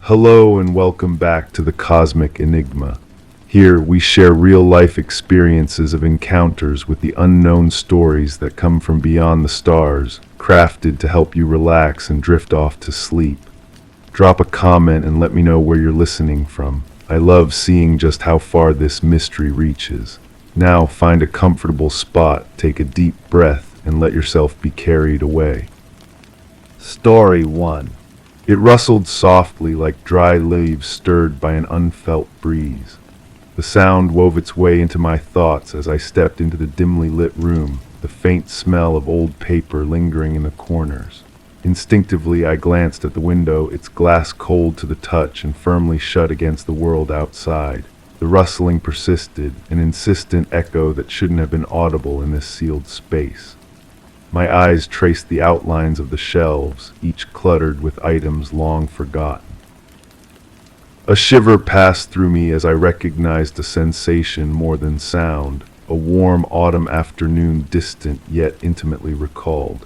Hello and welcome back to the Cosmic Enigma. Here we share real-life experiences of encounters with the unknown, stories that come from beyond the stars, crafted to help you relax and drift off to sleep. Drop a comment and let me know where you're listening from. I love seeing just how far this mystery reaches. Now find a comfortable spot, take a deep breath, and let yourself be carried away. Story 1. It rustled softly like dry leaves stirred by an unfelt breeze. The sound wove its way into my thoughts as I stepped into the dimly lit room, the faint smell of old paper lingering in the corners. Instinctively, I glanced at the window, its glass cold to the touch and firmly shut against the world outside. The rustling persisted, an insistent echo that shouldn't have been audible in this sealed space. My eyes traced the outlines of the shelves, each cluttered with items long forgotten. A shiver passed through me as I recognized a sensation more than sound, a warm autumn afternoon, distant yet intimately recalled.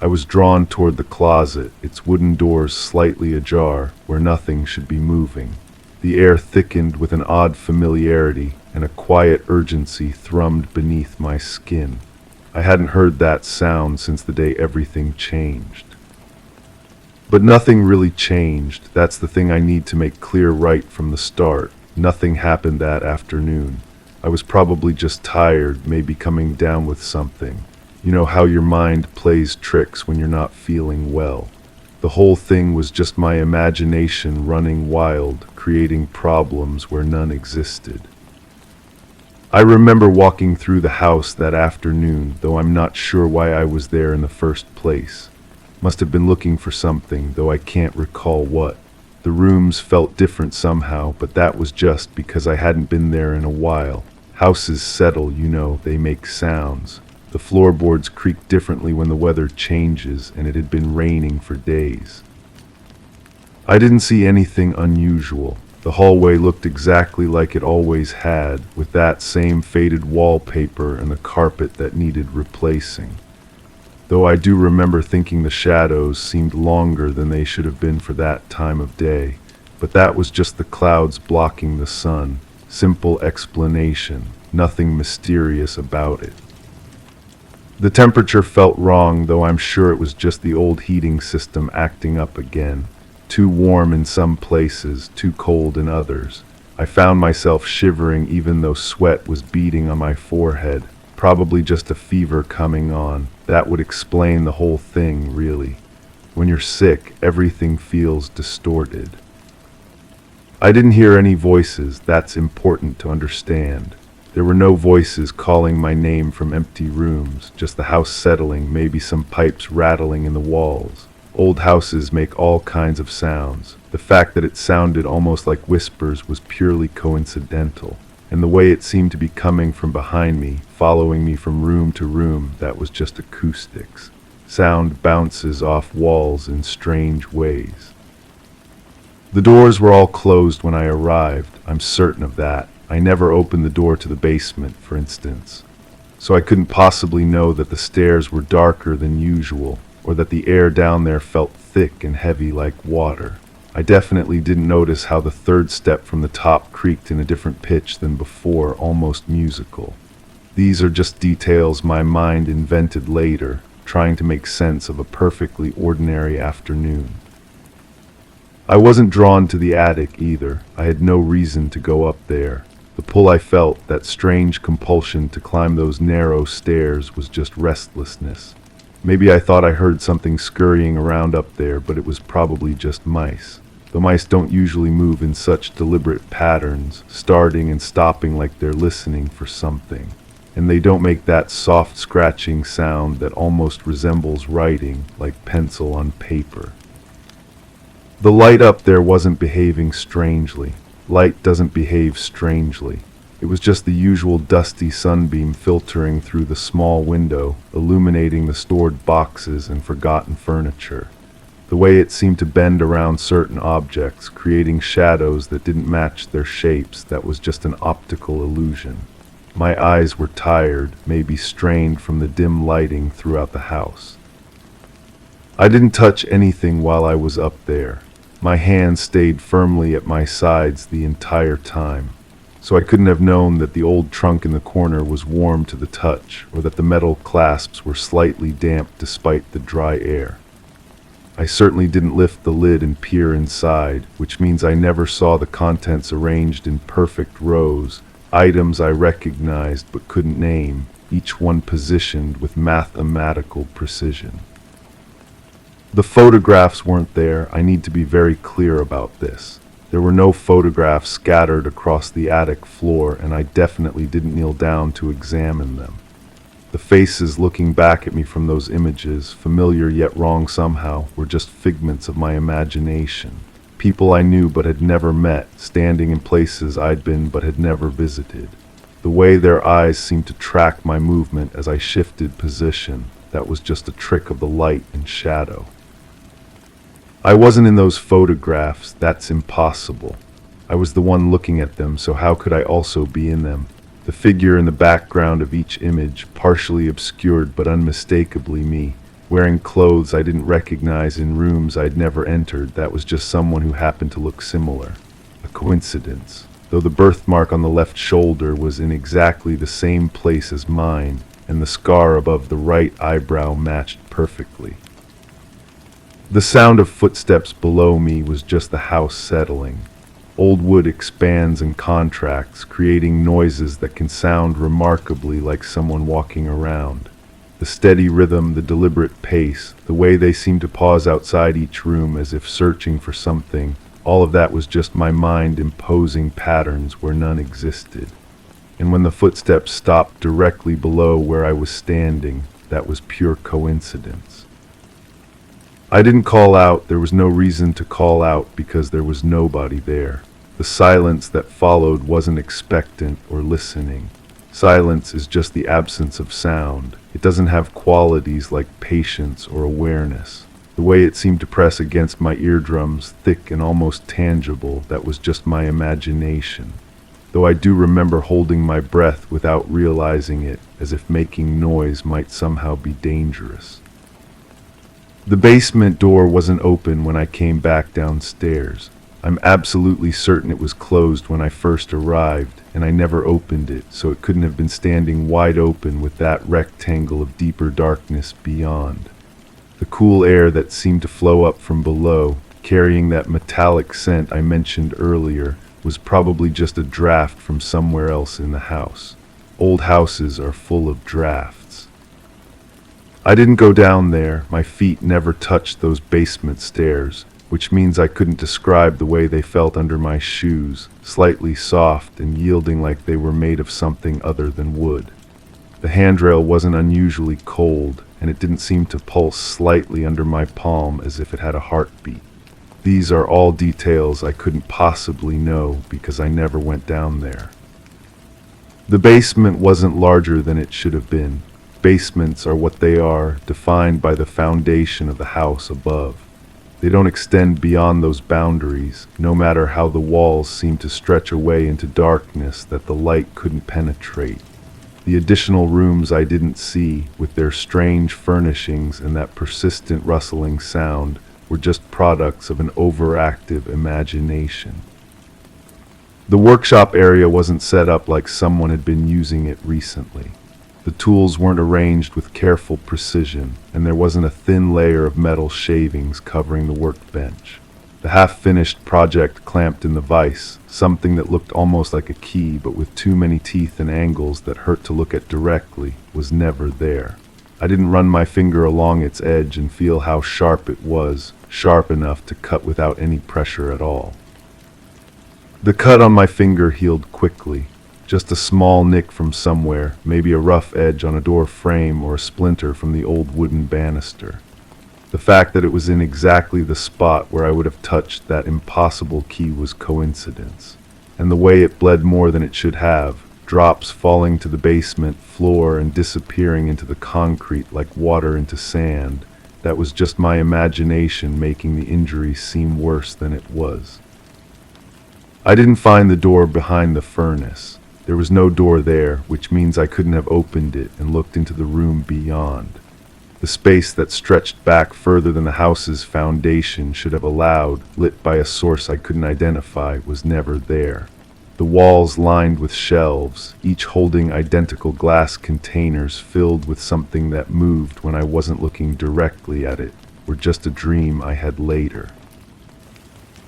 I was drawn toward the closet, its wooden doors slightly ajar, where nothing should be moving. The air thickened with an odd familiarity, and a quiet urgency thrummed beneath my skin. I hadn't heard that sound since the day everything changed. But nothing really changed. That's the thing I need to make clear right from the start. Nothing happened that afternoon. I was probably just tired, maybe coming down with something. You know how your mind plays tricks when you're not feeling well. The whole thing was just my imagination running wild, creating problems where none existed. I remember walking through the house that afternoon, though I'm not sure why I was there in the first place. Must have been looking for something, though I can't recall what. The rooms felt different somehow, but that was just because I hadn't been there in a while. Houses settle, you know, they make sounds. The floorboards creak differently when the weather changes, and it had been raining for days. I didn't see anything unusual. The hallway looked exactly like it always had, with that same faded wallpaper and the carpet that needed replacing. Though I do remember thinking the shadows seemed longer than they should have been for that time of day, but that was just the clouds blocking the sun. Simple explanation, nothing mysterious about it. The temperature felt wrong, though I'm sure it was just the old heating system acting up again. Too warm in some places, too cold in others. I found myself shivering even though sweat was beading on my forehead. Probably just a fever coming on. That would explain the whole thing, really. When you're sick, everything feels distorted. I didn't hear any voices. That's important to understand. There were no voices calling my name from empty rooms, just the house settling, maybe some pipes rattling in the walls. Old houses make all kinds of sounds. The fact that it sounded almost like whispers was purely coincidental. And the way it seemed to be coming from behind me, following me from room to room, that was just acoustics. Sound bounces off walls in strange ways. The doors were all closed when I arrived, I'm certain of that. I never opened the door to the basement, for instance. So I couldn't possibly know that the stairs were darker than usual, or that the air down there felt thick and heavy like water. I definitely didn't notice how the third step from the top creaked in a different pitch than before, almost musical. These are just details my mind invented later, trying to make sense of a perfectly ordinary afternoon. I wasn't drawn to the attic either. I had no reason to go up there. The pull I felt, that strange compulsion to climb those narrow stairs, was just restlessness. Maybe I thought I heard something scurrying around up there, but it was probably just mice. The mice don't usually move in such deliberate patterns, starting and stopping like they're listening for something. And they don't make that soft scratching sound that almost resembles writing, like pencil on paper. The light up there wasn't behaving strangely. Light doesn't behave strangely. It was just the usual dusty sunbeam filtering through the small window, illuminating the stored boxes and forgotten furniture. The way it seemed to bend around certain objects, creating shadows that didn't match their shapes, that was just an optical illusion. My eyes were tired, maybe strained from the dim lighting throughout the house. I didn't touch anything while I was up there. My hand stayed firmly at my sides the entire time, so I couldn't have known that the old trunk in the corner was warm to the touch, or that the metal clasps were slightly damp despite the dry air. I certainly didn't lift the lid and peer inside, which means I never saw the contents arranged in perfect rows, items I recognized but couldn't name, each one positioned with mathematical precision. The photographs weren't there. I need to be very clear about this. There were no photographs scattered across the attic floor, and I definitely didn't kneel down to examine them. The faces looking back at me from those images, familiar yet wrong somehow, were just figments of my imagination. People I knew but had never met, standing in places I'd been but had never visited. The way their eyes seemed to track my movement as I shifted position, that was just a trick of the light and shadow. I wasn't in those photographs, that's impossible. I was the one looking at them, so how could I also be in them? The figure in the background of each image, partially obscured but unmistakably me, wearing clothes I didn't recognize in rooms I'd never entered, that was just someone who happened to look similar. A coincidence, though the birthmark on the left shoulder was in exactly the same place as mine, and the scar above the right eyebrow matched perfectly. The sound of footsteps below me was just the house settling. Old wood expands and contracts, creating noises that can sound remarkably like someone walking around. The steady rhythm, the deliberate pace, the way they seem to pause outside each room as if searching for something, all of that was just my mind imposing patterns where none existed. And when the footsteps stopped directly below where I was standing, that was pure coincidence. I didn't call out. There was no reason to call out because there was nobody there. The silence that followed wasn't expectant or listening. Silence is just the absence of sound. It doesn't have qualities like patience or awareness. The way it seemed to press against my eardrums, thick and almost tangible, that was just my imagination. Though I do remember holding my breath without realizing it, as if making noise might somehow be dangerous. The basement door wasn't open when I came back downstairs. I'm absolutely certain it was closed when I first arrived, and I never opened it, so it couldn't have been standing wide open with that rectangle of deeper darkness beyond. The cool air that seemed to flow up from below, carrying that metallic scent I mentioned earlier, was probably just a draft from somewhere else in the house. Old houses are full of drafts. I didn't go down there. My feet never touched those basement stairs, which means I couldn't describe the way they felt under my shoes, slightly soft and yielding like they were made of something other than wood. The handrail wasn't unusually cold, and it didn't seem to pulse slightly under my palm as if it had a heartbeat. These are all details I couldn't possibly know because I never went down there. The basement wasn't larger than it should have been. Basements are what they are, defined by the foundation of the house above. They don't extend beyond those boundaries, no matter how the walls seem to stretch away into darkness that the light couldn't penetrate. The additional rooms I didn't see, with their strange furnishings and that persistent rustling sound, were just products of an overactive imagination. The workshop area wasn't set up like someone had been using it recently. The tools weren't arranged with careful precision, and there wasn't a thin layer of metal shavings covering the workbench. The half-finished project clamped in the vise, something that looked almost like a key but with too many teeth and angles that hurt to look at directly, was never there. I didn't run my finger along its edge and feel how sharp it was, sharp enough to cut without any pressure at all. The cut on my finger healed quickly. Just a small nick from somewhere, maybe a rough edge on a door frame or a splinter from the old wooden banister. The fact that it was in exactly the spot where I would have touched that impossible key was coincidence. And the way it bled more than it should have, drops falling to the basement floor and disappearing into the concrete like water into sand, that was just my imagination making the injury seem worse than it was. I didn't find the door behind the furnace. There was no door there, which means I couldn't have opened it and looked into the room beyond. The space that stretched back further than the house's foundation should have allowed, lit by a source I couldn't identify, was never there. The walls lined with shelves, each holding identical glass containers filled with something that moved when I wasn't looking directly at it, were just a dream I had later.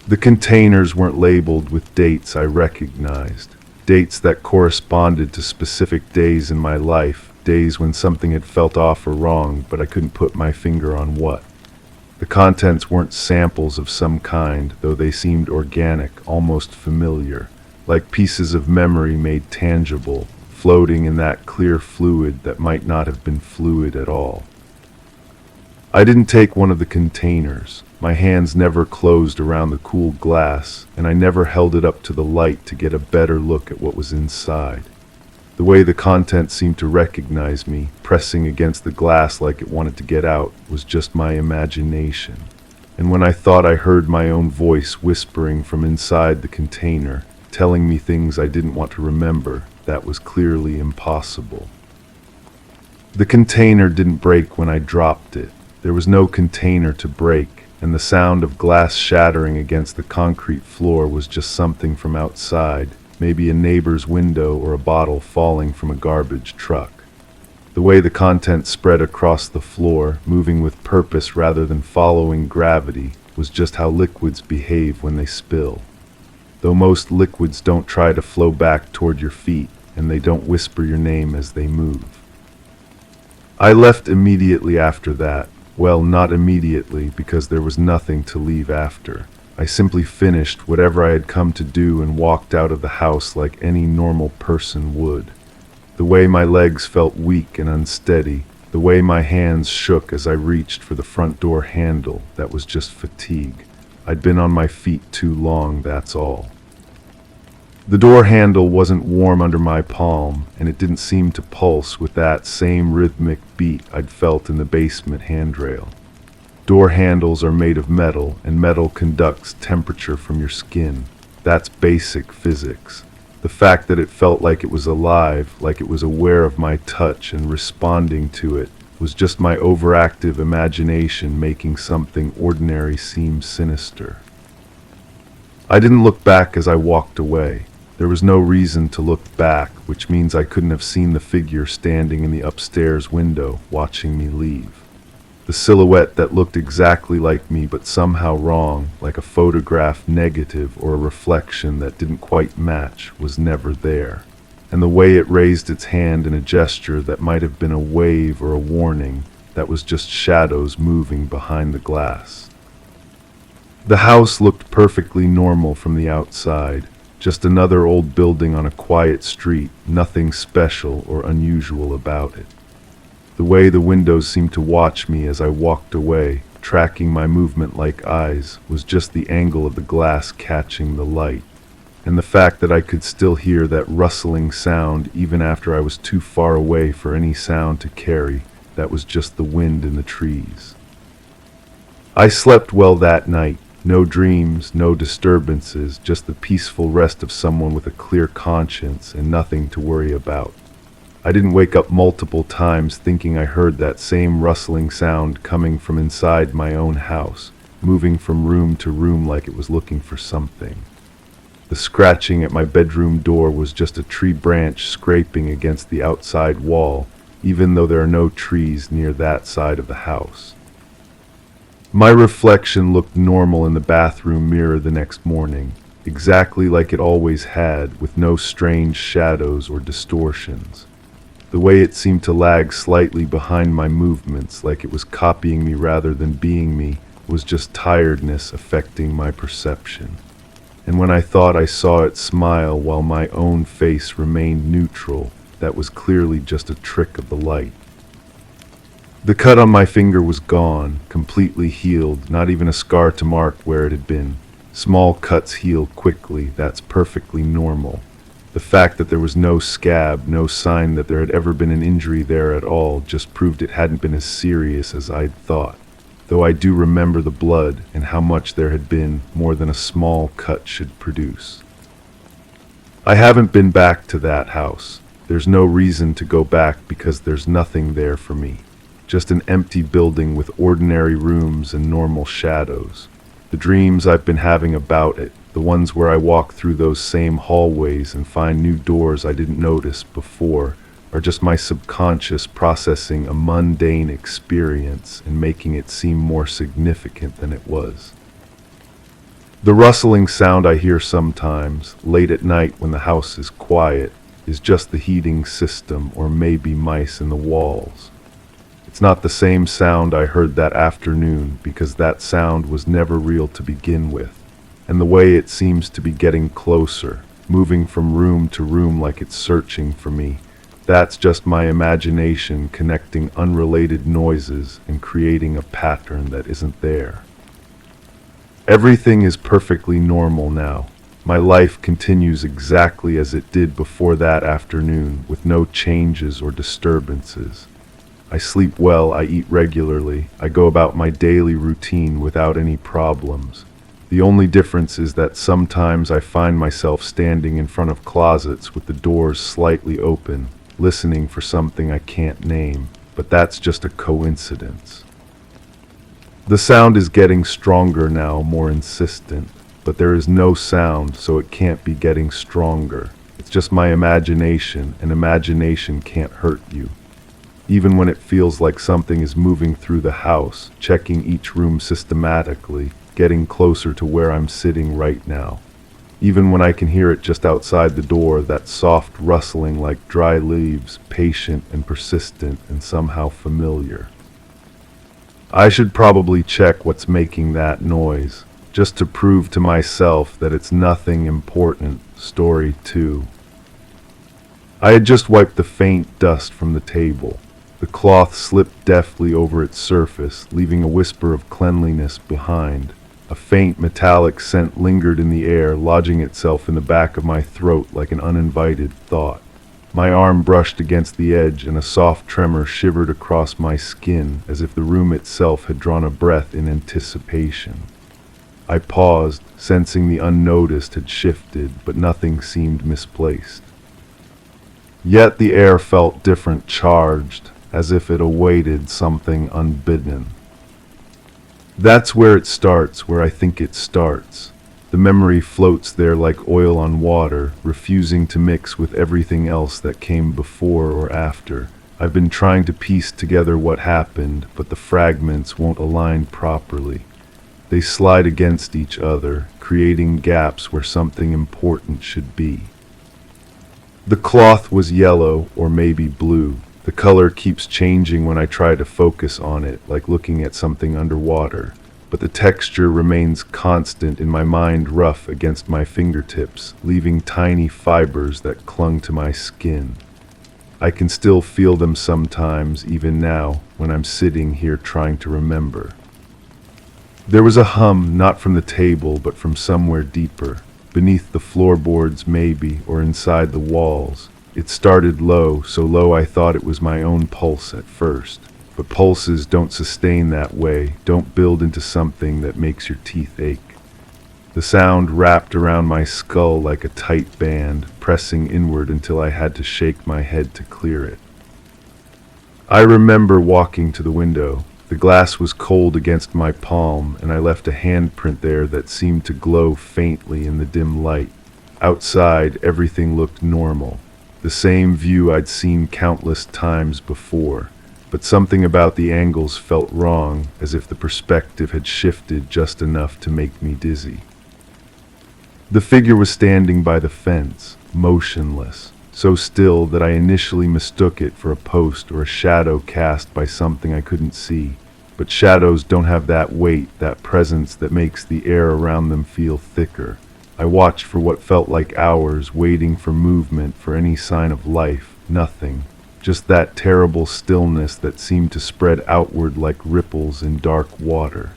The containers weren't labeled with dates I recognized, dates that corresponded to specific days in my life, days when something had felt off or wrong, but I couldn't put my finger on what. The contents weren't samples of some kind, though they seemed organic, almost familiar, like pieces of memory made tangible, floating in that clear fluid that might not have been fluid at all. I didn't take one of the containers. My hands never closed around the cool glass, and I never held it up to the light to get a better look at what was inside. The way the content seemed to recognize me, pressing against the glass like it wanted to get out, was just my imagination. And when I thought I heard my own voice whispering from inside the container, telling me things I didn't want to remember, that was clearly impossible. The container didn't break when I dropped it. There was no container to break, and the sound of glass shattering against the concrete floor was just something from outside, maybe a neighbor's window or a bottle falling from a garbage truck. The way the content spread across the floor, moving with purpose rather than following gravity, was just how liquids behave when they spill. Though most liquids don't try to flow back toward your feet, and they don't whisper your name as they move. I left immediately after that. Well, not immediately, because there was nothing to leave after. I simply finished whatever I had come to do and walked out of the house like any normal person would. The way my legs felt weak and unsteady, the way my hands shook as I reached for the front door handle, that was just fatigue. I'd been on my feet too long, that's all. The door handle wasn't warm under my palm, and it didn't seem to pulse with that same rhythmic beat I'd felt in the basement handrail. Door handles are made of metal, and metal conducts temperature from your skin. That's basic physics. The fact that it felt like it was alive, like it was aware of my touch and responding to it, was just my overactive imagination making something ordinary seem sinister. I didn't look back as I walked away. There was no reason to look back, which means I couldn't have seen the figure standing in the upstairs window, watching me leave. The silhouette that looked exactly like me but somehow wrong, like a photograph negative or a reflection that didn't quite match, was never there. And the way it raised its hand in a gesture that might have been a wave or a warning, that was just shadows moving behind the glass. The house looked perfectly normal from the outside. Just another old building on a quiet street, nothing special or unusual about it. The way the windows seemed to watch me as I walked away, tracking my movement like eyes, was just the angle of the glass catching the light, and the fact that I could still hear that rustling sound even after I was too far away for any sound to carry, that was just the wind in the trees. I slept well that night. No dreams, no disturbances, just the peaceful rest of someone with a clear conscience and nothing to worry about. I didn't wake up multiple times thinking I heard that same rustling sound coming from inside my own house, moving from room to room like it was looking for something. The scratching at my bedroom door was just a tree branch scraping against the outside wall, even though there are no trees near that side of the house. My reflection looked normal in the bathroom mirror the next morning, exactly like it always had, with no strange shadows or distortions. The way it seemed to lag slightly behind my movements, like it was copying me rather than being me, was just tiredness affecting my perception. And when I thought I saw it smile while my own face remained neutral, that was clearly just a trick of the light. The cut on my finger was gone, completely healed, not even a scar to mark where it had been. Small cuts heal quickly, that's perfectly normal. The fact that there was no scab, no sign that there had ever been an injury there at all, just proved it hadn't been as serious as I'd thought. Though I do remember the blood and how much there had been, more than a small cut should produce. I haven't been back to that house. There's no reason to go back because there's nothing there for me. just an empty building with ordinary rooms and normal shadows. The dreams I've been having about it, the ones where I walk through those same hallways and find new doors I didn't notice before, are just my subconscious processing a mundane experience and making it seem more significant than it was. The rustling sound I hear sometimes, late at night when the house is quiet, is just the heating system or maybe mice in the walls. It's not the same sound I heard that afternoon because that sound was never real to begin with, and the way it seems to be getting closer, moving from room to room like it's searching for me, that's just my imagination connecting unrelated noises and creating a pattern that isn't there. Everything is perfectly normal now. My life continues exactly as it did before that afternoon, with no changes or disturbances. I sleep well, I eat regularly, I go about my daily routine without any problems. The only difference is that sometimes I find myself standing in front of closets with the doors slightly open, listening for something I can't name, but that's just a coincidence. The sound is getting stronger now, more insistent, but there is no sound, so it can't be getting stronger. It's just my imagination, and imagination can't hurt you. Even when it feels like something is moving through the house, checking each room systematically, getting closer to where I'm sitting right now. Even when I can hear it just outside the door, that soft rustling like dry leaves, patient and persistent and somehow familiar. I should probably check what's making that noise, just to prove to myself that it's nothing important. Story 2. I had just wiped the faint dust from the table. The cloth slipped deftly over its surface, leaving a whisper of cleanliness behind. A faint metallic scent lingered in the air, lodging itself in the back of my throat like an uninvited thought. My arm brushed against the edge, and a soft tremor shivered across my skin, as if the room itself had drawn a breath in anticipation. I paused, sensing the unnoticed had shifted, but nothing seemed misplaced. Yet the air felt different, charged, as if it awaited something unbidden. That's where it starts, where I think it starts. The memory floats there like oil on water, refusing to mix with everything else that came before or after. I've been trying to piece together what happened, but the fragments won't align properly. They slide against each other, creating gaps where something important should be. The cloth was yellow, or maybe blue. The color keeps changing when I try to focus on it, like looking at something underwater. But the texture remains constant in my mind, rough against my fingertips, leaving tiny fibers that clung to my skin. I can still feel them sometimes, even now, when I'm sitting here trying to remember. There was a hum, not from the table, but from somewhere deeper, beneath the floorboards maybe, or inside the walls. It started low, so low I thought it was my own pulse at first. But pulses don't sustain that way, don't build into something that makes your teeth ache. The sound wrapped around my skull like a tight band, pressing inward until I had to shake my head to clear it. I remember walking to the window. The glass was cold against my palm, and I left a handprint there that seemed to glow faintly in the dim light. Outside, everything looked normal. The same view I'd seen countless times before, but something about the angles felt wrong, as if the perspective had shifted just enough to make me dizzy. The figure was standing by the fence, motionless, so still that I initially mistook it for a post or a shadow cast by something I couldn't see. But shadows don't have that weight, that presence that makes the air around them feel thicker. I watched for what felt like hours, waiting for movement, for any sign of life. Nothing. Just that terrible stillness that seemed to spread outward like ripples in dark water.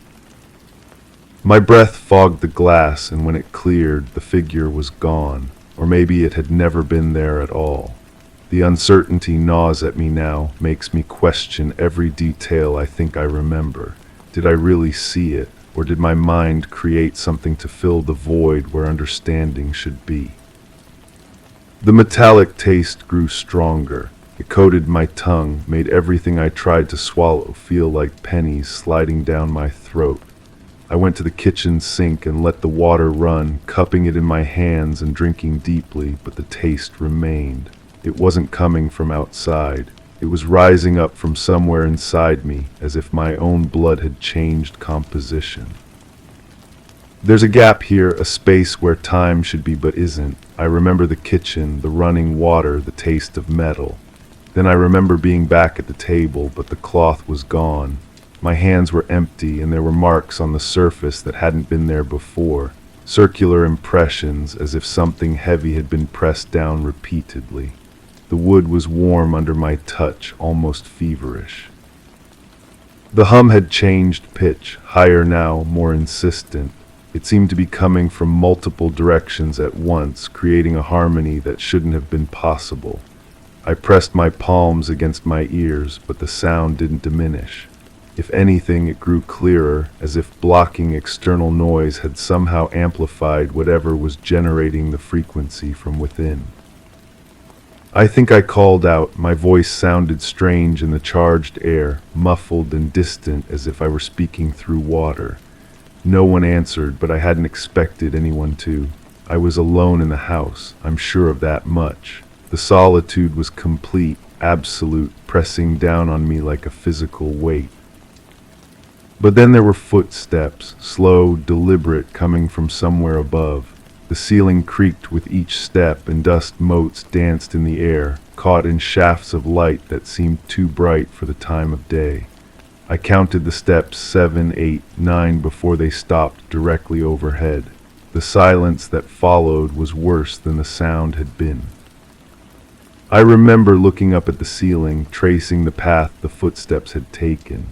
My breath fogged the glass, and when it cleared, the figure was gone. Or maybe it had never been there at all. The uncertainty gnaws at me now, makes me question every detail I think I remember. Did I really see it? Or did my mind create something to fill the void where understanding should be? The metallic taste grew stronger. It coated my tongue, made everything I tried to swallow feel like pennies sliding down my throat. I went to the kitchen sink and let the water run, cupping it in my hands and drinking deeply, but the taste remained. It wasn't coming from outside. It was rising up from somewhere inside me, as if my own blood had changed composition. There's a gap here, a space where time should be but isn't. I remember the kitchen, the running water, the taste of metal. Then I remember being back at the table, but the cloth was gone. My hands were empty, and there were marks on the surface that hadn't been there before. Circular impressions, as if something heavy had been pressed down repeatedly. The wood was warm under my touch, almost feverish. The hum had changed pitch, higher now, more insistent. It seemed to be coming from multiple directions at once, creating a harmony that shouldn't have been possible. I pressed my palms against my ears, but the sound didn't diminish. If anything, it grew clearer, as if blocking external noise had somehow amplified whatever was generating the frequency from within. I think I called out. My voice sounded strange in the charged air, muffled and distant, as if I were speaking through water. No one answered, but I hadn't expected anyone to. I was alone in the house, I'm sure of that much. The solitude was complete, absolute, pressing down on me like a physical weight. But then there were footsteps, slow, deliberate, coming from somewhere above. The ceiling creaked with each step, and dust motes danced in the air, caught in shafts of light that seemed too bright for the time of day. I counted the steps 7, 8, 9 before they stopped directly overhead. The silence that followed was worse than the sound had been. I remember looking up at the ceiling, tracing the path the footsteps had taken.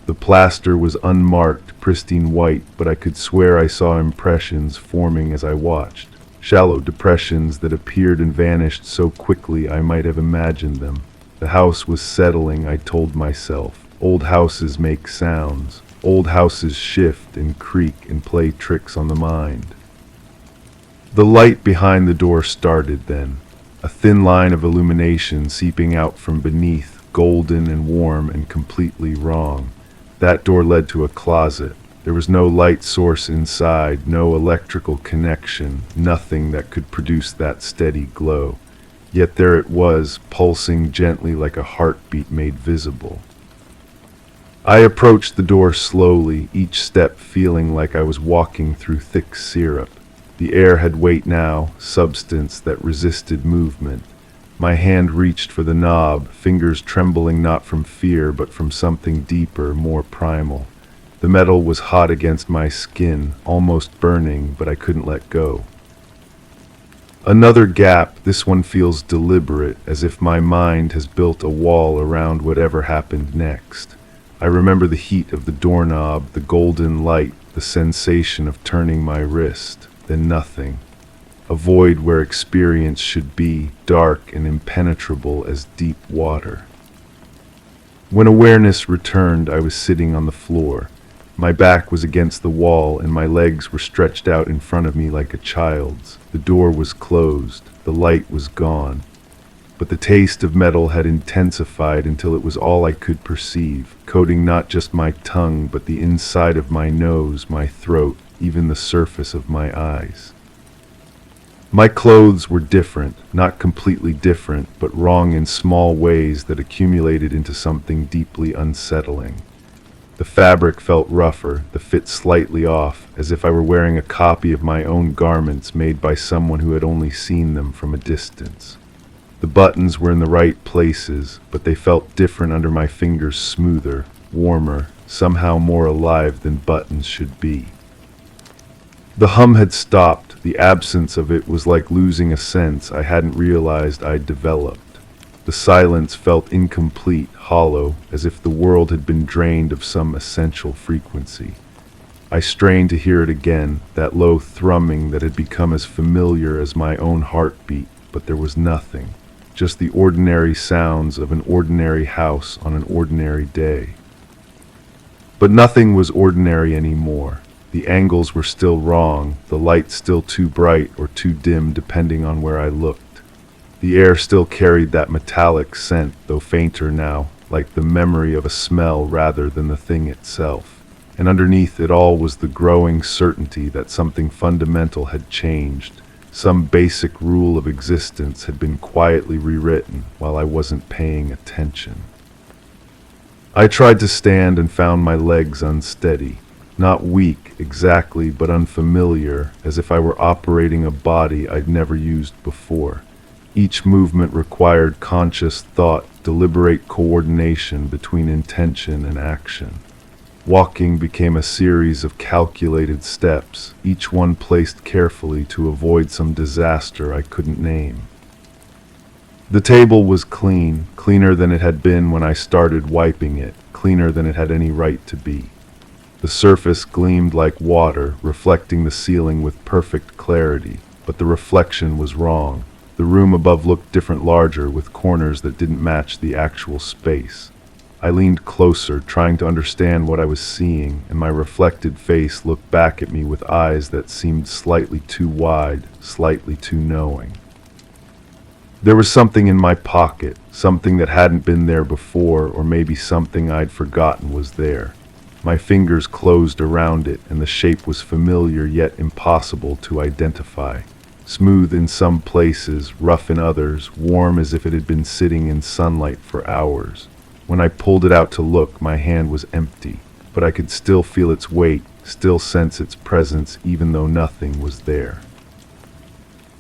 The plaster was unmarked, pristine white, but I could swear I saw impressions forming as I watched. Shallow depressions that appeared and vanished so quickly I might have imagined them. The house was settling, I told myself. Old houses make sounds. Old houses shift and creak and play tricks on the mind. The light behind the door started then. A thin line of illumination seeping out from beneath, golden and warm and completely wrong. That door led to a closet. There was no light source inside, no electrical connection, nothing that could produce that steady glow. Yet there it was, pulsing gently like a heartbeat made visible. I approached the door slowly, each step feeling like I was walking through thick syrup. The air had weight now, substance that resisted movement. My hand reached for the knob, fingers trembling not from fear but from something deeper, more primal. The metal was hot against my skin, almost burning, but I couldn't let go. Another gap, this one feels deliberate, as if my mind has built a wall around whatever happened next. I remember the heat of the doorknob, the golden light, the sensation of turning my wrist, then nothing. A void where experience should be, dark and impenetrable as deep water. When awareness returned, I was sitting on the floor. My back was against the wall and my legs were stretched out in front of me like a child's. The door was closed, the light was gone. But the taste of metal had intensified until it was all I could perceive, coating not just my tongue but the inside of my nose, my throat, even the surface of my eyes. My clothes were different, not completely different, but wrong in small ways that accumulated into something deeply unsettling. The fabric felt rougher, the fit slightly off, as if I were wearing a copy of my own garments made by someone who had only seen them from a distance. The buttons were in the right places, but they felt different under my fingers, smoother, warmer, somehow more alive than buttons should be. The hum had stopped. The absence of it was like losing a sense I hadn't realized I'd developed. The silence felt incomplete, hollow, as if the world had been drained of some essential frequency. I strained to hear it again, that low thrumming that had become as familiar as my own heartbeat, but there was nothing, just the ordinary sounds of an ordinary house on an ordinary day. But nothing was ordinary anymore. The angles were still wrong, the light still too bright or too dim depending on where I looked. The air still carried that metallic scent, though fainter now, like the memory of a smell rather than the thing itself. And underneath it all was the growing certainty that something fundamental had changed. Some basic rule of existence had been quietly rewritten while I wasn't paying attention. I tried to stand and found my legs unsteady. Not weak, exactly, but unfamiliar, as if I were operating a body I'd never used before. Each movement required conscious thought, deliberate coordination between intention and action. Walking became a series of calculated steps, each one placed carefully to avoid some disaster I couldn't name. The table was clean, cleaner than it had been when I started wiping it, cleaner than it had any right to be. The surface gleamed like water, reflecting the ceiling with perfect clarity, but the reflection was wrong. The room above looked different, larger, with corners that didn't match the actual space. I leaned closer, trying to understand what I was seeing, and my reflected face looked back at me with eyes that seemed slightly too wide, slightly too knowing. There was something in my pocket, something that hadn't been there before, or maybe something I'd forgotten was there. My fingers closed around it, and the shape was familiar yet impossible to identify. Smooth in some places, rough in others, warm as if it had been sitting in sunlight for hours. When I pulled it out to look, my hand was empty, but I could still feel its weight, still sense its presence, even though nothing was there.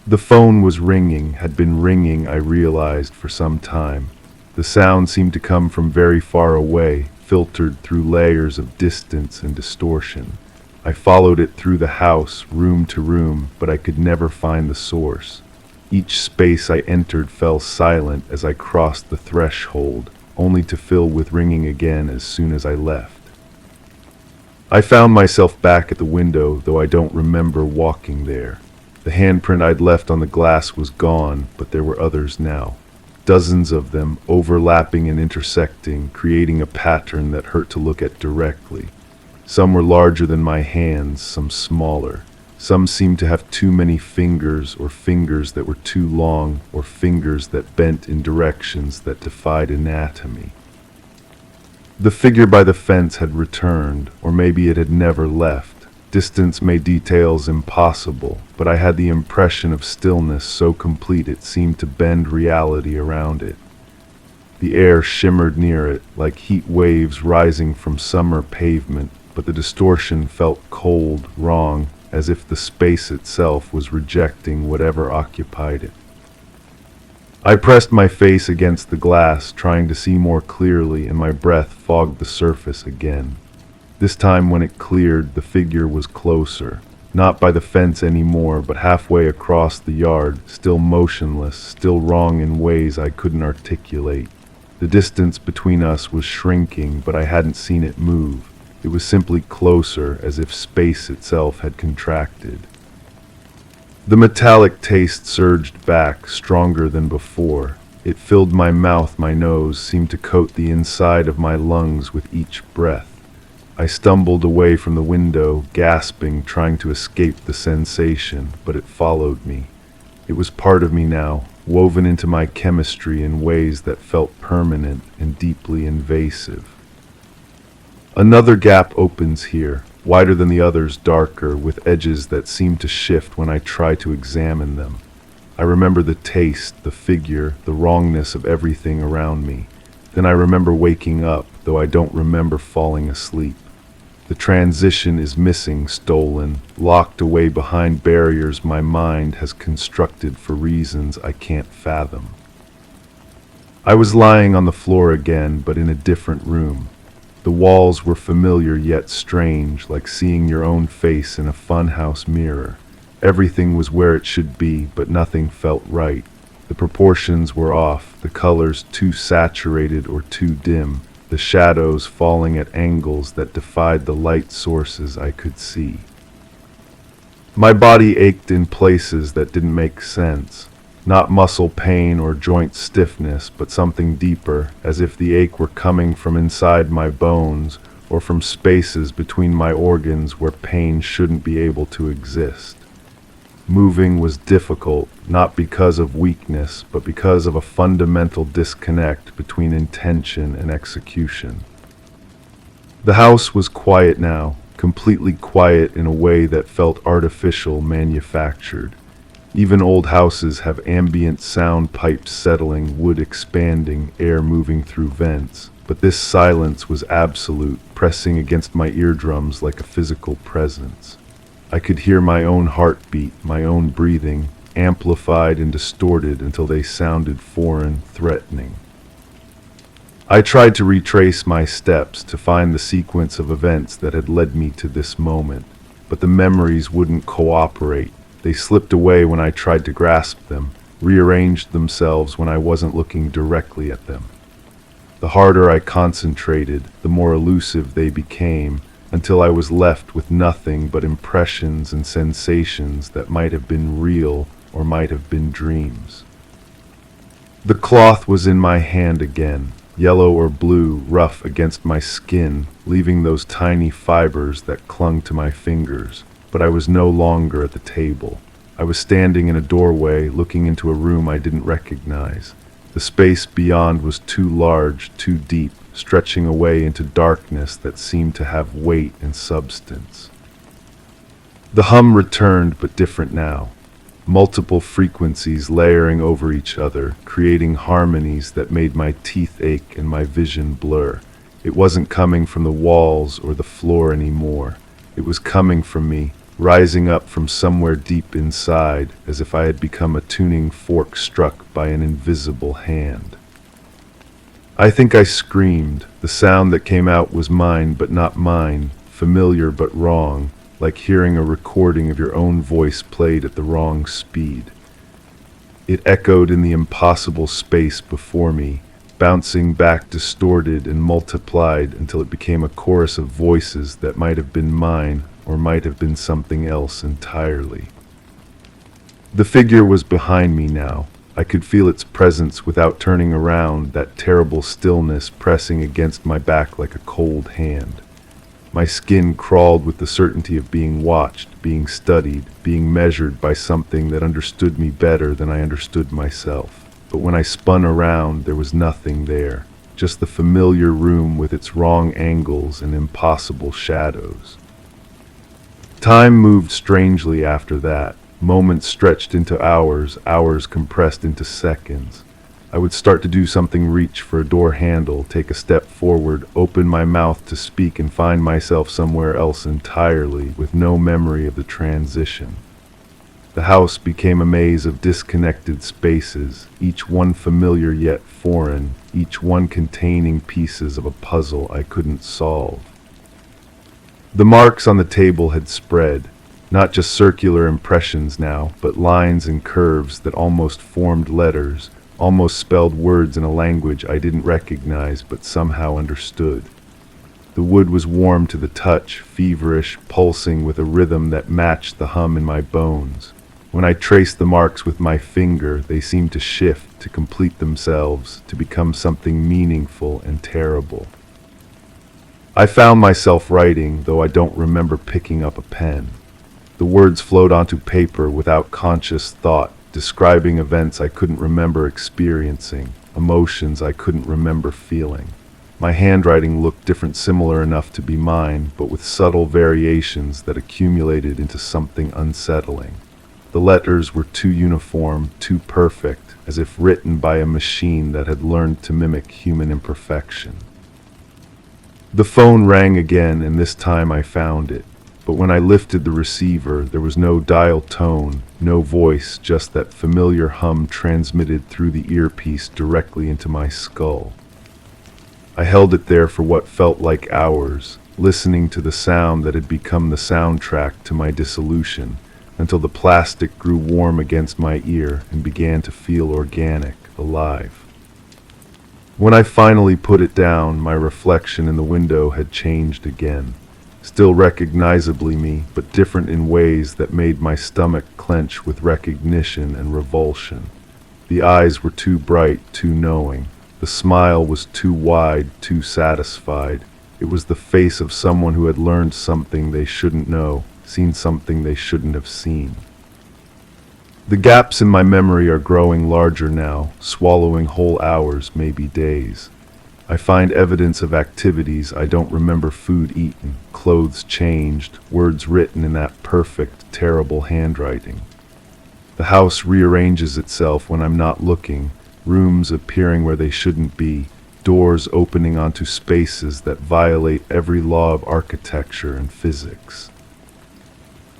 The phone was ringing, had been ringing, I realized, for some time. The sound seemed to come from very far away, filtered through layers of distance and distortion. I followed it through the house, room to room, but I could never find the source. Each space I entered fell silent as I crossed the threshold, only to fill with ringing again as soon as I left. I found myself back at the window, though I don't remember walking there. The handprint I'd left on the glass was gone, but there were others now. Dozens of them, overlapping and intersecting, creating a pattern that hurt to look at directly. Some were larger than my hands, some smaller. Some seemed to have too many fingers, or fingers that were too long, or fingers that bent in directions that defied anatomy. The figure by the fence had returned, or maybe it had never left. Distance made details impossible, but I had the impression of stillness so complete it seemed to bend reality around it. The air shimmered near it, like heat waves rising from summer pavement, but the distortion felt cold, wrong, as if the space itself was rejecting whatever occupied it. I pressed my face against the glass, trying to see more clearly, and my breath fogged the surface again. This time when it cleared, the figure was closer, not by the fence anymore, but halfway across the yard, still motionless, still wrong in ways I couldn't articulate. The distance between us was shrinking, but I hadn't seen it move. It was simply closer, as if space itself had contracted. The metallic taste surged back, stronger than before. It filled my mouth, my nose seemed to coat the inside of my lungs with each breath. I stumbled away from the window, gasping, trying to escape the sensation, but it followed me. It was part of me now, woven into my chemistry in ways that felt permanent and deeply invasive. Another gap opens here, wider than the others, darker, with edges that seem to shift when I try to examine them. I remember the taste, the figure, the wrongness of everything around me. Then I remember waking up, though I don't remember falling asleep. The transition is missing, stolen, locked away behind barriers my mind has constructed for reasons I can't fathom. I was lying on the floor again, but in a different room. The walls were familiar yet strange, like seeing your own face in a funhouse mirror. Everything was where it should be, but nothing felt right. The proportions were off, the colors too saturated or too dim, the shadows falling at angles that defied the light sources I could see. My body ached in places that didn't make sense. Not muscle pain or joint stiffness, but something deeper, as if the ache were coming from inside my bones or from spaces between my organs where pain shouldn't be able to exist. Moving was difficult, not because of weakness, but because of a fundamental disconnect between intention and execution. The house was quiet now, completely quiet in a way that felt artificial, manufactured. Even old houses have ambient sound pipes settling, wood expanding, air moving through vents. But this silence was absolute, pressing against my eardrums like a physical presence. I could hear my own heartbeat, my own breathing, amplified and distorted until they sounded foreign, threatening. I tried to retrace my steps to find the sequence of events that had led me to this moment, but the memories wouldn't cooperate. They slipped away when I tried to grasp them, rearranged themselves when I wasn't looking directly at them. The harder I concentrated, the more elusive they became, until I was left with nothing but impressions and sensations that might have been real or might have been dreams. The cloth was in my hand again, yellow or blue, rough against my skin, leaving those tiny fibers that clung to my fingers. But I was no longer at the table. I was standing in a doorway, looking into a room I didn't recognize. The space beyond was too large, too deep, stretching away into darkness that seemed to have weight and substance. The hum returned, but different now. Multiple frequencies layering over each other, creating harmonies that made my teeth ache and my vision blur. It wasn't coming from the walls or the floor anymore. It was coming from me, rising up from somewhere deep inside, as if I had become a tuning fork struck by an invisible hand. I think I screamed. The sound that came out was mine but not mine, familiar but wrong, like hearing a recording of your own voice played at the wrong speed. It echoed in the impossible space before me, bouncing back distorted and multiplied until it became a chorus of voices that might have been mine or might have been something else entirely. The figure was behind me now. I could feel its presence without turning around, that terrible stillness pressing against my back like a cold hand. My skin crawled with the certainty of being watched, being studied, being measured by something that understood me better than I understood myself. But when I spun around, there was nothing there, just the familiar room with its wrong angles and impossible shadows. Time moved strangely after that. Moments stretched into hours, hours compressed into seconds. I would start to do something, reach for a door handle, take a step forward, open my mouth to speak, and find myself somewhere else entirely, with no memory of the transition. The house became a maze of disconnected spaces, each one familiar yet foreign, each one containing pieces of a puzzle I couldn't solve. The marks on the table had spread. Not just circular impressions now, but lines and curves that almost formed letters, almost spelled words in a language I didn't recognize but somehow understood. The wood was warm to the touch, feverish, pulsing with a rhythm that matched the hum in my bones. When I traced the marks with my finger, they seemed to shift, to complete themselves, to become something meaningful and terrible. I found myself writing, though I don't remember picking up a pen. The words flowed onto paper without conscious thought, describing events I couldn't remember experiencing, emotions I couldn't remember feeling. My handwriting looked different, similar enough to be mine, but with subtle variations that accumulated into something unsettling. The letters were too uniform, too perfect, as if written by a machine that had learned to mimic human imperfection. The phone rang again, and this time I found it. But when I lifted the receiver, there was no dial tone, no voice, just that familiar hum transmitted through the earpiece directly into my skull. I held it there for what felt like hours, listening to the sound that had become the soundtrack to my dissolution, until the plastic grew warm against my ear and began to feel organic, alive. When I finally put it down, my reflection in the window had changed again. Still recognizably me, but different in ways that made my stomach clench with recognition and revulsion. The eyes were too bright, too knowing. The smile was too wide, too satisfied. It was the face of someone who had learned something they shouldn't know, seen something they shouldn't have seen. The gaps in my memory are growing larger now, swallowing whole hours, maybe days. I find evidence of activities I don't remember: food eaten, clothes changed, words written in that perfect, terrible handwriting. The house rearranges itself when I'm not looking, rooms appearing where they shouldn't be, doors opening onto spaces that violate every law of architecture and physics.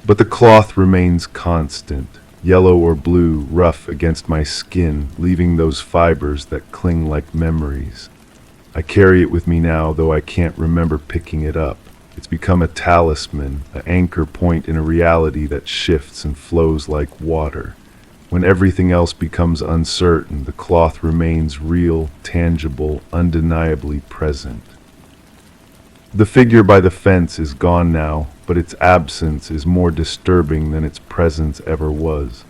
But the cloth remains constant, yellow or blue, rough against my skin, leaving those fibers that cling like memories. I carry it with me now, though I can't remember picking it up. It's become a talisman, an anchor point in a reality that shifts and flows like water. When everything else becomes uncertain, the cloth remains real, tangible, undeniably present. The figure by the fence is gone now, but its absence is more disturbing than its presence ever was.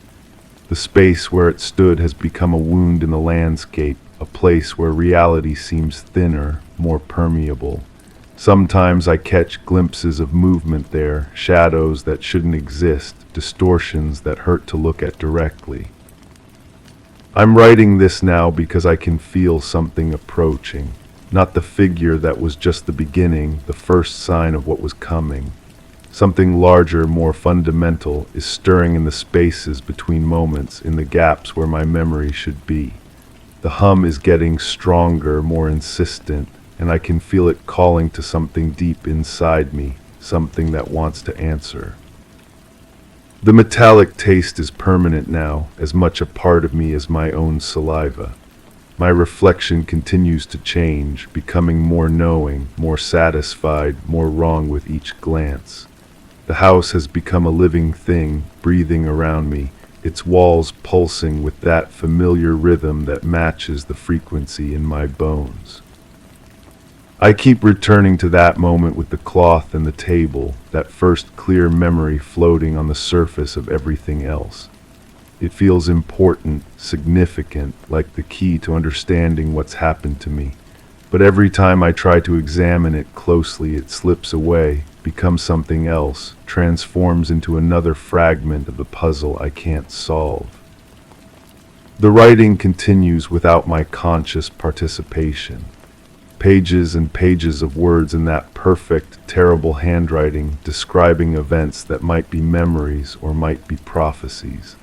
The space where it stood has become a wound in the landscape, a place where reality seems thinner, more permeable. Sometimes I catch glimpses of movement there, shadows that shouldn't exist, distortions that hurt to look at directly. I'm writing this now because I can feel something approaching. Not the figure that was just the beginning, the first sign of what was coming. Something larger, more fundamental, is stirring in the spaces between moments, in the gaps where my memory should be. The hum is getting stronger, more insistent, and I can feel it calling to something deep inside me, something that wants to answer. The metallic taste is permanent now, as much a part of me as my own saliva. My reflection continues to change, becoming more knowing, more satisfied, more wrong with each glance. The house has become a living thing, breathing around me, its walls pulsing with that familiar rhythm that matches the frequency in my bones. I keep returning to that moment with the cloth and the table, that first clear memory floating on the surface of everything else. It feels important, significant, like the key to understanding what's happened to me. But every time I try to examine it closely, it slips away, becomes something else, transforms into another fragment of the puzzle I can't solve. The writing continues without my conscious participation. Pages and pages of words in that perfect, terrible handwriting, describing events that might be memories or might be prophecies.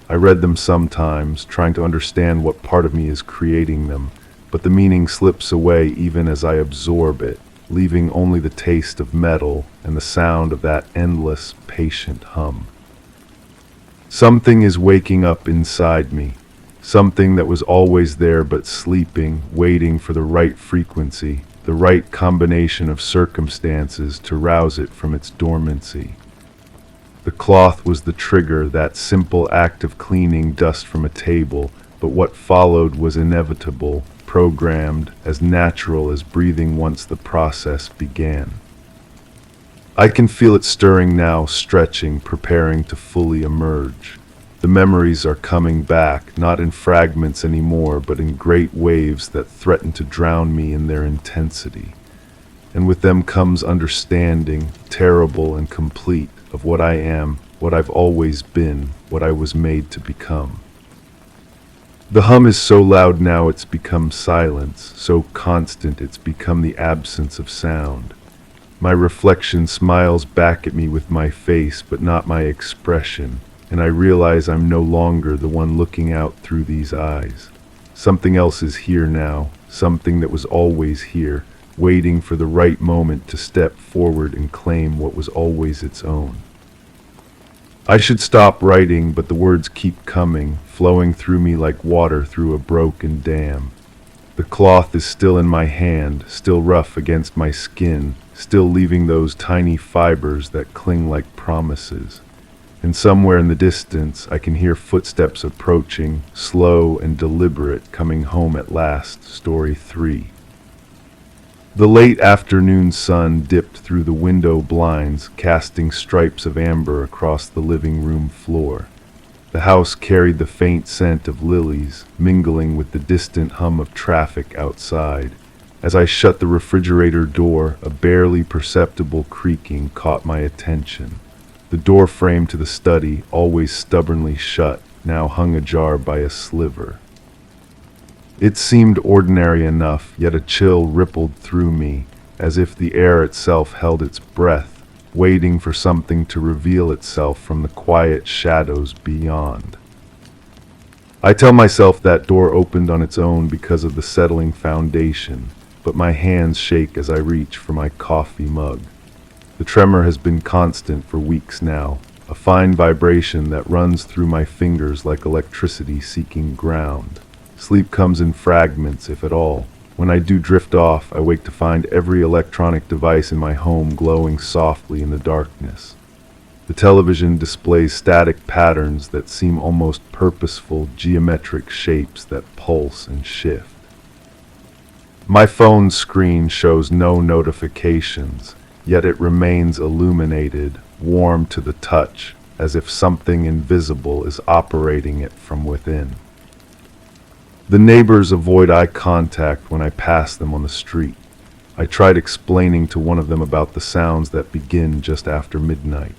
I read them sometimes, trying to understand what part of me is creating them, but the meaning slips away even as I absorb it, leaving only the taste of metal and the sound of that endless, patient hum. Something is waking up inside me. Something that was always there but sleeping, waiting for the right frequency, the right combination of circumstances to rouse it from its dormancy. The cloth was the trigger, that simple act of cleaning dust from a table, but what followed was inevitable, programmed, as natural as breathing once the process began. I can feel it stirring now, stretching, preparing to fully emerge. The memories are coming back, not in fragments anymore, but in great waves that threaten to drown me in their intensity. And with them comes understanding, terrible and complete, of what I am, what I've always been, what I was made to become. The hum is so loud now it's become silence, so constant it's become the absence of sound. My reflection smiles back at me with my face, but not my expression. And I realize I'm no longer the one looking out through these eyes. Something else is here now, something that was always here, waiting for the right moment to step forward and claim what was always its own. I should stop writing, but the words keep coming, flowing through me like water through a broken dam. The cloth is still in my hand, still rough against my skin, still leaving those tiny fibers that cling like promises. And somewhere in the distance, I can hear footsteps approaching, slow and deliberate, coming home at last. Story 3. The late afternoon sun dipped through the window blinds, casting stripes of amber across the living room floor. The house carried the faint scent of lilies, mingling with the distant hum of traffic outside. As I shut the refrigerator door, a barely perceptible creaking caught my attention. The door frame to the study, always stubbornly shut, now hung ajar by a sliver. It seemed ordinary enough, yet a chill rippled through me, as if the air itself held its breath, waiting for something to reveal itself from the quiet shadows beyond. I tell myself that door opened on its own because of the settling foundation, but my hands shake as I reach for my coffee mug. The tremor has been constant for weeks now, a fine vibration that runs through my fingers like electricity seeking ground. Sleep comes in fragments, if at all. When I do drift off, I wake to find every electronic device in my home glowing softly in the darkness. The television displays static patterns that seem almost purposeful, geometric shapes that pulse and shift. My phone's screen shows no notifications, yet it remains illuminated, warm to the touch, as if something invisible is operating it from within. The neighbors avoid eye contact when I pass them on the street. I tried explaining to one of them about the sounds that begin just after midnight,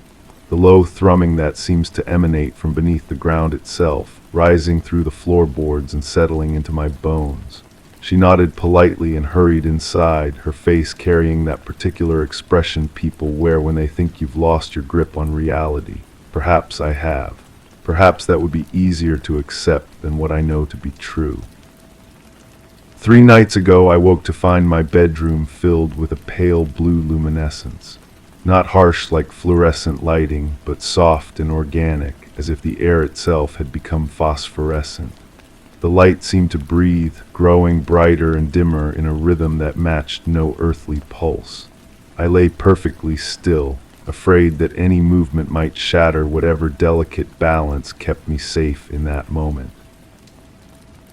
the low thrumming that seems to emanate from beneath the ground itself, rising through the floorboards and settling into my bones. She nodded politely and hurried inside, her face carrying that particular expression people wear when they think you've lost your grip on reality. Perhaps I have. Perhaps that would be easier to accept than what I know to be true. 3 nights ago, I woke to find my bedroom filled with a pale blue luminescence. Not harsh like fluorescent lighting, but soft and organic, as if the air itself had become phosphorescent. The light seemed to breathe, growing brighter and dimmer in a rhythm that matched no earthly pulse. I lay perfectly still, afraid that any movement might shatter whatever delicate balance kept me safe in that moment.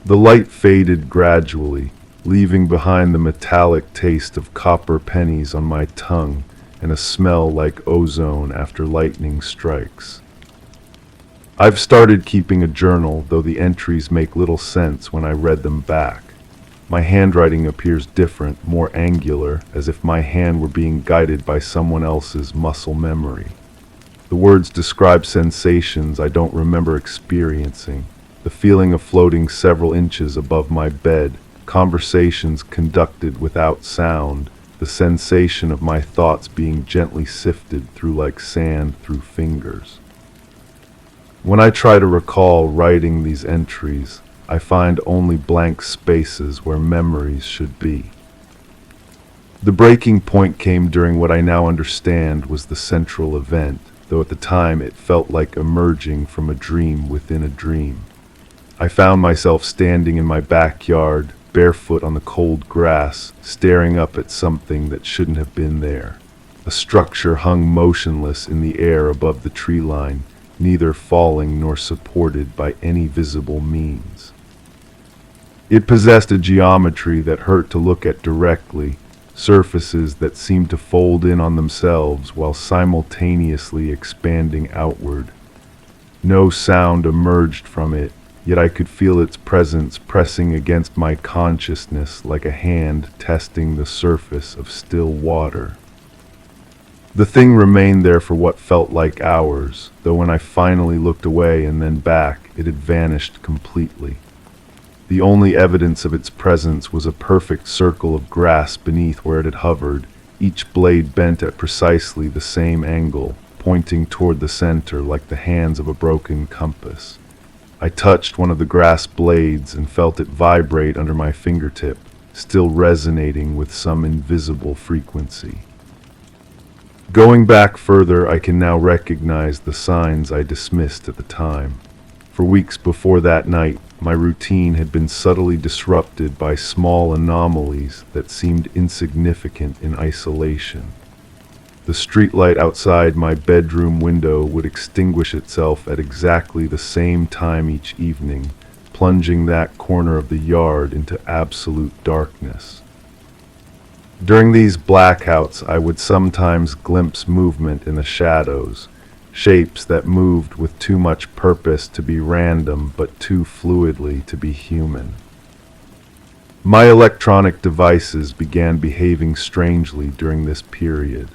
The light faded gradually, leaving behind the metallic taste of copper pennies on my tongue and a smell like ozone after lightning strikes. I've started keeping a journal, though the entries make little sense when I read them back. My handwriting appears different, more angular, as if my hand were being guided by someone else's muscle memory. The words describe sensations I don't remember experiencing, the feeling of floating several inches above my bed, conversations conducted without sound, the sensation of my thoughts being gently sifted through like sand through fingers. When I try to recall writing these entries, I find only blank spaces where memories should be. The breaking point came during what I now understand was the central event, though at the time it felt like emerging from a dream within a dream. I found myself standing in my backyard, barefoot on the cold grass, staring up at something that shouldn't have been there. A structure hung motionless in the air above the tree line, neither falling nor supported by any visible means. It possessed a geometry that hurt to look at directly, surfaces that seemed to fold in on themselves while simultaneously expanding outward. No sound emerged from it, yet I could feel its presence pressing against my consciousness like a hand testing the surface of still water. The thing remained there for what felt like hours, though when I finally looked away and then back, it had vanished completely. The only evidence of its presence was a perfect circle of grass beneath where it had hovered, each blade bent at precisely the same angle, pointing toward the center like the hands of a broken compass. I touched one of the grass blades and felt it vibrate under my fingertip, still resonating with some invisible frequency. Going back further, I can now recognize the signs I dismissed at the time. For weeks before that night, my routine had been subtly disrupted by small anomalies that seemed insignificant in isolation. The streetlight outside my bedroom window would extinguish itself at exactly the same time each evening, plunging that corner of the yard into absolute darkness. During these blackouts, I would sometimes glimpse movement in the shadows, shapes that moved with too much purpose to be random but too fluidly to be human. My electronic devices began behaving strangely during this period.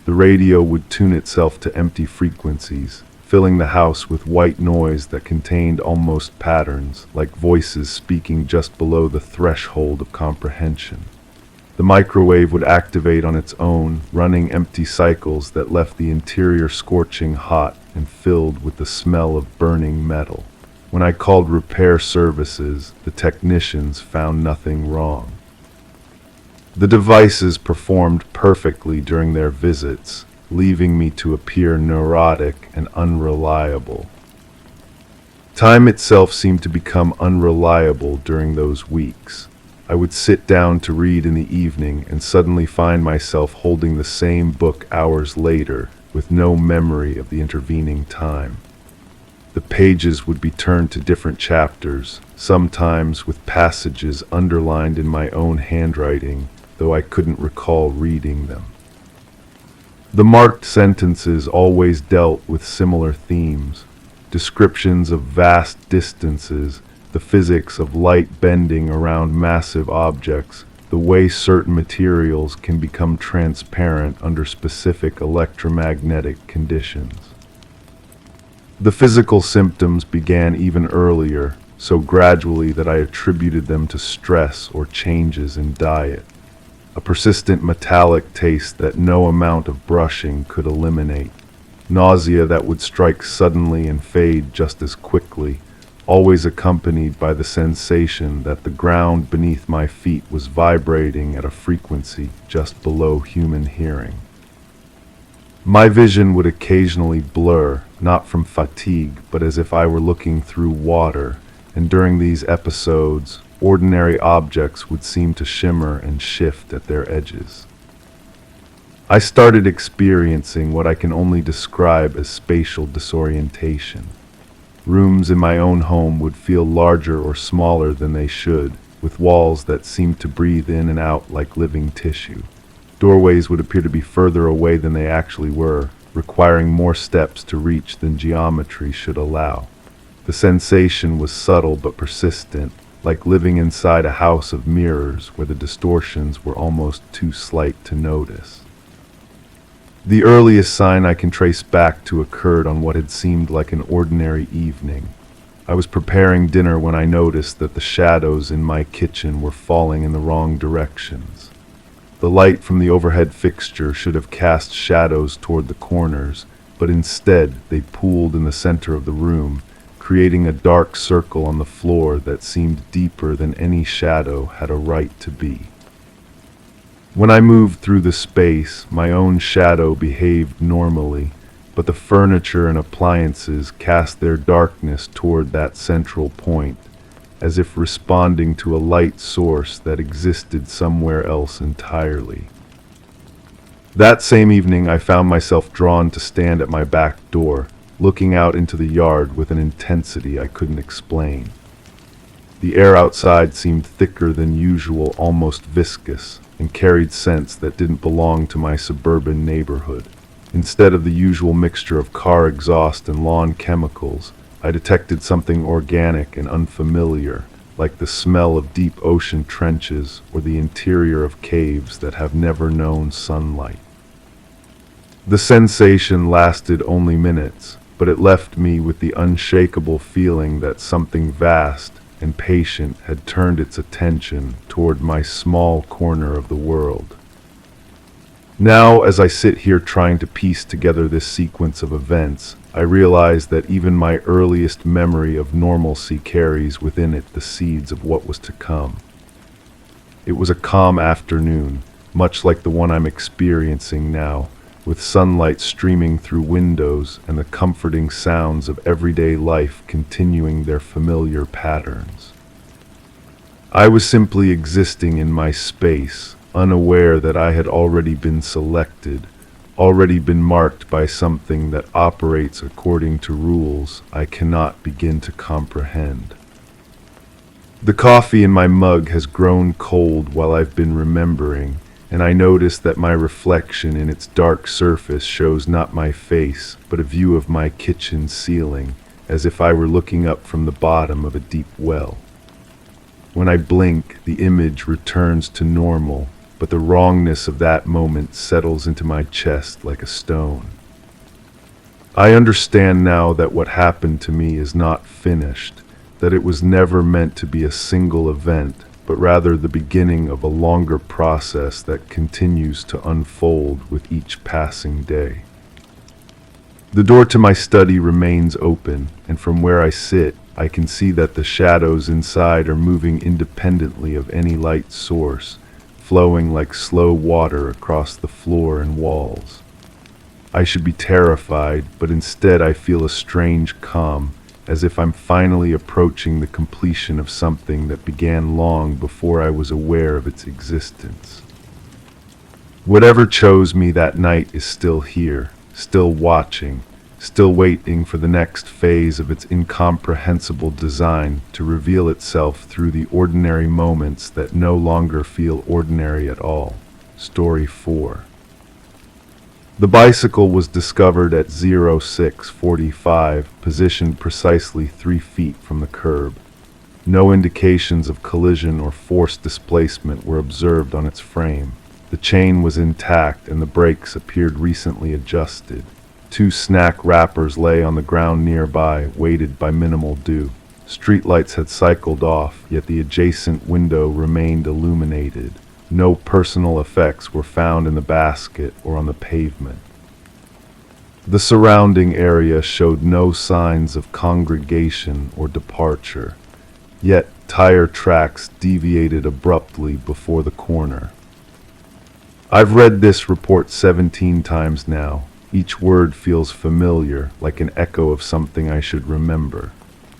The radio would tune itself to empty frequencies, filling the house with white noise that contained almost patterns, like voices speaking just below the threshold of comprehension. The microwave would activate on its own, running empty cycles that left the interior scorching hot and filled with the smell of burning metal. When I called repair services, the technicians found nothing wrong. The devices performed perfectly during their visits, leaving me to appear neurotic and unreliable. Time itself seemed to become unreliable during those weeks. I would sit down to read in the evening and suddenly find myself holding the same book hours later, with no memory of the intervening time. The pages would be turned to different chapters, sometimes with passages underlined in my own handwriting, though I couldn't recall reading them. The marked sentences always dealt with similar themes, descriptions of vast distances, the physics of light bending around massive objects, the way certain materials can become transparent under specific electromagnetic conditions. The physical symptoms began even earlier, so gradually that I attributed them to stress or changes in diet. A persistent metallic taste that no amount of brushing could eliminate. Nausea that would strike suddenly and fade just as quickly, always accompanied by the sensation that the ground beneath my feet was vibrating at a frequency just below human hearing. My vision would occasionally blur, not from fatigue, but as if I were looking through water, and during these episodes, ordinary objects would seem to shimmer and shift at their edges. I started experiencing what I can only describe as spatial disorientation. Rooms in my own home would feel larger or smaller than they should, with walls that seemed to breathe in and out like living tissue. Doorways would appear to be further away than they actually were, requiring more steps to reach than geometry should allow. The sensation was subtle but persistent, like living inside a house of mirrors where the distortions were almost too slight to notice. The earliest sign I can trace back to occurred on what had seemed like an ordinary evening. I was preparing dinner when I noticed that the shadows in my kitchen were falling in the wrong directions. The light from the overhead fixture should have cast shadows toward the corners, but instead they pooled in the center of the room, creating a dark circle on the floor that seemed deeper than any shadow had a right to be. When I moved through the space, my own shadow behaved normally, but the furniture and appliances cast their darkness toward that central point, as if responding to a light source that existed somewhere else entirely. That same evening, I found myself drawn to stand at my back door, looking out into the yard with an intensity I couldn't explain. The air outside seemed thicker than usual, almost viscous, and carried scents that didn't belong to my suburban neighborhood. Instead of the usual mixture of car exhaust and lawn chemicals, I detected something organic and unfamiliar, like the smell of deep ocean trenches or the interior of caves that have never known sunlight. The sensation lasted only minutes, but it left me with the unshakable feeling that something vast and patient had turned its attention toward my small corner of the world. Now, as I sit here trying to piece together this sequence of events, I realize that even my earliest memory of normalcy carries within it the seeds of what was to come. It was a calm afternoon, much like the one I'm experiencing now, with sunlight streaming through windows and the comforting sounds of everyday life continuing their familiar patterns. I was simply existing in my space, unaware that I had already been selected, already been marked by something that operates according to rules I cannot begin to comprehend. The coffee in my mug has grown cold while I've been remembering, and I notice that my reflection in its dark surface shows not my face, but a view of my kitchen ceiling, as if I were looking up from the bottom of a deep well. When I blink, the image returns to normal, but the wrongness of that moment settles into my chest like a stone. I understand now that what happened to me is not finished, that it was never meant to be a single event, but rather the beginning of a longer process that continues to unfold with each passing day. The door to my study remains open, and from where I sit, I can see that the shadows inside are moving independently of any light source, flowing like slow water across the floor and walls. I should be terrified, but instead I feel a strange calm, as if I'm finally approaching the completion of something that began long before I was aware of its existence. Whatever chose me that night is still here, still watching, still waiting for the next phase of its incomprehensible design to reveal itself through the ordinary moments that no longer feel ordinary at all. Story 4. The bicycle was discovered at 06:45, positioned precisely 3 feet from the curb. No indications of collision or force displacement were observed on its frame. The chain was intact and the brakes appeared recently adjusted. 2 snack wrappers lay on the ground nearby, weighted by minimal dew. Streetlights had cycled off, yet the adjacent window remained illuminated. No personal effects were found in the basket or on the pavement. The surrounding area showed no signs of congregation or departure, yet tire tracks deviated abruptly before the corner. I've read this report 17 times now. Each word feels familiar, like an echo of something I should remember.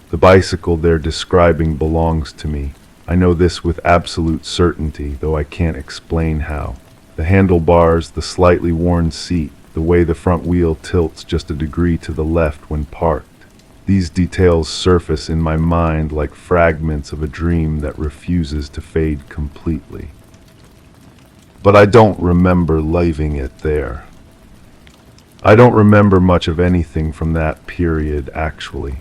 The bicycle they're describing belongs to me. I know this with absolute certainty, though I can't explain how. The handlebars, the slightly worn seat, the way the front wheel tilts just a degree to the left when parked. These details surface in my mind like fragments of a dream that refuses to fade completely. But I don't remember leaving it there. I don't remember much of anything from that period, actually.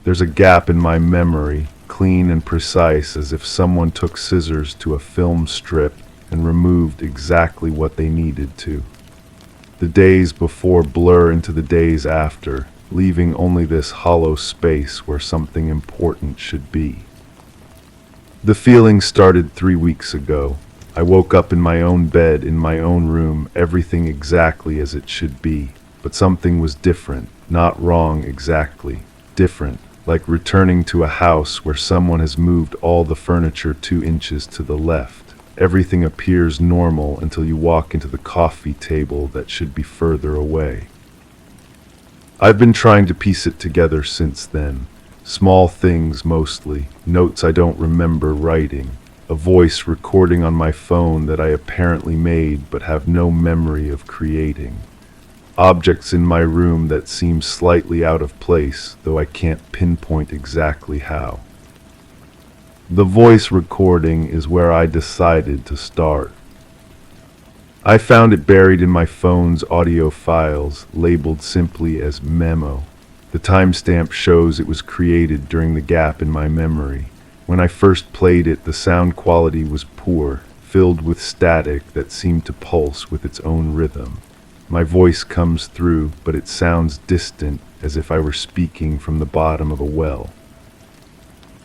There's a gap in my memory, clean and precise, as if someone took scissors to a film strip and removed exactly what they needed to. The days before blur into the days after, leaving only this hollow space where something important should be. The feeling started 3 weeks ago. I woke up in my own bed, in my own room, everything exactly as it should be. But something was different, not wrong exactly, different, like returning to a house where someone has moved all the furniture 2 inches to the left. Everything appears normal until you walk into the coffee table that should be further away. I've been trying to piece it together since then. Small things mostly, notes I don't remember writing, a voice recording on my phone that I apparently made but have no memory of creating. Objects in my room that seem slightly out of place, though I can't pinpoint exactly how. The voice recording is where I decided to start. I found it buried in my phone's audio files, labeled simply as memo. The timestamp shows it was created during the gap in my memory. When I first played it, the sound quality was poor, filled with static that seemed to pulse with its own rhythm. My voice comes through, but it sounds distant, as if I were speaking from the bottom of a well.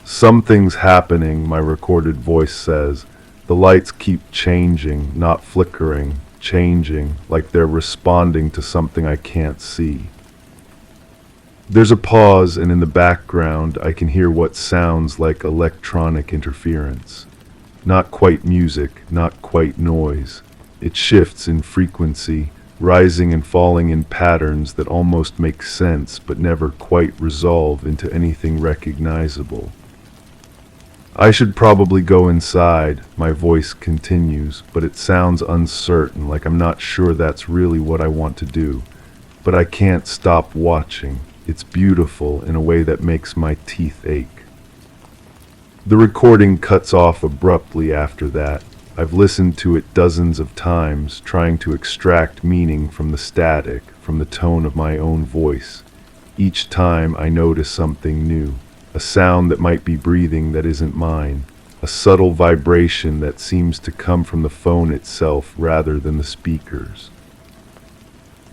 Something's happening, my recorded voice says. The lights keep changing, not flickering, changing, like they're responding to something I can't see. There's a pause, and in the background I can hear what sounds like electronic interference. Not quite music, not quite noise. It shifts in frequency, rising and falling in patterns that almost make sense but never quite resolve into anything recognizable. I should probably go inside, my voice continues, but it sounds uncertain, like I'm not sure that's really what I want to do. But I can't stop watching. It's beautiful in a way that makes my teeth ache. The recording cuts off abruptly after that. I've listened to it dozens of times, trying to extract meaning from the static, from the tone of my own voice. Each time I notice something new, a sound that might be breathing that isn't mine, a subtle vibration that seems to come from the phone itself rather than the speakers.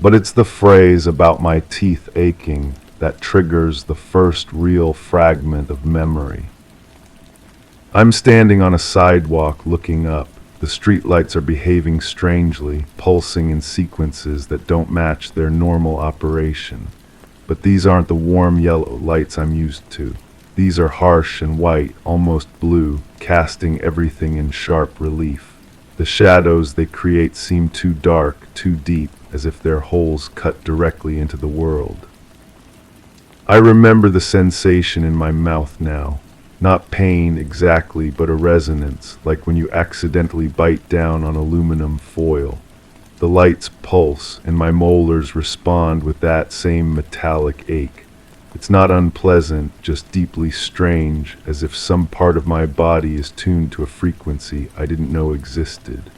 But it's the phrase about my teeth aching that triggers the first real fragment of memory. I'm standing on a sidewalk looking up. The streetlights are behaving strangely, pulsing in sequences that don't match their normal operation. But these aren't the warm yellow lights I'm used to. These are harsh and white, almost blue, casting everything in sharp relief. The shadows they create seem too dark, too deep, as if they're holes cut directly into the world. I remember the sensation in my mouth now. Not pain exactly, but a resonance, like when you accidentally bite down on aluminum foil. The lights pulse, and my molars respond with that same metallic ache. It's not unpleasant, just deeply strange, as if some part of my body is tuned to a frequency I didn't know existed.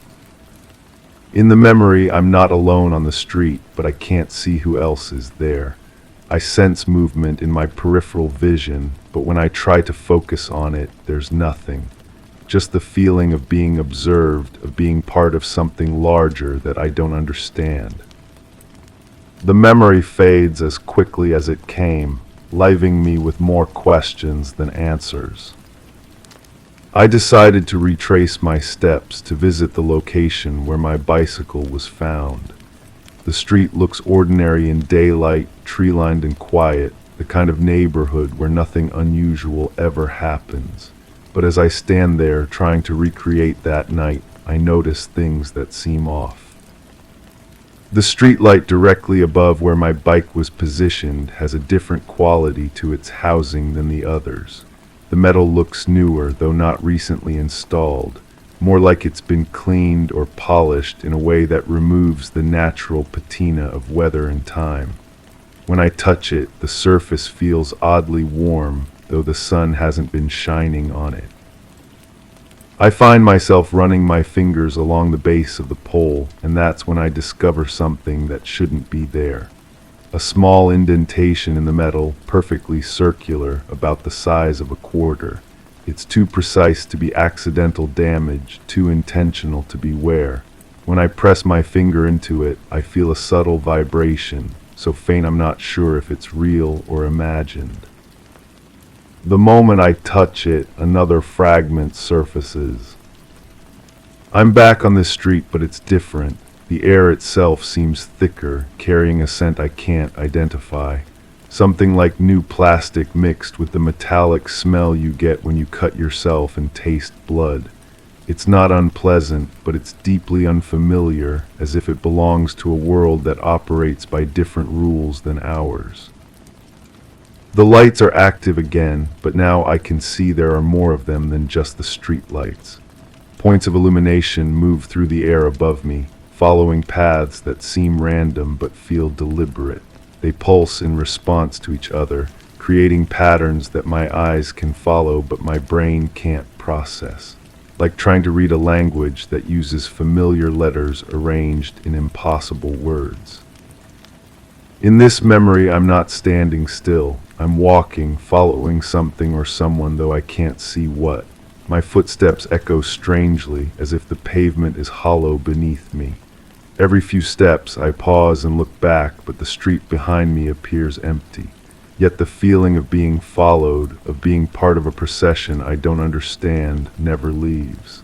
In the memory, I'm not alone on the street, but I can't see who else is there. I sense movement in my peripheral vision, but when I try to focus on it, there's nothing. Just the feeling of being observed, of being part of something larger that I don't understand. The memory fades as quickly as it came, leaving me with more questions than answers. I decided to retrace my steps to visit the location where my bicycle was found. The street looks ordinary in daylight, tree-lined and quiet, the kind of neighborhood where nothing unusual ever happens. But as I stand there trying to recreate that night, I notice things that seem off. The streetlight directly above where my bike was positioned has a different quality to its housing than the others. The metal looks newer, though not recently installed. More like it's been cleaned or polished in a way that removes the natural patina of weather and time. When I touch it, the surface feels oddly warm, though the sun hasn't been shining on it. I find myself running my fingers along the base of the pole, and that's when I discover something that shouldn't be there. A small indentation in the metal, perfectly circular, about the size of a quarter. It's too precise to be accidental damage, too intentional to beware. When I press my finger into it, I feel a subtle vibration, so faint I'm not sure if it's real or imagined. The moment I touch it, another fragment surfaces. I'm back on this street, but it's different. The air itself seems thicker, carrying a scent I can't identify. Something like new plastic mixed with the metallic smell you get when you cut yourself and taste blood. It's not unpleasant, but it's deeply unfamiliar, as if it belongs to a world that operates by different rules than ours. The lights are active again, but now I can see there are more of them than just the street lights. Points of illumination move through the air above me, following paths that seem random but feel deliberate. They pulse in response to each other, creating patterns that my eyes can follow but my brain can't process. Like trying to read a language that uses familiar letters arranged in impossible words. In this memory, I'm not standing still. I'm walking, following something or someone, though I can't see what. My footsteps echo strangely, as if the pavement is hollow beneath me. Every few steps, I pause and look back, but the street behind me appears empty. Yet the feeling of being followed, of being part of a procession I don't understand, never leaves.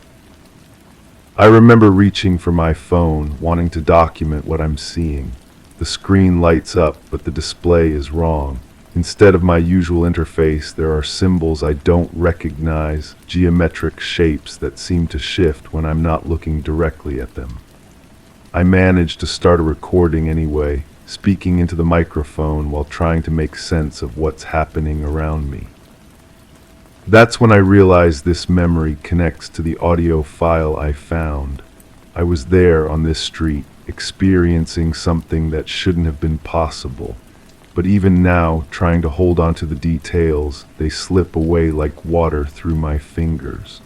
I remember reaching for my phone, wanting to document what I'm seeing. The screen lights up, but the display is wrong. Instead of my usual interface, there are symbols I don't recognize, geometric shapes that seem to shift when I'm not looking directly at them. I manage to start a recording anyway, speaking into the microphone while trying to make sense of what's happening around me. That's when I realize this memory connects to the audio file I found. I was there on this street, experiencing something that shouldn't have been possible. But even now, trying to hold on to the details, they slip away like water through my fingers.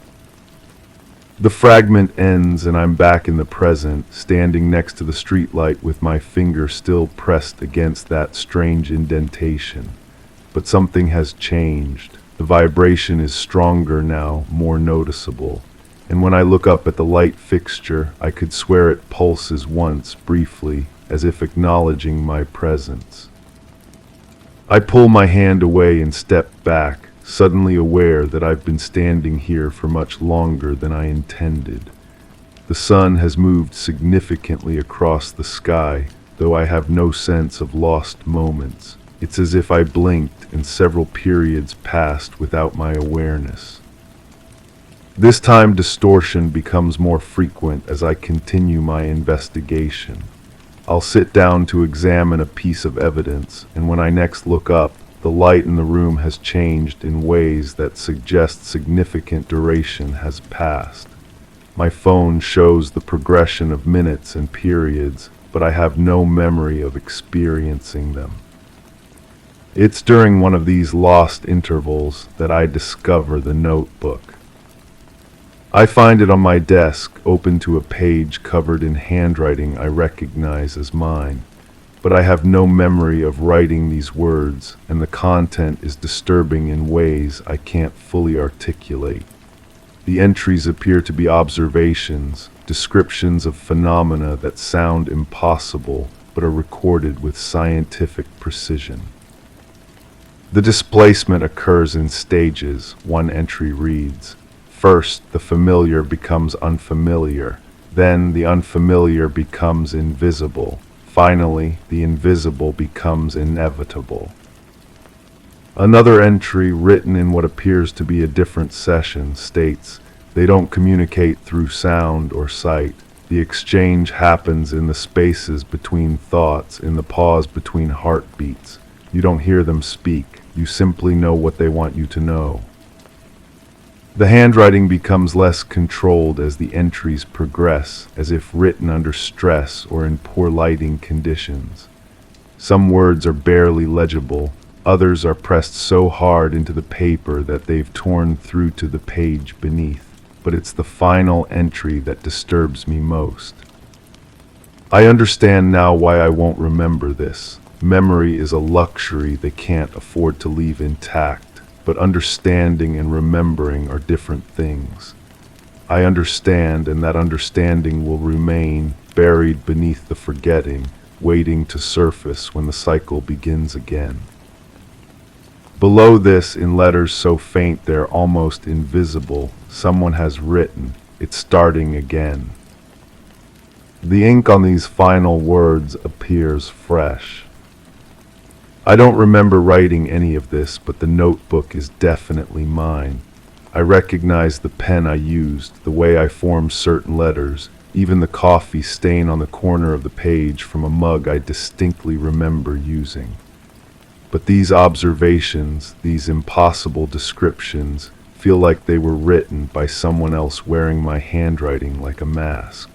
The fragment ends and I'm back in the present, standing next to the streetlight with my finger still pressed against that strange indentation. But something has changed. The vibration is stronger now, more noticeable. And when I look up at the light fixture, I could swear it pulses once, briefly, as if acknowledging my presence. I pull my hand away and step back, suddenly aware that I've been standing here for much longer than I intended. The sun has moved significantly across the sky, though I have no sense of lost moments. It's as if I blinked and several periods passed without my awareness. This time distortion becomes more frequent as I continue my investigation. I'll sit down to examine a piece of evidence, and when I next look up, the light in the room has changed in ways that suggest significant duration has passed. My phone shows the progression of minutes and periods, but I have no memory of experiencing them. It's during one of these lost intervals that I discover the notebook. I find it on my desk, open to a page covered in handwriting I recognize as mine, but I have no memory of writing these words, and the content is disturbing in ways I can't fully articulate. The entries appear to be observations, descriptions of phenomena that sound impossible but are recorded with scientific precision. The displacement occurs in stages, one entry reads. First, the familiar becomes unfamiliar. Then, the unfamiliar becomes invisible. Finally, the invisible becomes inevitable. Another entry, written in what appears to be a different session, states, "They don't communicate through sound or sight. The exchange happens in the spaces between thoughts, in the pause between heartbeats. You don't hear them speak. You simply know what they want you to know." The handwriting becomes less controlled as the entries progress, as if written under stress or in poor lighting conditions. Some words are barely legible, others are pressed so hard into the paper that they've torn through to the page beneath, but it's the final entry that disturbs me most. I understand now why I won't remember this. Memory is a luxury they can't afford to leave intact, but understanding and remembering are different things. I understand, and that understanding will remain buried beneath the forgetting, waiting to surface when the cycle begins again. Below this, in letters so faint they're almost invisible, someone has written, "It's starting again." The ink on these final words appears fresh. I don't remember writing any of this, but the notebook is definitely mine. I recognize the pen I used, the way I formed certain letters, even the coffee stain on the corner of the page from a mug I distinctly remember using. But these observations, these impossible descriptions, feel like they were written by someone else wearing my handwriting like a mask.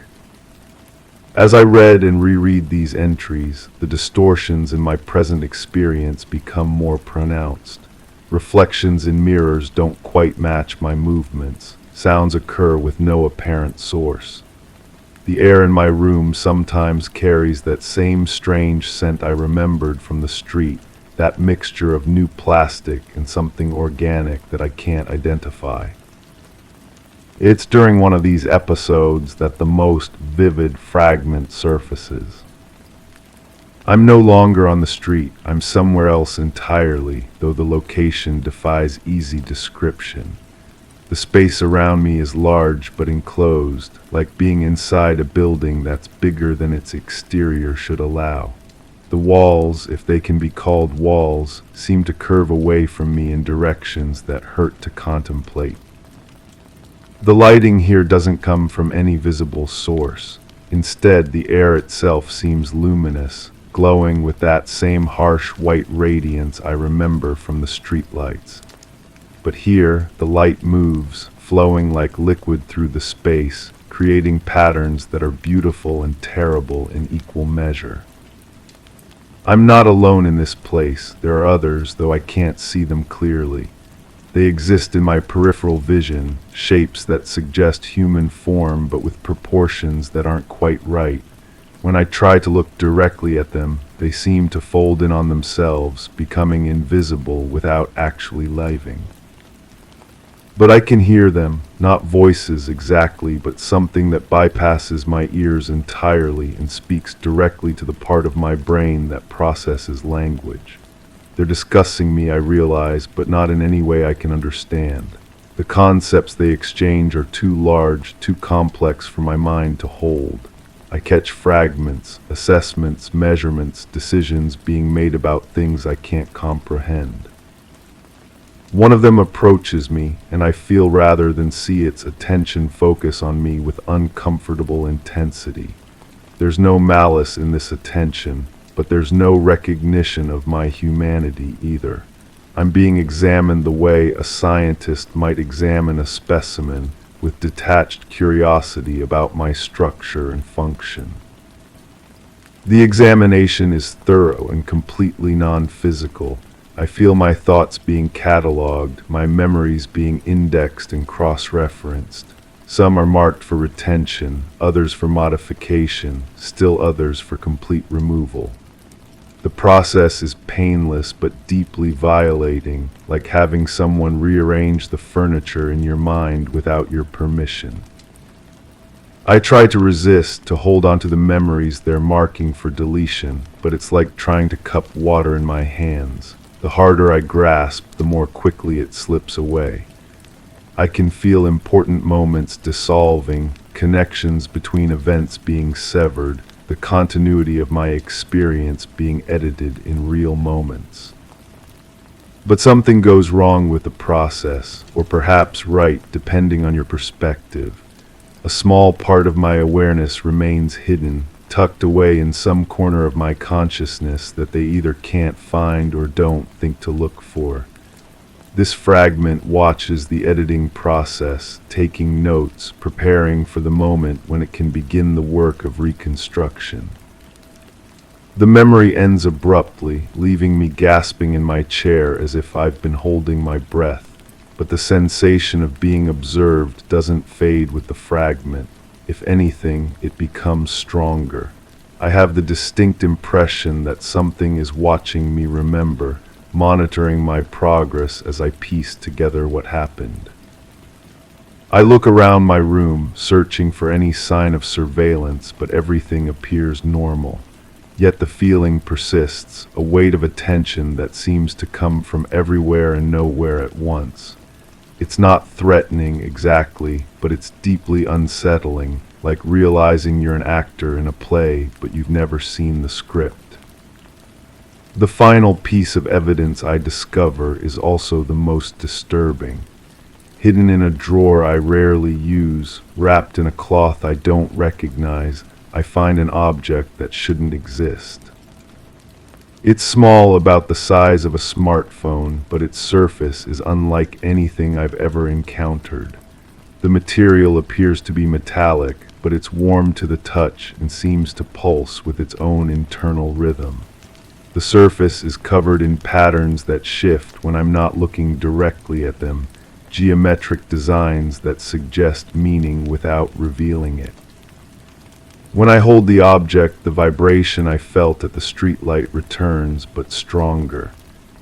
As I read and reread these entries, the distortions in my present experience become more pronounced. Reflections in mirrors don't quite match my movements. Sounds occur with no apparent source. The air in my room sometimes carries that same strange scent I remembered from the street, that mixture of new plastic and something organic that I can't identify. It's during one of these episodes that the most vivid fragment surfaces. I'm no longer on the street, I'm somewhere else entirely, though the location defies easy description. The space around me is large but enclosed, like being inside a building that's bigger than its exterior should allow. The walls, if they can be called walls, seem to curve away from me in directions that hurt to contemplate. The lighting here doesn't come from any visible source. Instead, the air itself seems luminous, glowing with that same harsh white radiance I remember from the streetlights. But here, the light moves, flowing like liquid through the space, creating patterns that are beautiful and terrible in equal measure. I'm not alone in this place. There are others, though I can't see them clearly. They exist in my peripheral vision, shapes that suggest human form but with proportions that aren't quite right. When I try to look directly at them, they seem to fold in on themselves, becoming invisible without actually living. But I can hear them, not voices exactly, but something that bypasses my ears entirely and speaks directly to the part of my brain that processes language. They're discussing me, I realize, but not in any way I can understand. The concepts they exchange are too large, too complex for my mind to hold. I catch fragments, assessments, measurements, decisions being made about things I can't comprehend. One of them approaches me, and I feel rather than see its attention focus on me with uncomfortable intensity. There's no malice in this attention, but there's no recognition of my humanity either. I'm being examined the way a scientist might examine a specimen, with detached curiosity about my structure and function. The examination is thorough and completely non-physical. I feel my thoughts being cataloged, my memories being indexed and cross-referenced. Some are marked for retention, others for modification, still others for complete removal. The process is painless but deeply violating, like having someone rearrange the furniture in your mind without your permission. I try to resist, to hold on to the memories they're marking for deletion, but it's like trying to cup water in my hands. The harder I grasp, the more quickly it slips away. I can feel important moments dissolving, connections between events being severed, the continuity of my experience being edited in real moments. But something goes wrong with the process, or perhaps right, depending on your perspective. A small part of my awareness remains hidden, tucked away in some corner of my consciousness that they either can't find or don't think to look for. This fragment watches the editing process, taking notes, preparing for the moment when it can begin the work of reconstruction. The memory ends abruptly, leaving me gasping in my chair as if I've been holding my breath, but the sensation of being observed doesn't fade with the fragment. If anything, it becomes stronger. I have the distinct impression that something is watching me remember, monitoring my progress as I piece together what happened. I look around my room, searching for any sign of surveillance, but everything appears normal. Yet the feeling persists, a weight of attention that seems to come from everywhere and nowhere at once. It's not threatening exactly, but it's deeply unsettling, like realizing you're an actor in a play, but you've never seen the script. The final piece of evidence I discover is also the most disturbing. Hidden in a drawer I rarely use, wrapped in a cloth I don't recognize, I find an object that shouldn't exist. It's small, about the size of a smartphone, but its surface is unlike anything I've ever encountered. The material appears to be metallic, but it's warm to the touch and seems to pulse with its own internal rhythm. The surface is covered in patterns that shift when I'm not looking directly at them, geometric designs that suggest meaning without revealing it. When I hold the object, the vibration I felt at the streetlight returns, but stronger.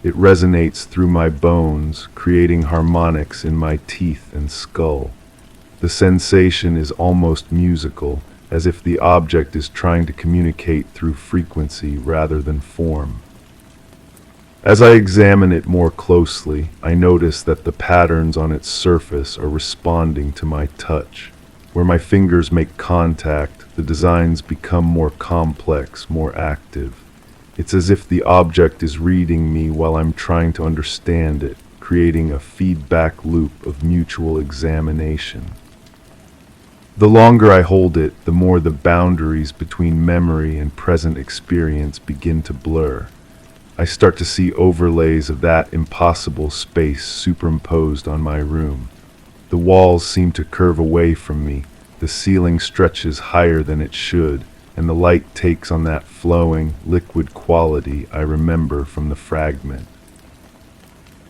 It resonates through my bones, creating harmonics in my teeth and skull. The sensation is almost musical, as if the object is trying to communicate through frequency rather than form. As I examine it more closely, I notice that the patterns on its surface are responding to my touch. Where my fingers make contact, the designs become more complex, more active. It's as if the object is reading me while I'm trying to understand it, creating a feedback loop of mutual examination. The longer I hold it, the more the boundaries between memory and present experience begin to blur. I start to see overlays of that impossible space superimposed on my room. The walls seem to curve away from me, the ceiling stretches higher than it should, and the light takes on that flowing, liquid quality I remember from the fragment.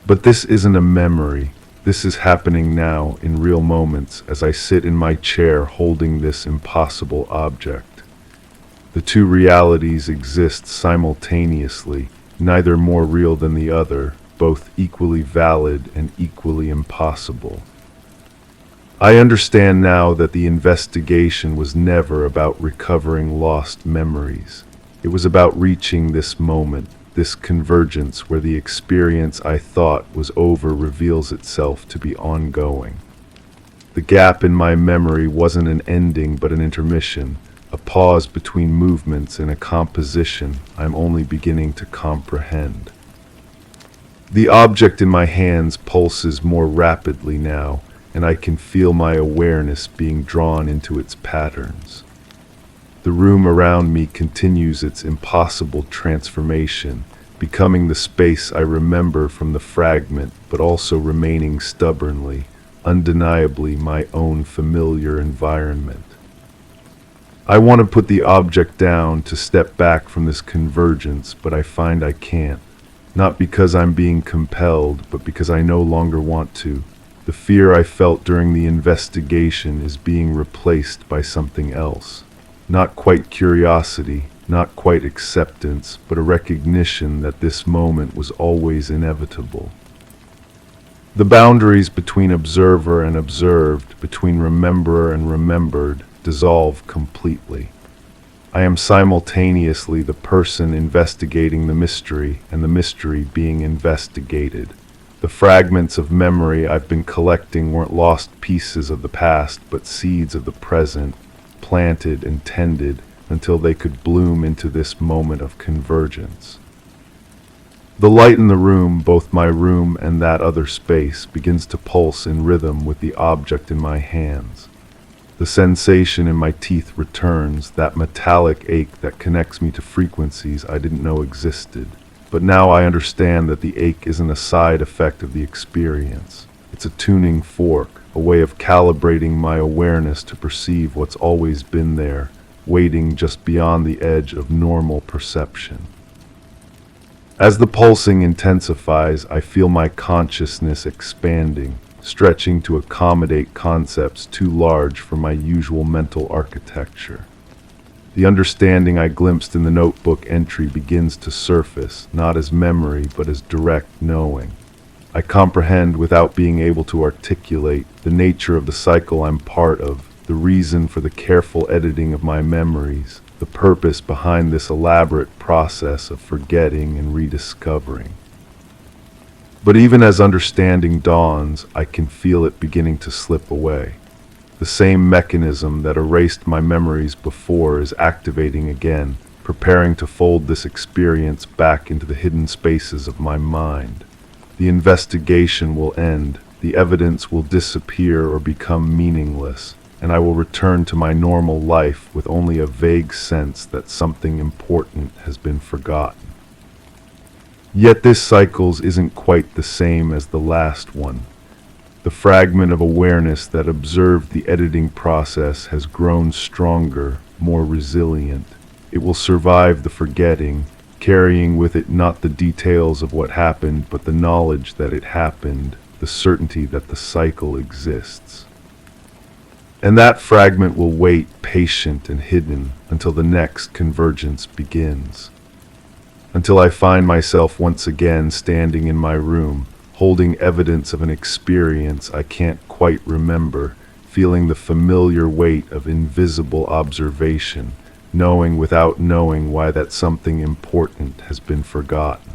But this isn't a memory. This is happening now, in real moments, as I sit in my chair holding this impossible object. The two realities exist simultaneously, neither more real than the other, both equally valid and equally impossible. I understand now that the investigation was never about recovering lost memories. It was about reaching this moment, this convergence where the experience I thought was over reveals itself to be ongoing. The gap in my memory wasn't an ending but an intermission, a pause between movements in a composition I'm only beginning to comprehend. The object in my hands pulses more rapidly now, and I can feel my awareness being drawn into its patterns. The room around me continues its impossible transformation, becoming the space I remember from the fragment, but also remaining stubbornly, undeniably my own familiar environment. I want to put the object down to step back from this convergence, but I find I can't. Not because I'm being compelled, but because I no longer want to. The fear I felt during the investigation is being replaced by something else. Not quite curiosity, not quite acceptance, but a recognition that this moment was always inevitable. The boundaries between observer and observed, between rememberer and remembered, dissolve completely. I am simultaneously the person investigating the mystery and the mystery being investigated. The fragments of memory I've been collecting weren't lost pieces of the past, but seeds of the present, planted and tended until they could bloom into this moment of convergence. The light in the room, both my room and that other space, begins to pulse in rhythm with the object in my hands. The sensation in my teeth returns, that metallic ache that connects me to frequencies I didn't know existed. But now I understand that the ache isn't a side effect of the experience. It's a tuning fork, a way of calibrating my awareness to perceive what's always been there, waiting just beyond the edge of normal perception. As the pulsing intensifies, I feel my consciousness expanding, stretching to accommodate concepts too large for my usual mental architecture. The understanding I glimpsed in the notebook entry begins to surface, not as memory, but as direct knowing. I comprehend, without being able to articulate, the nature of the cycle I'm part of, the reason for the careful editing of my memories, the purpose behind this elaborate process of forgetting and rediscovering. But even as understanding dawns, I can feel it beginning to slip away. The same mechanism that erased my memories before is activating again, preparing to fold this experience back into the hidden spaces of my mind. The investigation will end, the evidence will disappear or become meaningless, and I will return to my normal life with only a vague sense that something important has been forgotten. Yet this cycle isn't quite the same as the last one. The fragment of awareness that observed the editing process has grown stronger, more resilient. It will survive the forgetting, carrying with it not the details of what happened, but the knowledge that it happened, the certainty that the cycle exists. And that fragment will wait, patient and hidden, until the next convergence begins. Until I find myself once again standing in my room, holding evidence of an experience I can't quite remember, feeling the familiar weight of invisible observation, knowing without knowing why that something important has been forgotten.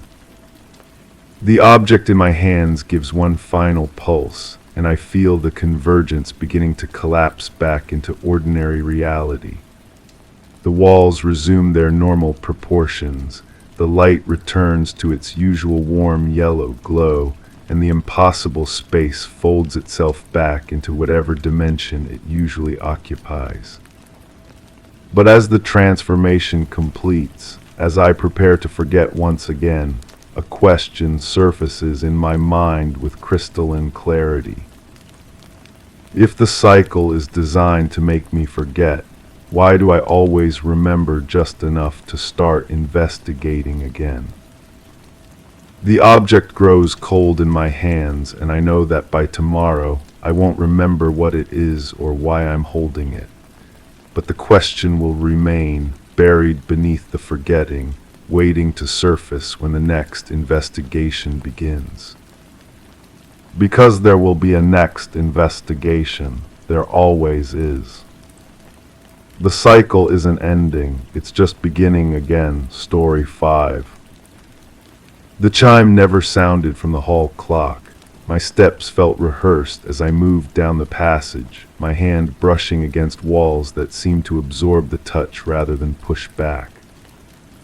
The object in my hands gives one final pulse, and I feel the convergence beginning to collapse back into ordinary reality. The walls resume their normal proportions, the light returns to its usual warm yellow glow, and the impossible space folds itself back into whatever dimension it usually occupies. But as the transformation completes, as I prepare to forget once again, a question surfaces in my mind with crystalline clarity. If the cycle is designed to make me forget, why do I always remember just enough to start investigating again? The object grows cold in my hands, and I know that by tomorrow I won't remember what it is or why I'm holding it. But the question will remain, buried beneath the forgetting, waiting to surface when the next investigation begins. Because there will be a next investigation, There always is. The cycle isn't ending, it's just beginning again. Story 5. The chime never sounded from the hall clock. My steps felt rehearsed as I moved down the passage, my hand brushing against walls that seemed to absorb the touch rather than push back.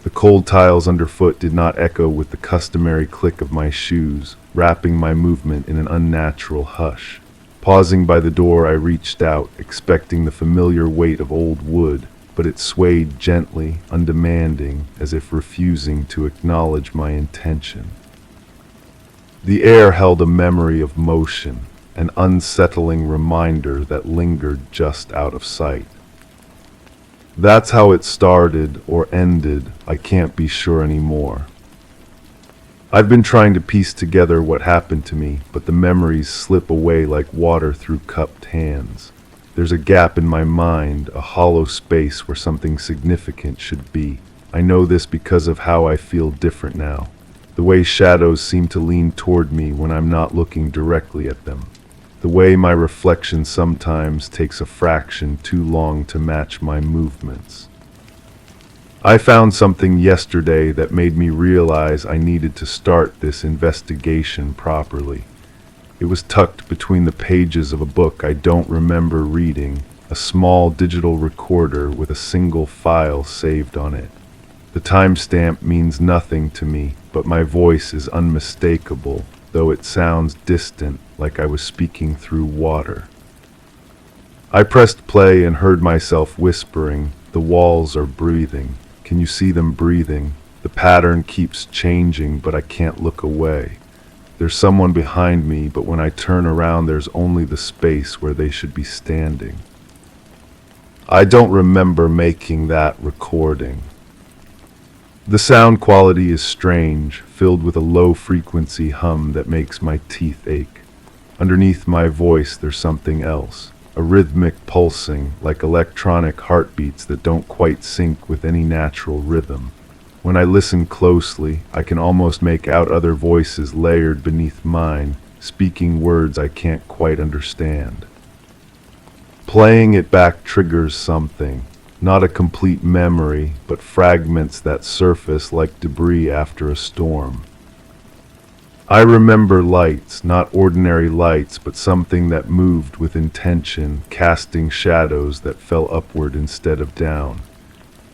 The cold tiles underfoot did not echo with the customary click of my shoes, wrapping my movement in an unnatural hush. Pausing by the door, I reached out, expecting the familiar weight of old wood, but it swayed gently, undemanding, as if refusing to acknowledge my intention. The air held a memory of motion, an unsettling reminder that lingered just out of sight. That's how it started or ended, I can't be sure anymore. I've been trying to piece together what happened to me, but the memories slip away like water through cupped hands. There's a gap in my mind, a hollow space where something significant should be. I know this because of how I feel different now. The way shadows seem to lean toward me when I'm not looking directly at them. The way my reflection sometimes takes a fraction too long to match my movements. I found something yesterday that made me realize I needed to start this investigation properly. It was tucked between the pages of a book I don't remember reading, a small digital recorder with a single file saved on it. The timestamp means nothing to me, but my voice is unmistakable, though it sounds distant, like I was speaking through water. I pressed play and heard myself whispering, "The walls are breathing. Can you see them breathing? The pattern keeps changing, but I can't look away. There's someone behind me, but when I turn around, there's only the space where they should be standing." I don't remember making that recording. The sound quality is strange, filled with a low-frequency hum that makes my teeth ache. Underneath my voice, there's something else, a rhythmic pulsing, like electronic heartbeats that don't quite sync with any natural rhythm. When I listen closely, I can almost make out other voices layered beneath mine, speaking words I can't quite understand. Playing it back triggers something. Not a complete memory, but fragments that surface like debris after a storm. I remember lights, not ordinary lights, but something that moved with intention, casting shadows that fell upward instead of down.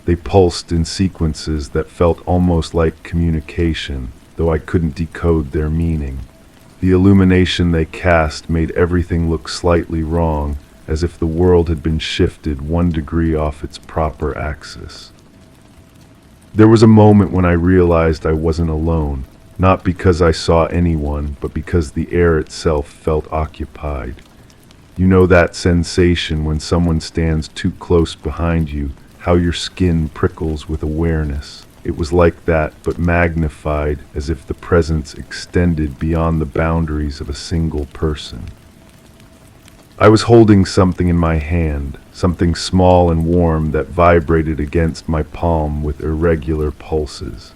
They pulsed in sequences that felt almost like communication, though I couldn't decode their meaning. The illumination they cast made everything look slightly wrong, as if the world had been shifted 1 degree off its proper axis. There was a moment when I realized I wasn't alone, not because I saw anyone, but because the air itself felt occupied. You know that sensation when someone stands too close behind you, how your skin prickles with awareness. It was like that, but magnified, as if the presence extended beyond the boundaries of a single person. I was holding something in my hand, something small and warm that vibrated against my palm with irregular pulses.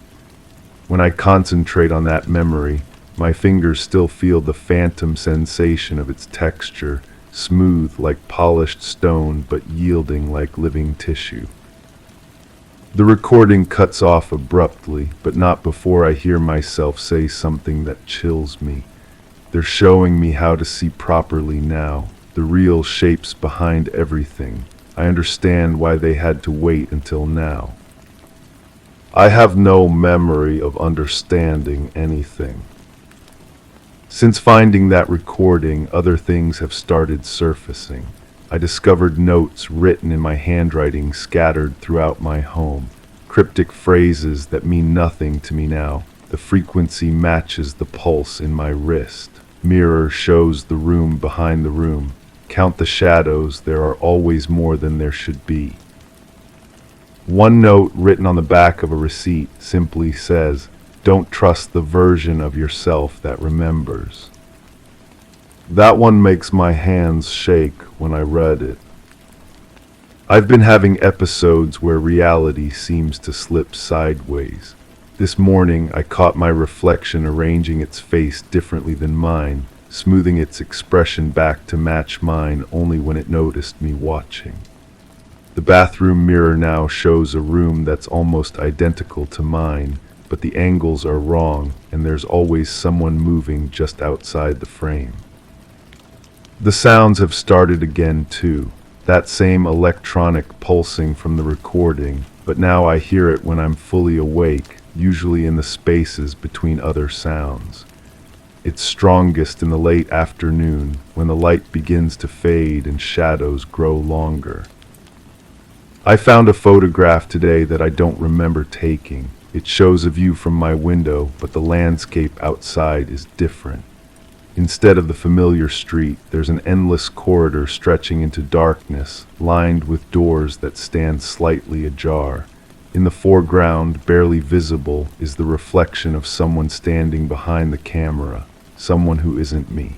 When I concentrate on that memory, my fingers still feel the phantom sensation of its texture, smooth like polished stone but yielding like living tissue. The recording cuts off abruptly, but not before I hear myself say something that chills me. They're showing me how to see properly now. The real shapes behind everything. I understand why they had to wait until now. I have no memory of understanding anything. Since finding that recording, other things have started surfacing. I discovered notes written in my handwriting scattered throughout my home. Cryptic phrases that mean nothing to me now. The frequency matches the pulse in my wrist. Mirror shows the room behind the room. Count the shadows, there are always more than there should be. One note written on the back of a receipt simply says, "Don't trust the version of yourself that remembers." That one makes my hands shake when I read it. I've been having episodes where reality seems to slip sideways. This morning I caught my reflection arranging its face differently than mine, smoothing its expression back to match mine only when it noticed me watching. The bathroom mirror now shows a room that's almost identical to mine, but the angles are wrong and there's always someone moving just outside the frame. The sounds have started again too, that same electronic pulsing from the recording, but now I hear it when I'm fully awake, usually in the spaces between other sounds. It's strongest in the late afternoon when the light begins to fade and shadows grow longer. I found a photograph today that I don't remember taking. It shows a view from my window, but the landscape outside is different. Instead of the familiar street, there's an endless corridor stretching into darkness, lined with doors that stand slightly ajar. In the foreground, barely visible, is the reflection of someone standing behind the camera, someone who isn't me.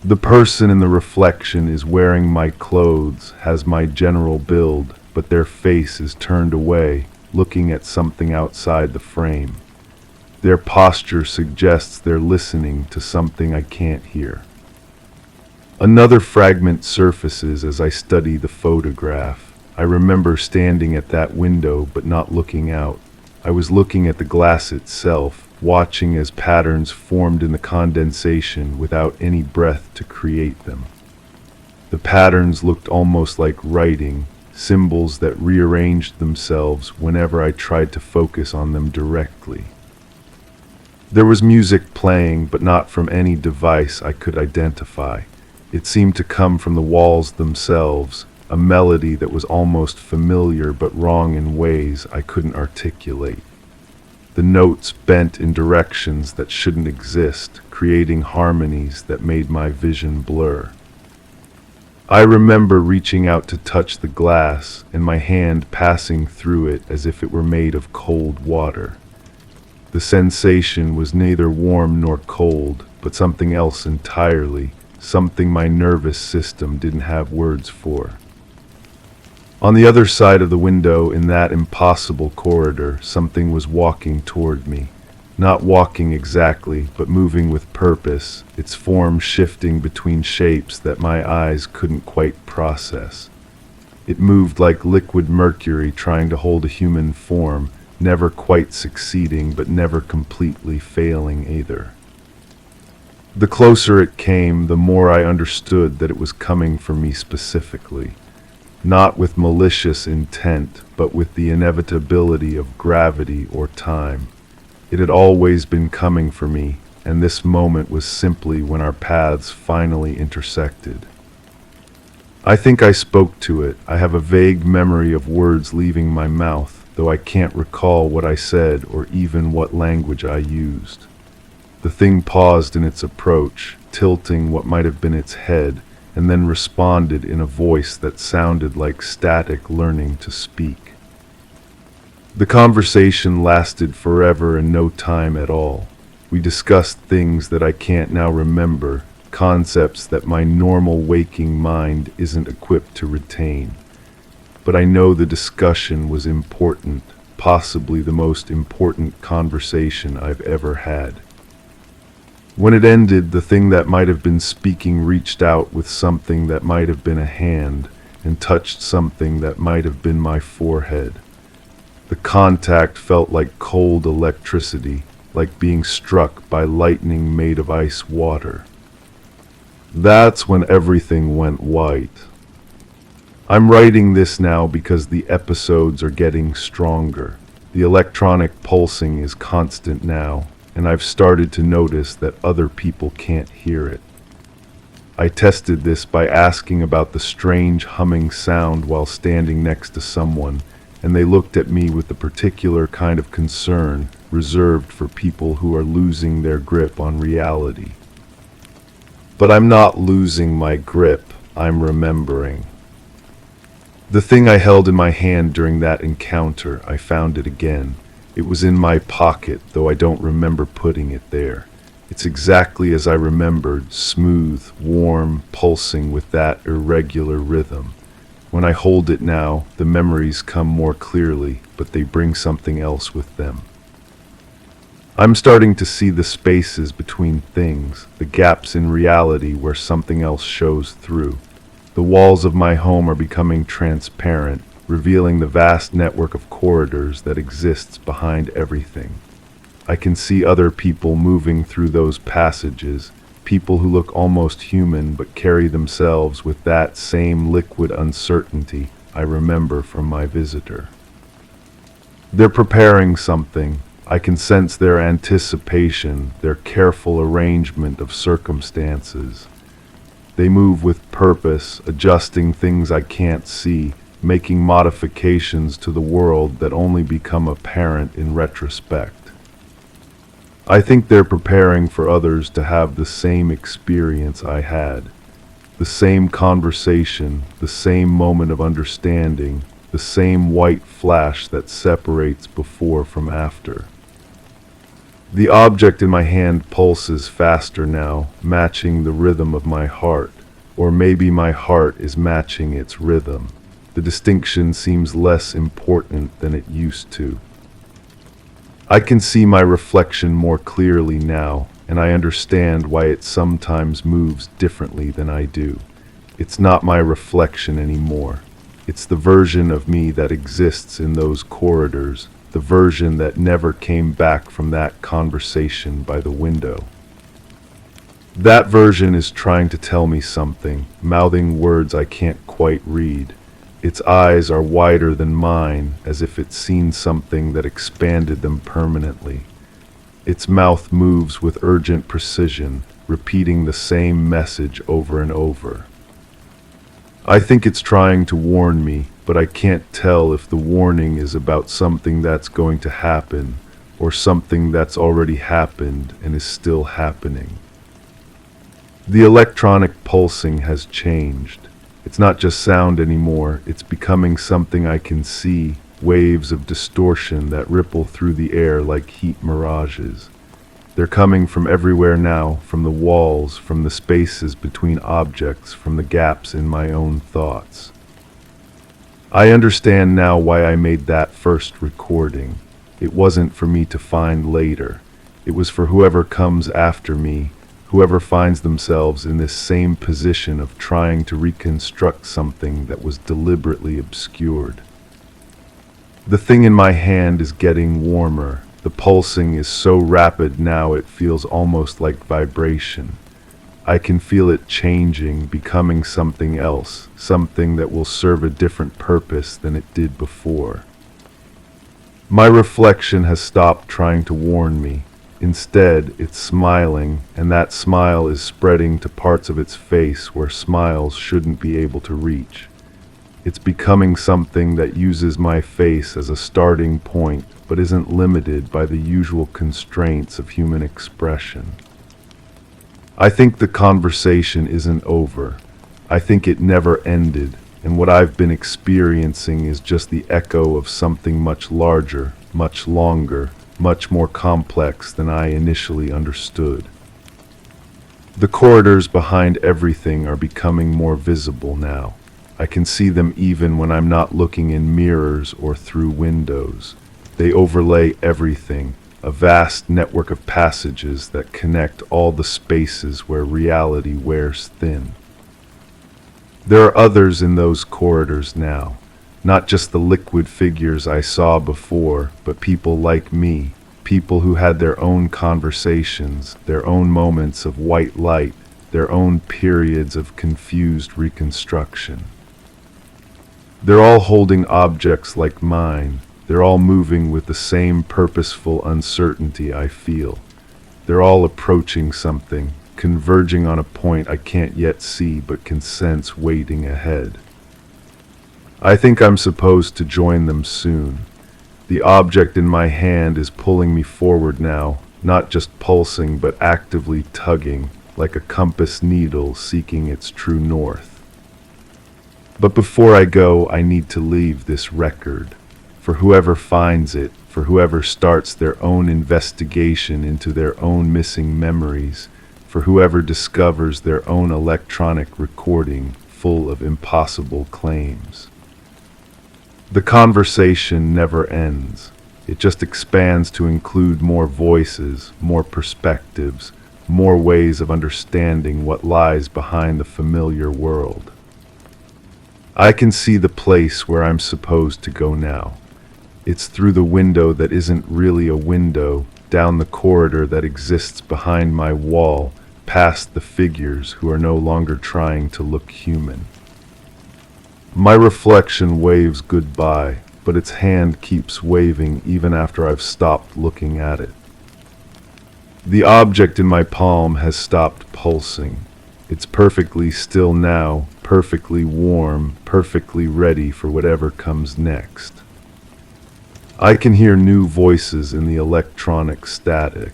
The person in the reflection is wearing my clothes, has my general build, but their face is turned away, looking at something outside the frame. Their posture suggests they're listening to something I can't hear. Another fragment surfaces as I study the photograph. I remember standing at that window but not looking out. I was looking at the glass itself, watching as patterns formed in the condensation without any breath to create them. The patterns looked almost like writing, symbols that rearranged themselves whenever I tried to focus on them directly. There was music playing, but not from any device I could identify. It seemed to come from the walls themselves, a melody that was almost familiar but wrong in ways I couldn't articulate. The notes bent in directions that shouldn't exist, creating harmonies that made my vision blur. I remember reaching out to touch the glass and my hand passing through it as if it were made of cold water. The sensation was neither warm nor cold, but something else entirely, something my nervous system didn't have words for. On the other side of the window, in that impossible corridor, something was walking toward me. Not walking exactly, but moving with purpose, its form shifting between shapes that my eyes couldn't quite process. It moved like liquid mercury trying to hold a human form, never quite succeeding but never completely failing either. The closer it came, the more I understood that it was coming for me specifically. Not with malicious intent, but with the inevitability of gravity or time. It had always been coming for me, and this moment was simply when our paths finally intersected. I think I spoke to it. I have a vague memory of words leaving my mouth, though I can't recall what I said or even what language I used. The thing paused in its approach, tilting what might have been its head, and then responded in a voice that sounded like static learning to speak. The conversation lasted forever and no time at all. We discussed things that I can't now remember, concepts that my normal waking mind isn't equipped to retain. But I know the discussion was important, possibly the most important conversation I've ever had. When it ended, the thing that might have been speaking reached out with something that might have been a hand and touched something that might have been my forehead. The contact felt like cold electricity, like being struck by lightning made of ice water. That's when everything went white. I'm writing this now because the episodes are getting stronger. The electronic pulsing is constant now, and I've started to notice that other people can't hear it. I tested this by asking about the strange humming sound while standing next to someone, and they looked at me with the particular kind of concern reserved for people who are losing their grip on reality. But I'm not losing my grip, I'm remembering. The thing I held in my hand during that encounter, I found it again. It was in my pocket, though I don't remember putting it there. It's exactly as I remembered, smooth, warm, pulsing with that irregular rhythm. When I hold it now, the memories come more clearly, but they bring something else with them. I'm starting to see the spaces between things, the gaps in reality where something else shows through. The walls of my home are becoming transparent, revealing the vast network of corridors that exists behind everything. I can see other people moving through those passages, people who look almost human but carry themselves with that same liquid uncertainty I remember from my visitor. They're preparing something. I can sense their anticipation, their careful arrangement of circumstances. They move with purpose, adjusting things I can't see, making modifications to the world that only become apparent in retrospect. I think they're preparing for others to have the same experience I had, the same conversation, the same moment of understanding, the same white flash that separates before from after. The object in my hand pulses faster now, matching the rhythm of my heart, or maybe my heart is matching its rhythm. The distinction seems less important than it used to. I can see my reflection more clearly now, and I understand why it sometimes moves differently than I do. It's not my reflection anymore. It's the version of me that exists in those corridors, the version that never came back from that conversation by the window. That version is trying to tell me something, mouthing words I can't quite read. Its eyes are wider than mine, as if it's seen something that expanded them permanently. Its mouth moves with urgent precision, repeating the same message over and over. I think it's trying to warn me, but I can't tell if the warning is about something that's going to happen, or something that's already happened and is still happening. The electronic pulsing has changed. It's not just sound anymore, it's becoming something I can see, waves of distortion that ripple through the air like heat mirages. They're coming from everywhere now, from the walls, from the spaces between objects, from the gaps in my own thoughts. I understand now why I made that first recording. It wasn't for me to find later. It was for whoever comes after me, whoever finds themselves in this same position of trying to reconstruct something that was deliberately obscured. The thing in my hand is getting warmer. The pulsing is so rapid now it feels almost like vibration. I can feel it changing, becoming something else, something that will serve a different purpose than it did before. My reflection has stopped trying to warn me. Instead, it's smiling, and that smile is spreading to parts of its face where smiles shouldn't be able to reach. It's becoming something that uses my face as a starting point, but isn't limited by the usual constraints of human expression. I think the conversation isn't over. I think it never ended, and what I've been experiencing is just the echo of something much larger, much longer, much more complex than I initially understood. The corridors behind everything are becoming more visible now. I can see them even when I'm not looking in mirrors or through windows. They overlay everything, a vast network of passages that connect all the spaces where reality wears thin. There are others in those corridors now. Not just the liquid figures I saw before, but people like me, people who had their own conversations, their own moments of white light, their own periods of confused reconstruction. They're all holding objects like mine. They're all moving with the same purposeful uncertainty I feel. They're all approaching something, converging on a point I can't yet see but can sense waiting ahead. I think I'm supposed to join them soon. The object in my hand is pulling me forward now, not just pulsing but actively tugging, like a compass needle seeking its true north. But before I go, I need to leave this record. For whoever finds it, for whoever starts their own investigation into their own missing memories, for whoever discovers their own electronic recording full of impossible claims. The conversation never ends. It just expands to include more voices, more perspectives, more ways of understanding what lies behind the familiar world. I can see the place where I'm supposed to go now. It's through the window that isn't really a window, down the corridor that exists behind my wall, past the figures who are no longer trying to look human. My reflection waves goodbye, but its hand keeps waving even after I've stopped looking at it. The object in my palm has stopped pulsing. It's perfectly still now, perfectly warm, perfectly ready for whatever comes next. I can hear new voices in the electronic static.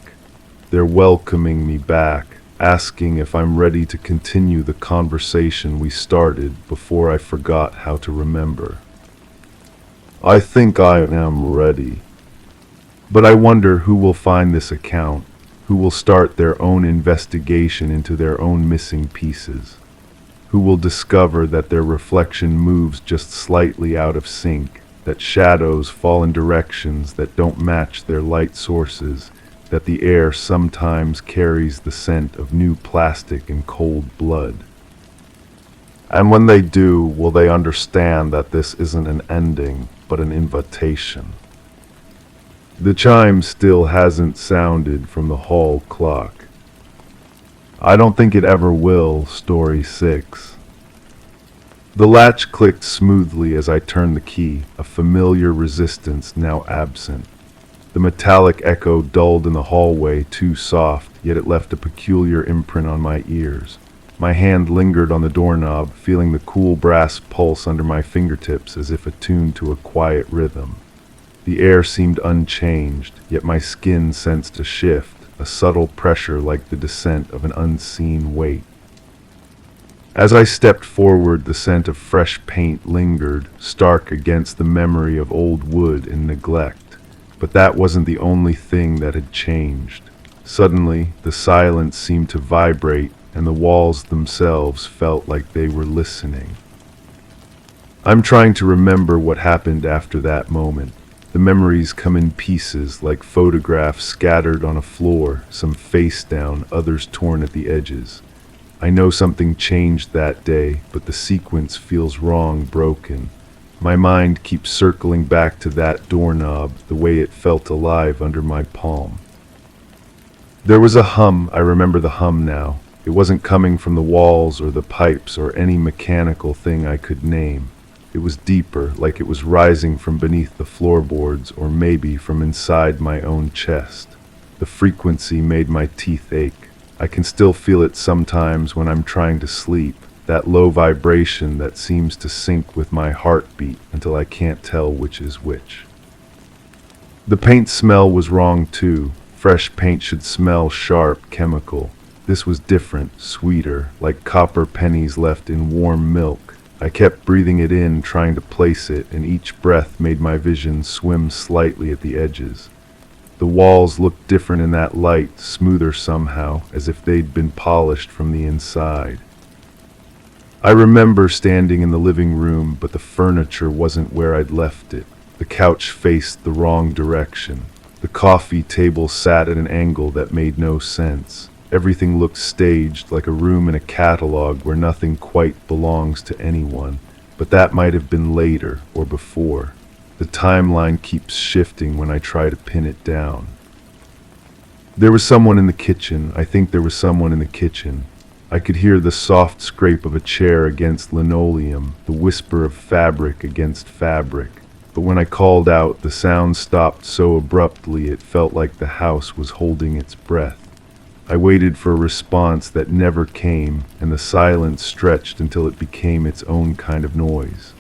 They're welcoming me back, asking if I'm ready to continue the conversation we started before I forgot how to remember. I think I am ready. But I wonder who will find this account, who will start their own investigation into their own missing pieces, who will discover that their reflection moves just slightly out of sync, that shadows fall in directions that don't match their light sources, that the air sometimes carries the scent of new plastic and cold blood. And when they do, will they understand that this isn't an ending, but an invitation? The chime still hasn't sounded from the hall clock. I don't think it ever will, Story 6. The latch clicked smoothly as I turned the key, a familiar resistance now absent. The metallic echo dulled in the hallway, too soft, yet it left a peculiar imprint on my ears. My hand lingered on the doorknob, feeling the cool brass pulse under my fingertips as if attuned to a quiet rhythm. The air seemed unchanged, yet my skin sensed a shift, a subtle pressure like the descent of an unseen weight. As I stepped forward, the scent of fresh paint lingered, stark against the memory of old wood and neglect. But that wasn't the only thing that had changed. Suddenly, the silence seemed to vibrate, and the walls themselves felt like they were listening. I'm trying to remember what happened after that moment. The memories come in pieces, like photographs scattered on a floor, some face down, others torn at the edges. I know something changed that day, but the sequence feels wrong, broken. My mind keeps circling back to that doorknob, the way it felt alive under my palm. There was a hum. I remember the hum now. It wasn't coming from the walls or the pipes or any mechanical thing I could name. It was deeper, like it was rising from beneath the floorboards or maybe from inside my own chest. The frequency made my teeth ache. I can still feel it sometimes when I'm trying to sleep. That low vibration that seems to sync with my heartbeat until I can't tell which is which. The paint smell was wrong too. Fresh paint should smell sharp, chemical. This was different, sweeter, like copper pennies left in warm milk. I kept breathing it in, trying to place it, and each breath made my vision swim slightly at the edges. The walls looked different in that light, smoother somehow, as if they'd been polished from the inside. I remember standing in the living room, but the furniture wasn't where I'd left it. The couch faced the wrong direction. The coffee table sat at an angle that made no sense. Everything looked staged, like a room in a catalog where nothing quite belongs to anyone. But that might have been later or before. The timeline keeps shifting when I try to pin it down. There was someone in the kitchen. I think there was someone in the kitchen. I could hear the soft scrape of a chair against linoleum, the whisper of fabric against fabric. But when I called out, the sound stopped so abruptly it felt like the house was holding its breath. I waited for a response that never came, and the silence stretched until it became its own kind of noise.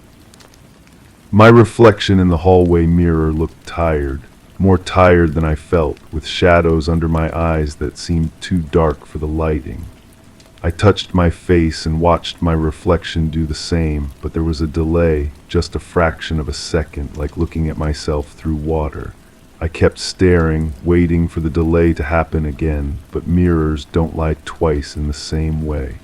My reflection in the hallway mirror looked tired, more tired than I felt, with shadows under my eyes that seemed too dark for the lighting. I touched my face and watched my reflection do the same, but there was a delay, just a fraction of a second, like looking at myself through water. I kept staring, waiting for the delay to happen again, but mirrors don't lie twice in the same way.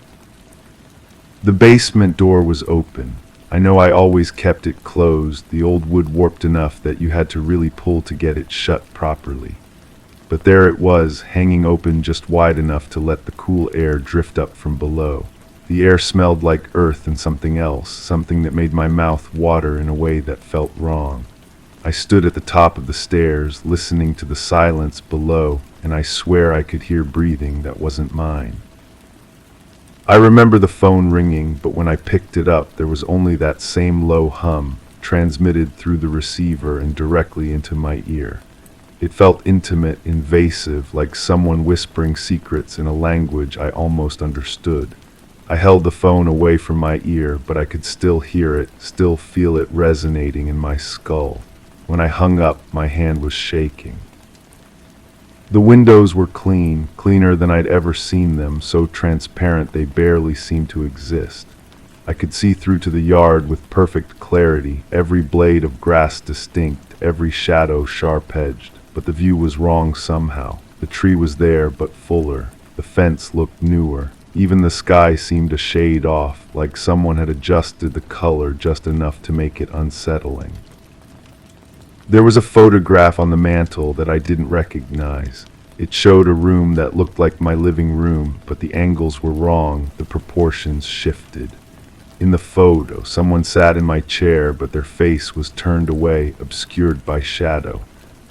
The basement door was open. I know I always kept it closed, the old wood warped enough that you had to really pull to get it shut properly. But there it was, hanging open just wide enough to let the cool air drift up from below. The air smelled like earth and something else, something that made my mouth water in a way that felt wrong. I stood at the top of the stairs, listening to the silence below, and I swear I could hear breathing that wasn't mine. I remember the phone ringing, but when I picked it up, there was only that same low hum, transmitted through the receiver and directly into my ear. It felt intimate, invasive, like someone whispering secrets in a language I almost understood. I held the phone away from my ear, but I could still hear it, still feel it resonating in my skull. When I hung up, my hand was shaking. The windows were clean, cleaner than I'd ever seen them, so transparent they barely seemed to exist. I could see through to the yard with perfect clarity, every blade of grass distinct, every shadow sharp-edged. But the view was wrong somehow. The tree was there, but fuller. The fence looked newer. Even the sky seemed a shade off, like someone had adjusted the color just enough to make it unsettling. There was a photograph on the mantel that I didn't recognize. It showed a room that looked like my living room, but the angles were wrong, the proportions shifted. In the photo, someone sat in my chair, but their face was turned away, obscured by shadow.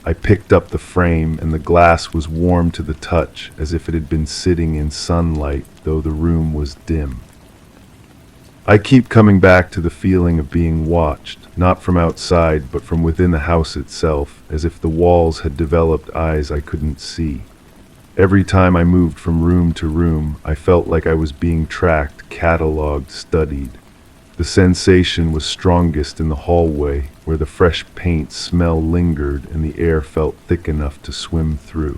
I picked up the frame, and the glass was warm to the touch, as if it had been sitting in sunlight, though the room was dim. I keep coming back to the feeling of being watched, not from outside, but from within the house itself, as if the walls had developed eyes I couldn't see. Every time I moved from room to room, I felt like I was being tracked, catalogued, studied. The sensation was strongest in the hallway, where the fresh paint smell lingered and the air felt thick enough to swim through.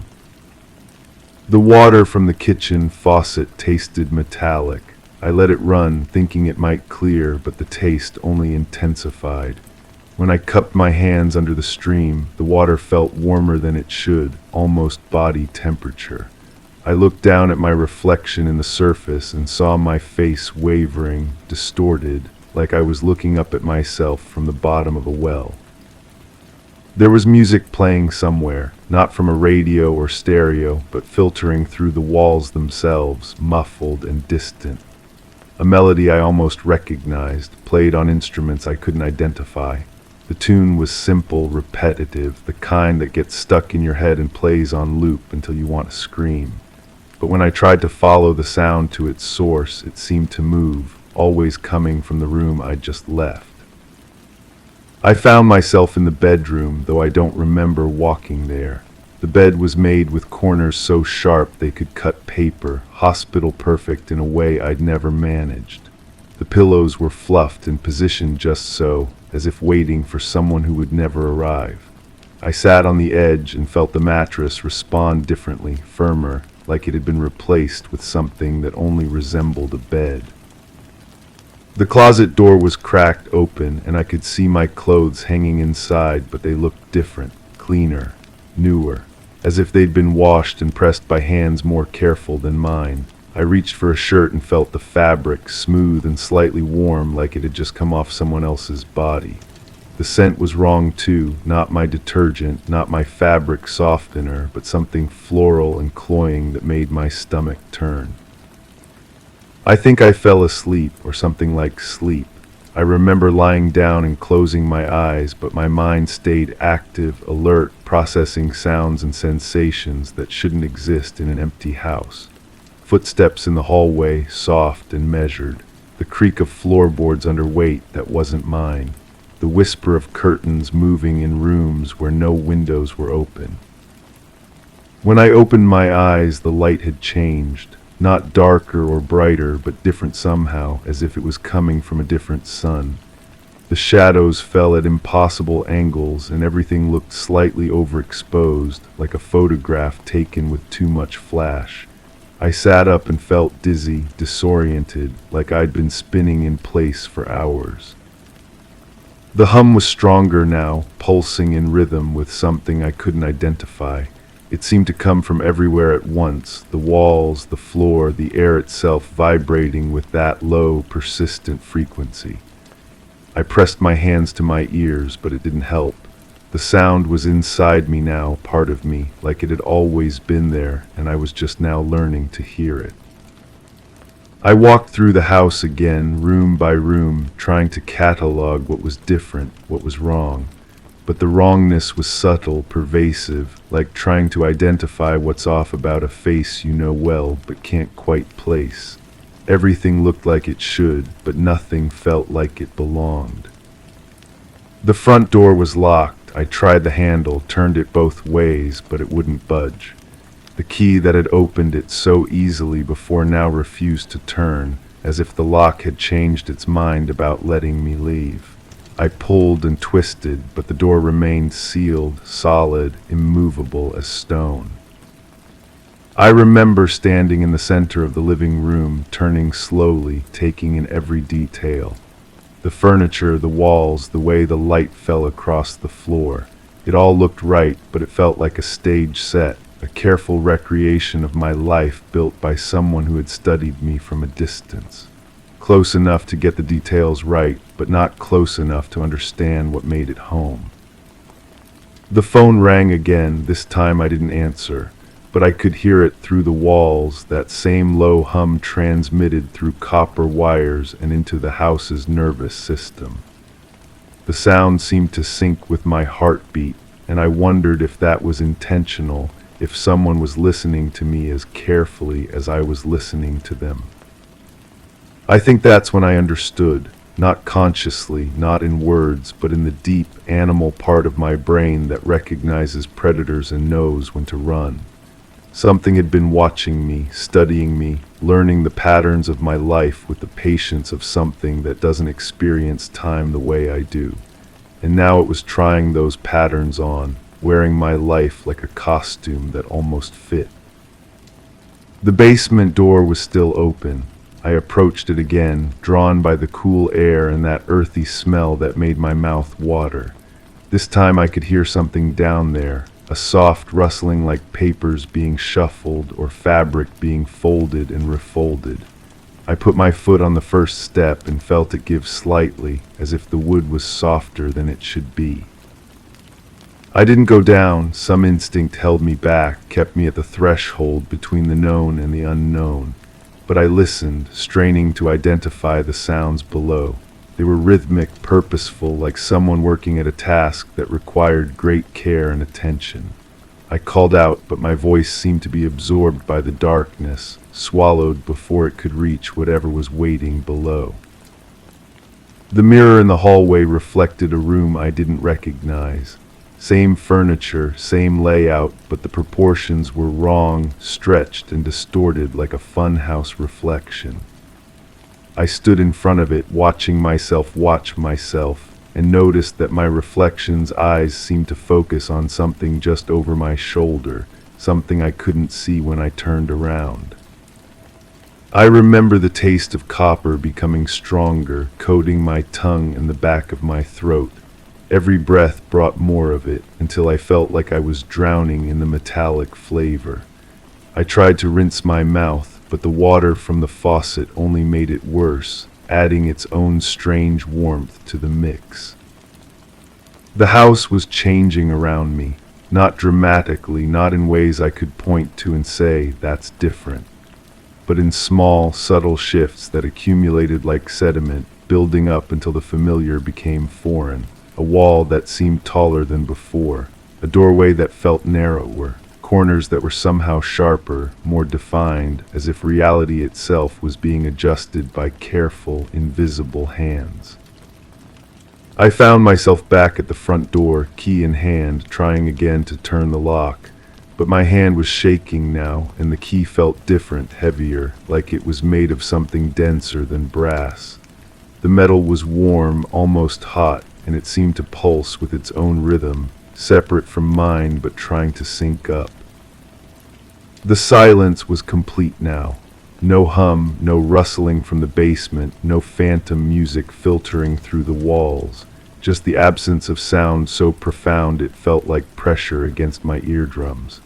The water from the kitchen faucet tasted metallic. I let it run, thinking it might clear, but the taste only intensified. When I cupped my hands under the stream, the water felt warmer than it should, almost body temperature. I looked down at my reflection in the surface and saw my face wavering, distorted, like I was looking up at myself from the bottom of a well. There was music playing somewhere, not from a radio or stereo, but filtering through the walls themselves, muffled and distant. A melody I almost recognized, played on instruments I couldn't identify. The tune was simple, repetitive, the kind that gets stuck in your head and plays on loop until you want to scream. But when I tried to follow the sound to its source, it seemed to move, always coming from the room I'd just left. I found myself in the bedroom, though I don't remember walking there. The bed was made with corners so sharp they could cut paper, hospital perfect in a way I'd never managed. The pillows were fluffed and positioned just so, as if waiting for someone who would never arrive. I sat on the edge and felt the mattress respond differently, firmer, like it had been replaced with something that only resembled a bed. The closet door was cracked open, and I could see my clothes hanging inside, but they looked different, cleaner, newer, as if they'd been washed and pressed by hands more careful than mine. I reached for a shirt and felt the fabric, smooth and slightly warm, like it had just come off someone else's body. The scent was wrong too, not my detergent, not my fabric softener, but something floral and cloying that made my stomach turn. I think I fell asleep, or something like sleep. I remember lying down and closing my eyes, but my mind stayed active, alert, processing sounds and sensations that shouldn't exist in an empty house. Footsteps in the hallway, soft and measured. The creak of floorboards under weight that wasn't mine. The whisper of curtains moving in rooms where no windows were open. When I opened my eyes, the light had changed. Not darker or brighter, but different somehow, as if it was coming from a different sun. The shadows fell at impossible angles, and everything looked slightly overexposed, like a photograph taken with too much flash. I sat up and felt dizzy, disoriented, like I'd been spinning in place for hours. The hum was stronger now, pulsing in rhythm with something I couldn't identify. It seemed to come from everywhere at once, the walls, the floor, the air itself vibrating with that low, persistent frequency. I pressed my hands to my ears, but it didn't help. The sound was inside me now, part of me, like it had always been there, and I was just now learning to hear it. I walked through the house again, room by room, trying to catalog what was different, what was wrong. But the wrongness was subtle, pervasive, like trying to identify what's off about a face you know well but can't quite place. Everything looked like it should, but nothing felt like it belonged. The front door was locked. I tried the handle, turned it both ways, but it wouldn't budge. The key that had opened it so easily before now refused to turn, as if the lock had changed its mind about letting me leave. I pulled and twisted, but the door remained sealed, solid, immovable as stone. I remember standing in the center of the living room, turning slowly, taking in every detail. The furniture, the walls, the way the light fell across the floor. It all looked right, but it felt like a stage set, a careful recreation of my life built by someone who had studied me from a distance. Close enough to get the details right, but not close enough to understand what made it home. The phone rang again. This time I didn't answer, but I could hear it through the walls, that same low hum transmitted through copper wires and into the house's nervous system. The sound seemed to sync with my heartbeat, and I wondered if that was intentional, if someone was listening to me as carefully as I was listening to them. I think that's when I understood, not consciously, not in words, but in the deep animal part of my brain that recognizes predators and knows when to run. Something had been watching me, studying me, learning the patterns of my life with the patience of something that doesn't experience time the way I do. And now it was trying those patterns on, wearing my life like a costume that almost fit. The basement door was still open. I approached it again, drawn by the cool air and that earthy smell that made my mouth water. This time I could hear something down there, a soft rustling like papers being shuffled or fabric being folded and refolded. I put my foot on the first step and felt it give slightly, as if the wood was softer than it should be. I didn't go down. Some instinct held me back, kept me at the threshold between the known and the unknown. But I listened, straining to identify the sounds below. They were rhythmic, purposeful, like someone working at a task that required great care and attention. I called out, but my voice seemed to be absorbed by the darkness, swallowed before it could reach whatever was waiting below. The mirror in the hallway reflected a room I didn't recognize. Same furniture, same layout, but the proportions were wrong, stretched and distorted like a funhouse reflection. I stood in front of it, watching myself watch myself, and noticed that my reflection's eyes seemed to focus on something just over my shoulder, something I couldn't see when I turned around. I remember the taste of copper becoming stronger, coating my tongue and the back of my throat. Every breath brought more of it, until I felt like I was drowning in the metallic flavor. I tried to rinse my mouth, but the water from the faucet only made it worse, adding its own strange warmth to the mix. The house was changing around me, not dramatically, not in ways I could point to and say, that's different, but in small, subtle shifts that accumulated like sediment, building up until the familiar became foreign. A wall that seemed taller than before, a doorway that felt narrower, corners that were somehow sharper, more defined, as if reality itself was being adjusted by careful, invisible hands. I found myself back at the front door, key in hand, trying again to turn the lock, but my hand was shaking now, and the key felt different, heavier, like it was made of something denser than brass. The metal was warm, almost hot, and it seemed to pulse with its own rhythm, separate from mine but trying to sync up. The silence was complete now. No hum, no rustling from the basement, no phantom music filtering through the walls, just the absence of sound so profound it felt like pressure against my eardrums.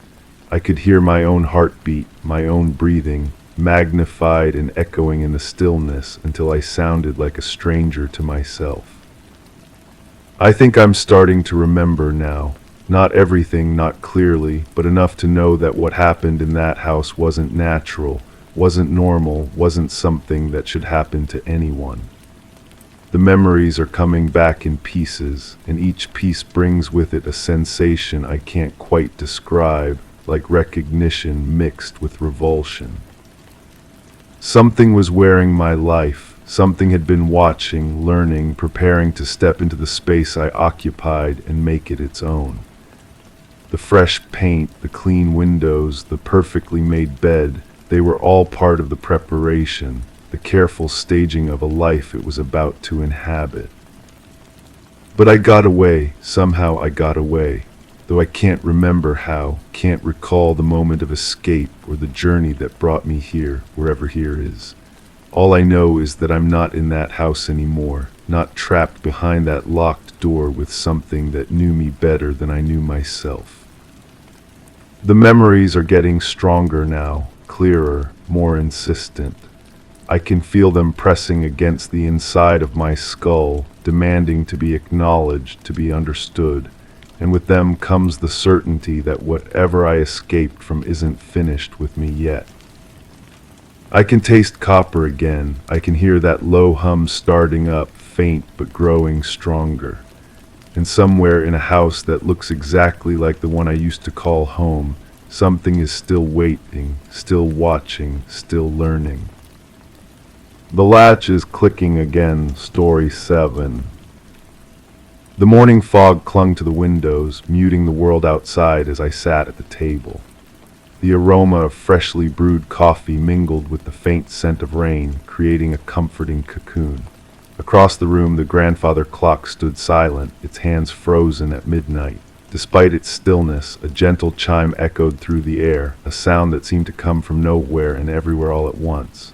I could hear my own heartbeat, my own breathing, magnified and echoing in the stillness until I sounded like a stranger to myself. I think I'm starting to remember now. Not everything, not clearly, but enough to know that what happened in that house wasn't natural, wasn't normal, wasn't something that should happen to anyone. The memories are coming back in pieces, and each piece brings with it a sensation I can't quite describe, like recognition mixed with revulsion. Something was wearing my life. Something had been watching, learning, preparing to step into the space I occupied and make it its own. The fresh paint, the clean windows, the perfectly made bed, they were all part of the preparation, the careful staging of a life it was about to inhabit. But I got away, somehow I got away, though I can't remember how, can't recall the moment of escape or the journey that brought me here, wherever here is. All I know is that I'm not in that house anymore, not trapped behind that locked door with something that knew me better than I knew myself. The memories are getting stronger now, clearer, more insistent. I can feel them pressing against the inside of my skull, demanding to be acknowledged, to be understood, and with them comes the certainty that whatever I escaped from isn't finished with me yet. I can taste copper again. I can hear that low hum starting up, faint but growing stronger. And somewhere in a house that looks exactly like the one I used to call home, something is still waiting, still watching, still learning. The latch is clicking again, story 7. The morning fog clung to the windows, muting the world outside as I sat at the table. The aroma of freshly brewed coffee mingled with the faint scent of rain, creating a comforting cocoon. Across the room, the grandfather clock stood silent, its hands frozen at midnight. Despite its stillness, a gentle chime echoed through the air, a sound that seemed to come from nowhere and everywhere all at once.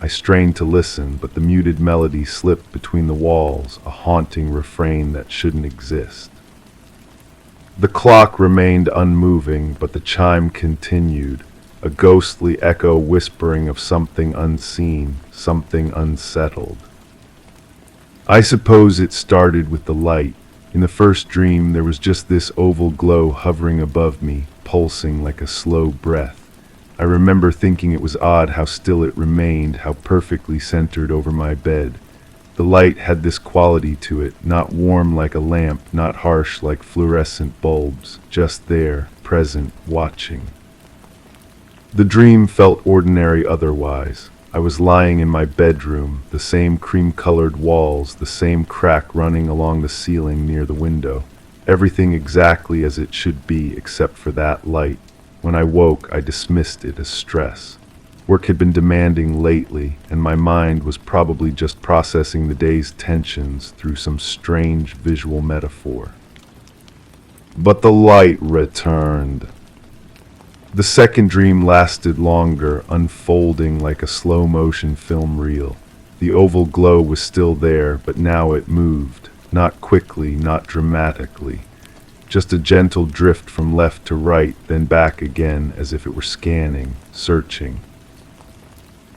I strained to listen, but the muted melody slipped between the walls, a haunting refrain that shouldn't exist. The clock remained unmoving, but the chime continued, a ghostly echo whispering of something unseen, something unsettled. I suppose it started with the light. In the first dream, there was just this oval glow hovering above me, pulsing like a slow breath. I remember thinking it was odd how still it remained, how perfectly centered over my bed. The light had this quality to it, not warm like a lamp, not harsh like fluorescent bulbs, just there, present, watching. The dream felt ordinary otherwise. I was lying in my bedroom, the same cream-colored walls, the same crack running along the ceiling near the window. Everything exactly as it should be except for that light. When I woke, I dismissed it as stress. Work had been demanding lately, and my mind was probably just processing the day's tensions through some strange visual metaphor. But the light returned. The second dream lasted longer, unfolding like a slow-motion film reel. The oval glow was still there, but now it moved, not quickly, not dramatically. Just a gentle drift from left to right, then back again, as if it were scanning, searching.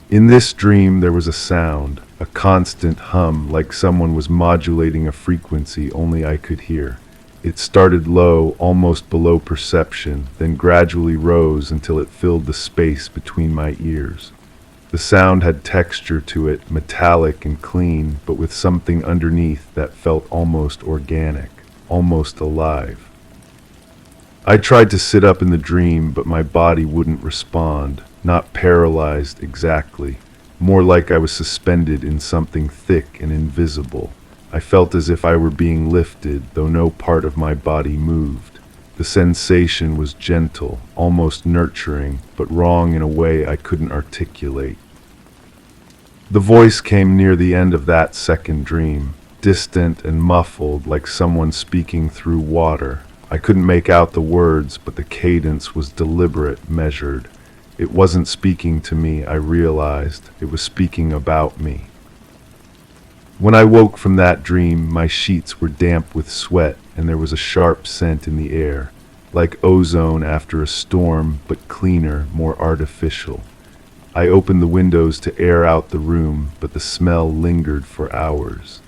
In this dream there was a sound, a constant hum, like someone was modulating a frequency only I could hear. It started low, almost below perception, then gradually rose until it filled the space between my ears. The sound had texture to it, metallic and clean, but with something underneath that felt almost organic, almost alive. I tried to sit up in the dream, but my body wouldn't respond. Not paralyzed exactly, more like I was suspended in something thick and invisible. I felt as if I were being lifted, though no part of my body moved. The sensation was gentle, almost nurturing, but wrong in a way I couldn't articulate. The voice came near the end of that second dream, distant and muffled like someone speaking through water. I couldn't make out the words, but the cadence was deliberate, measured. It wasn't speaking to me, I realized. It was speaking about me. When I woke from that dream, my sheets were damp with sweat, and there was a sharp scent in the air, like ozone after a storm, but cleaner, more artificial. I opened the windows to air out the room, but the smell lingered for hours.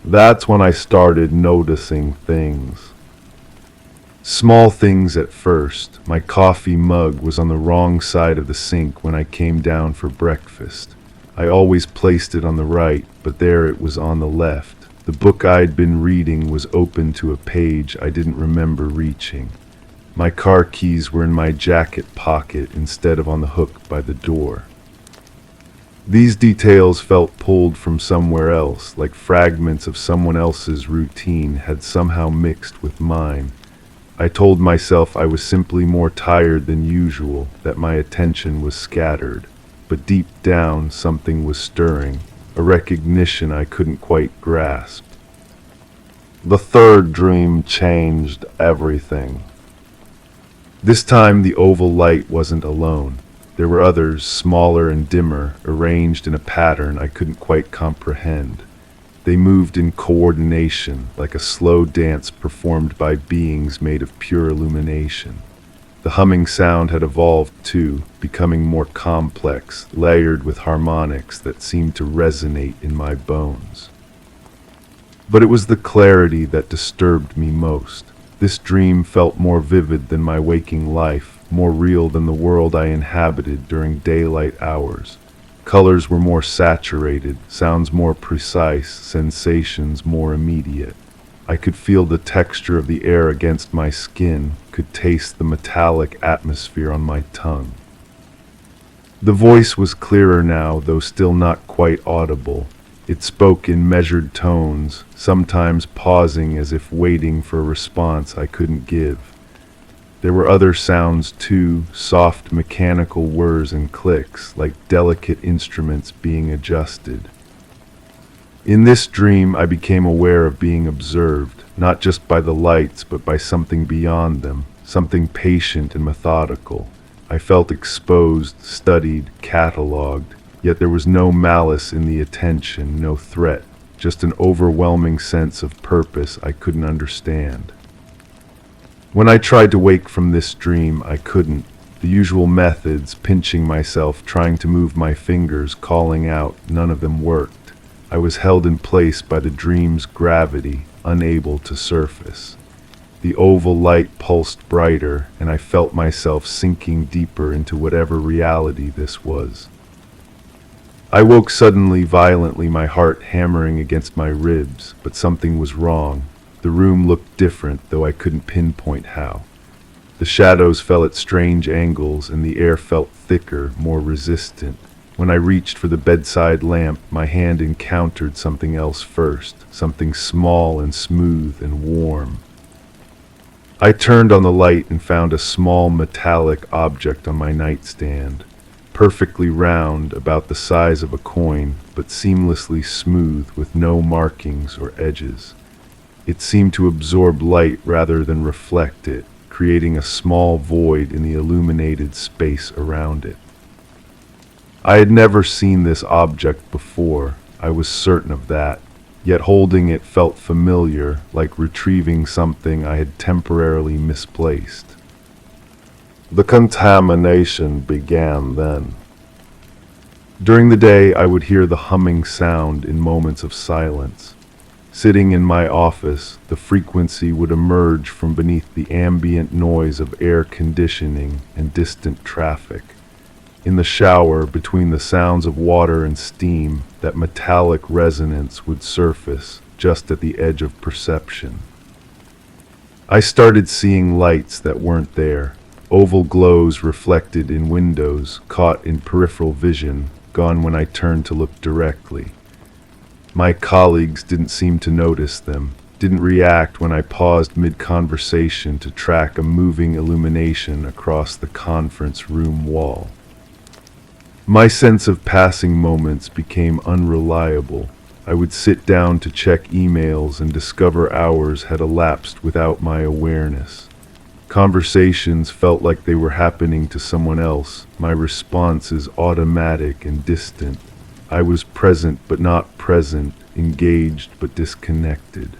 That's when I started noticing things. Small things at first. My coffee mug was on the wrong side of the sink when I came down for breakfast. I always placed it on the right, but there it was on the left. The book I'd been reading was open to a page I didn't remember reaching. My car keys were in my jacket pocket instead of on the hook by the door. These details felt pulled from somewhere else, like fragments of someone else's routine had somehow mixed with mine. I told myself I was simply more tired than usual, that my attention was scattered. But deep down, something was stirring, a recognition I couldn't quite grasp. The third dream changed everything. This time the oval light wasn't alone. There were others, smaller and dimmer, arranged in a pattern I couldn't quite comprehend. They moved in coordination, like a slow dance performed by beings made of pure illumination. The humming sound had evolved too, becoming more complex, layered with harmonics that seemed to resonate in my bones. But it was the clarity that disturbed me most. This dream felt more vivid than my waking life, more real than the world I inhabited during daylight hours. Colors were more saturated, sounds more precise, sensations more immediate. I could feel the texture of the air against my skin, could taste the metallic atmosphere on my tongue. The voice was clearer now, though still not quite audible. It spoke in measured tones, sometimes pausing as if waiting for a response I couldn't give. There were other sounds too, soft mechanical whirs and clicks, like delicate instruments being adjusted. In this dream, I became aware of being observed, not just by the lights, but by something beyond them, something patient and methodical. I felt exposed, studied, catalogued, yet there was no malice in the attention, no threat, just an overwhelming sense of purpose I couldn't understand. When I tried to wake from this dream, I couldn't. The usual methods, pinching myself, trying to move my fingers, calling out, none of them worked. I was held in place by the dream's gravity, unable to surface. The oval light pulsed brighter, and I felt myself sinking deeper into whatever reality this was. I woke suddenly, violently, my heart hammering against my ribs, but something was wrong. The room looked different, though I couldn't pinpoint how. The shadows fell at strange angles, and the air felt thicker, more resistant. When I reached for the bedside lamp, my hand encountered something else first, something small and smooth and warm. I turned on the light and found a small metallic object on my nightstand, perfectly round, about the size of a coin, but seamlessly smooth with no markings or edges. It seemed to absorb light rather than reflect it, creating a small void in the illuminated space around it. I had never seen this object before, I was certain of that, yet holding it felt familiar, like retrieving something I had temporarily misplaced. The contamination began then. During the day, I would hear the humming sound in moments of silence. Sitting in my office, the frequency would emerge from beneath the ambient noise of air conditioning and distant traffic. In the shower, between the sounds of water and steam, that metallic resonance would surface just at the edge of perception. I started seeing lights that weren't there, oval glows reflected in windows, caught in peripheral vision, gone when I turned to look directly. My colleagues didn't seem to notice them, didn't react when I paused mid-conversation to track a moving illumination across the conference room wall. My sense of passing moments became unreliable. I would sit down to check emails and discover hours had elapsed without my awareness. Conversations felt like they were happening to someone else, my responses automatic and distant. I was present but not present, engaged but disconnected.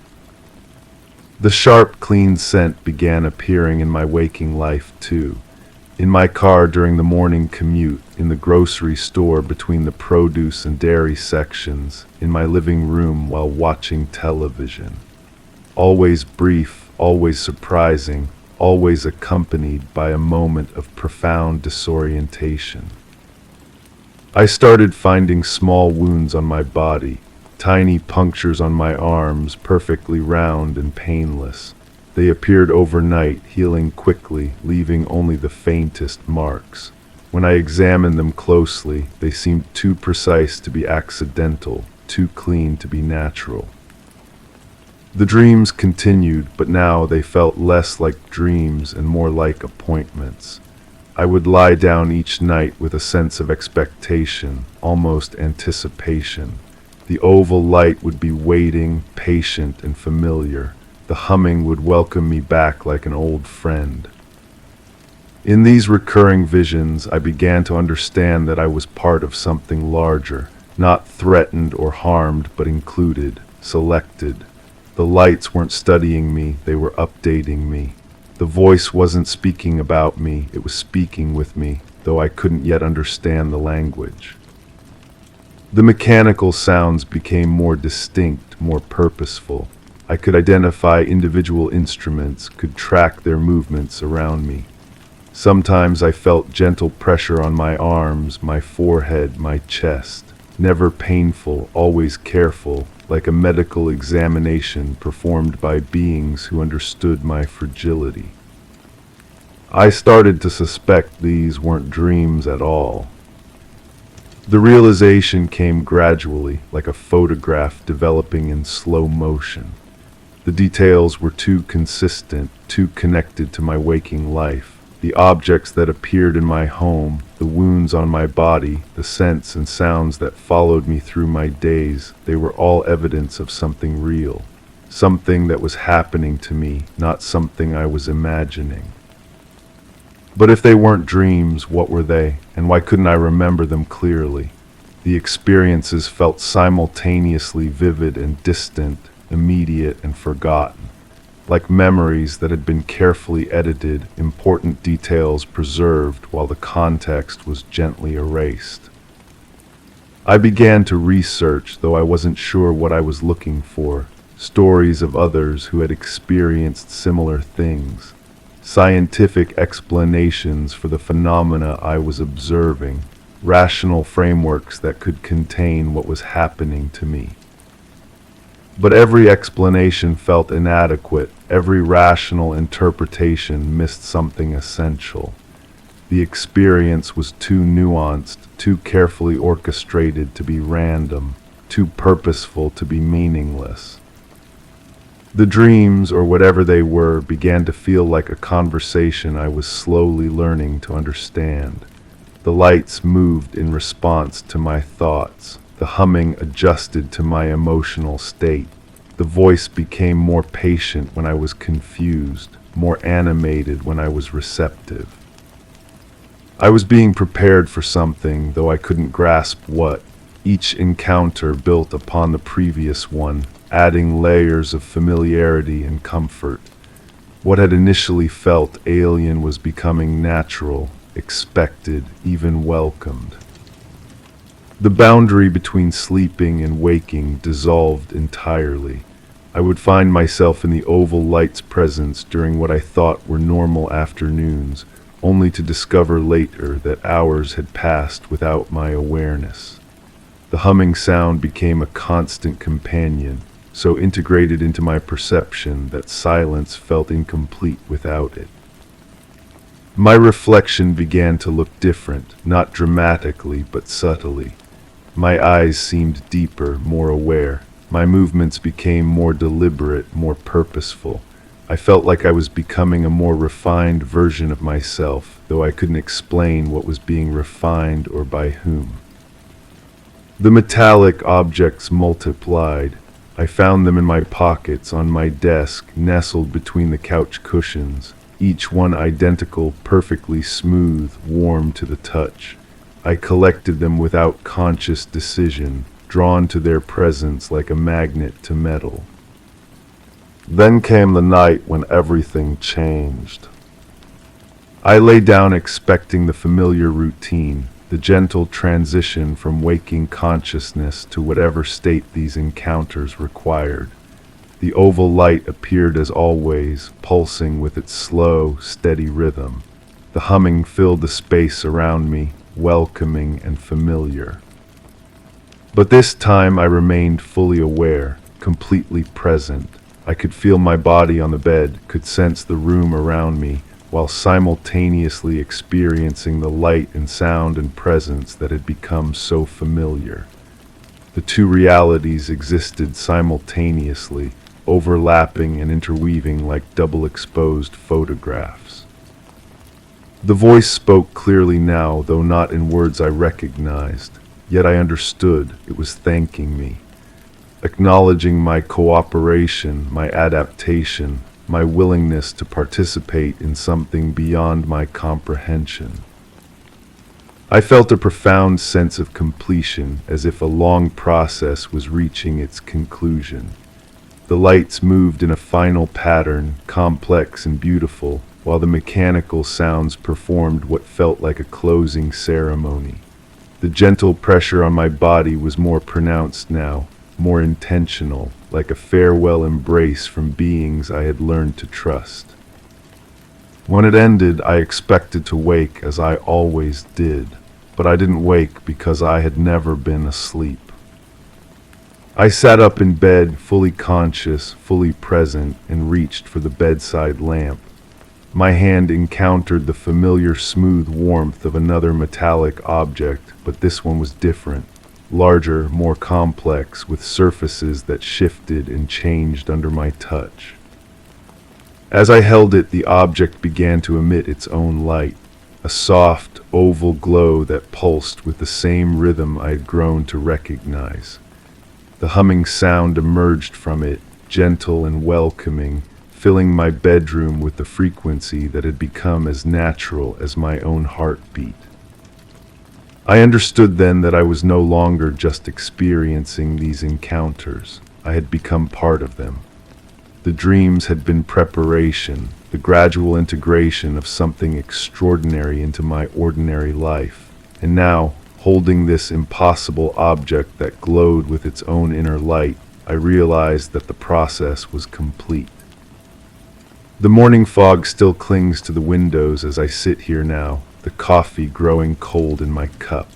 The sharp, clean scent began appearing in my waking life too. In my car during the morning commute, in the grocery store between the produce and dairy sections, in my living room while watching television. Always brief, always surprising, always accompanied by a moment of profound disorientation. I started finding small wounds on my body, tiny punctures on my arms, perfectly round and painless. They appeared overnight, healing quickly, leaving only the faintest marks. When I examined them closely, they seemed too precise to be accidental, too clean to be natural. The dreams continued, but now they felt less like dreams and more like appointments. I would lie down each night with a sense of expectation, almost anticipation. The oval light would be waiting, patient and familiar. The humming would welcome me back like an old friend. In these recurring visions, I began to understand that I was part of something larger, not threatened or harmed, but included, selected. The lights weren't studying me, they were updating me. The voice wasn't speaking about me, it was speaking with me, though I couldn't yet understand the language. The mechanical sounds became more distinct, more purposeful. I could identify individual instruments, could track their movements around me. Sometimes I felt gentle pressure on my arms, my forehead, my chest. Never painful, always careful, like a medical examination performed by beings who understood my fragility. I started to suspect these weren't dreams at all. The realization came gradually, like a photograph developing in slow motion. The details were too consistent, too connected to my waking life. The objects that appeared in my home, the wounds on my body, the scents and sounds that followed me through my days, they were all evidence of something real. Something that was happening to me, not something I was imagining. But if they weren't dreams, what were they, and why couldn't I remember them clearly? The experiences felt simultaneously vivid and distant, immediate and forgotten. Like memories that had been carefully edited, important details preserved while the context was gently erased. I began to research, though I wasn't sure what I was looking for, stories of others who had experienced similar things, scientific explanations for the phenomena I was observing, rational frameworks that could contain what was happening to me. But every explanation felt inadequate, every rational interpretation missed something essential. The experience was too nuanced, too carefully orchestrated to be random, too purposeful to be meaningless. The dreams, or whatever they were, began to feel like a conversation I was slowly learning to understand. The lights moved in response to my thoughts. The humming adjusted to my emotional state. The voice became more patient when I was confused, more animated when I was receptive. I was being prepared for something, though I couldn't grasp what. Each encounter built upon the previous one, adding layers of familiarity and comfort. What had initially felt alien was becoming natural, expected, even welcomed. The boundary between sleeping and waking dissolved entirely. I would find myself in the oval light's presence during what I thought were normal afternoons, only to discover later that hours had passed without my awareness. The humming sound became a constant companion, so integrated into my perception that silence felt incomplete without it. My reflection began to look different, not dramatically but subtly. My eyes seemed deeper, more aware. My movements became more deliberate, more purposeful. I felt like I was becoming a more refined version of myself, though I couldn't explain what was being refined or by whom. The metallic objects multiplied. I found them in my pockets, on my desk, nestled between the couch cushions, each one identical, perfectly smooth, warm to the touch. I collected them without conscious decision, drawn to their presence like a magnet to metal. Then came the night when everything changed. I lay down expecting the familiar routine, the gentle transition from waking consciousness to whatever state these encounters required. The oval light appeared as always, pulsing with its slow, steady rhythm. The humming filled the space around me, welcoming and familiar. But this time I remained fully aware, completely present. I could feel my body on the bed, could sense the room around me, while simultaneously experiencing the light and sound and presence that had become so familiar. The two realities existed simultaneously, overlapping and interweaving like double-exposed photographs. The voice spoke clearly now, though not in words I recognized, yet I understood it was thanking me, acknowledging my cooperation, my adaptation, my willingness to participate in something beyond my comprehension. I felt a profound sense of completion, as if a long process was reaching its conclusion. The lights moved in a final pattern, complex and beautiful, while the mechanical sounds performed what felt like a closing ceremony. The gentle pressure on my body was more pronounced now, more intentional, like a farewell embrace from beings I had learned to trust. When it ended, I expected to wake as I always did, but I didn't wake because I had never been asleep. I sat up in bed, fully conscious, fully present, and reached for the bedside lamp. My hand encountered the familiar smooth warmth of another metallic object, but this one was different, larger, more complex, with surfaces that shifted and changed under my touch. As I held it, the object began to emit its own light, a soft, oval glow that pulsed with the same rhythm I had grown to recognize. The humming sound emerged from it, gentle and welcoming, filling my bedroom with the frequency that had become as natural as my own heartbeat. I understood then that I was no longer just experiencing these encounters. I had become part of them. The dreams had been preparation, the gradual integration of something extraordinary into my ordinary life. And now, holding this impossible object that glowed with its own inner light, I realized that the process was complete. The morning fog still clings to the windows as I sit here now, the coffee growing cold in my cup.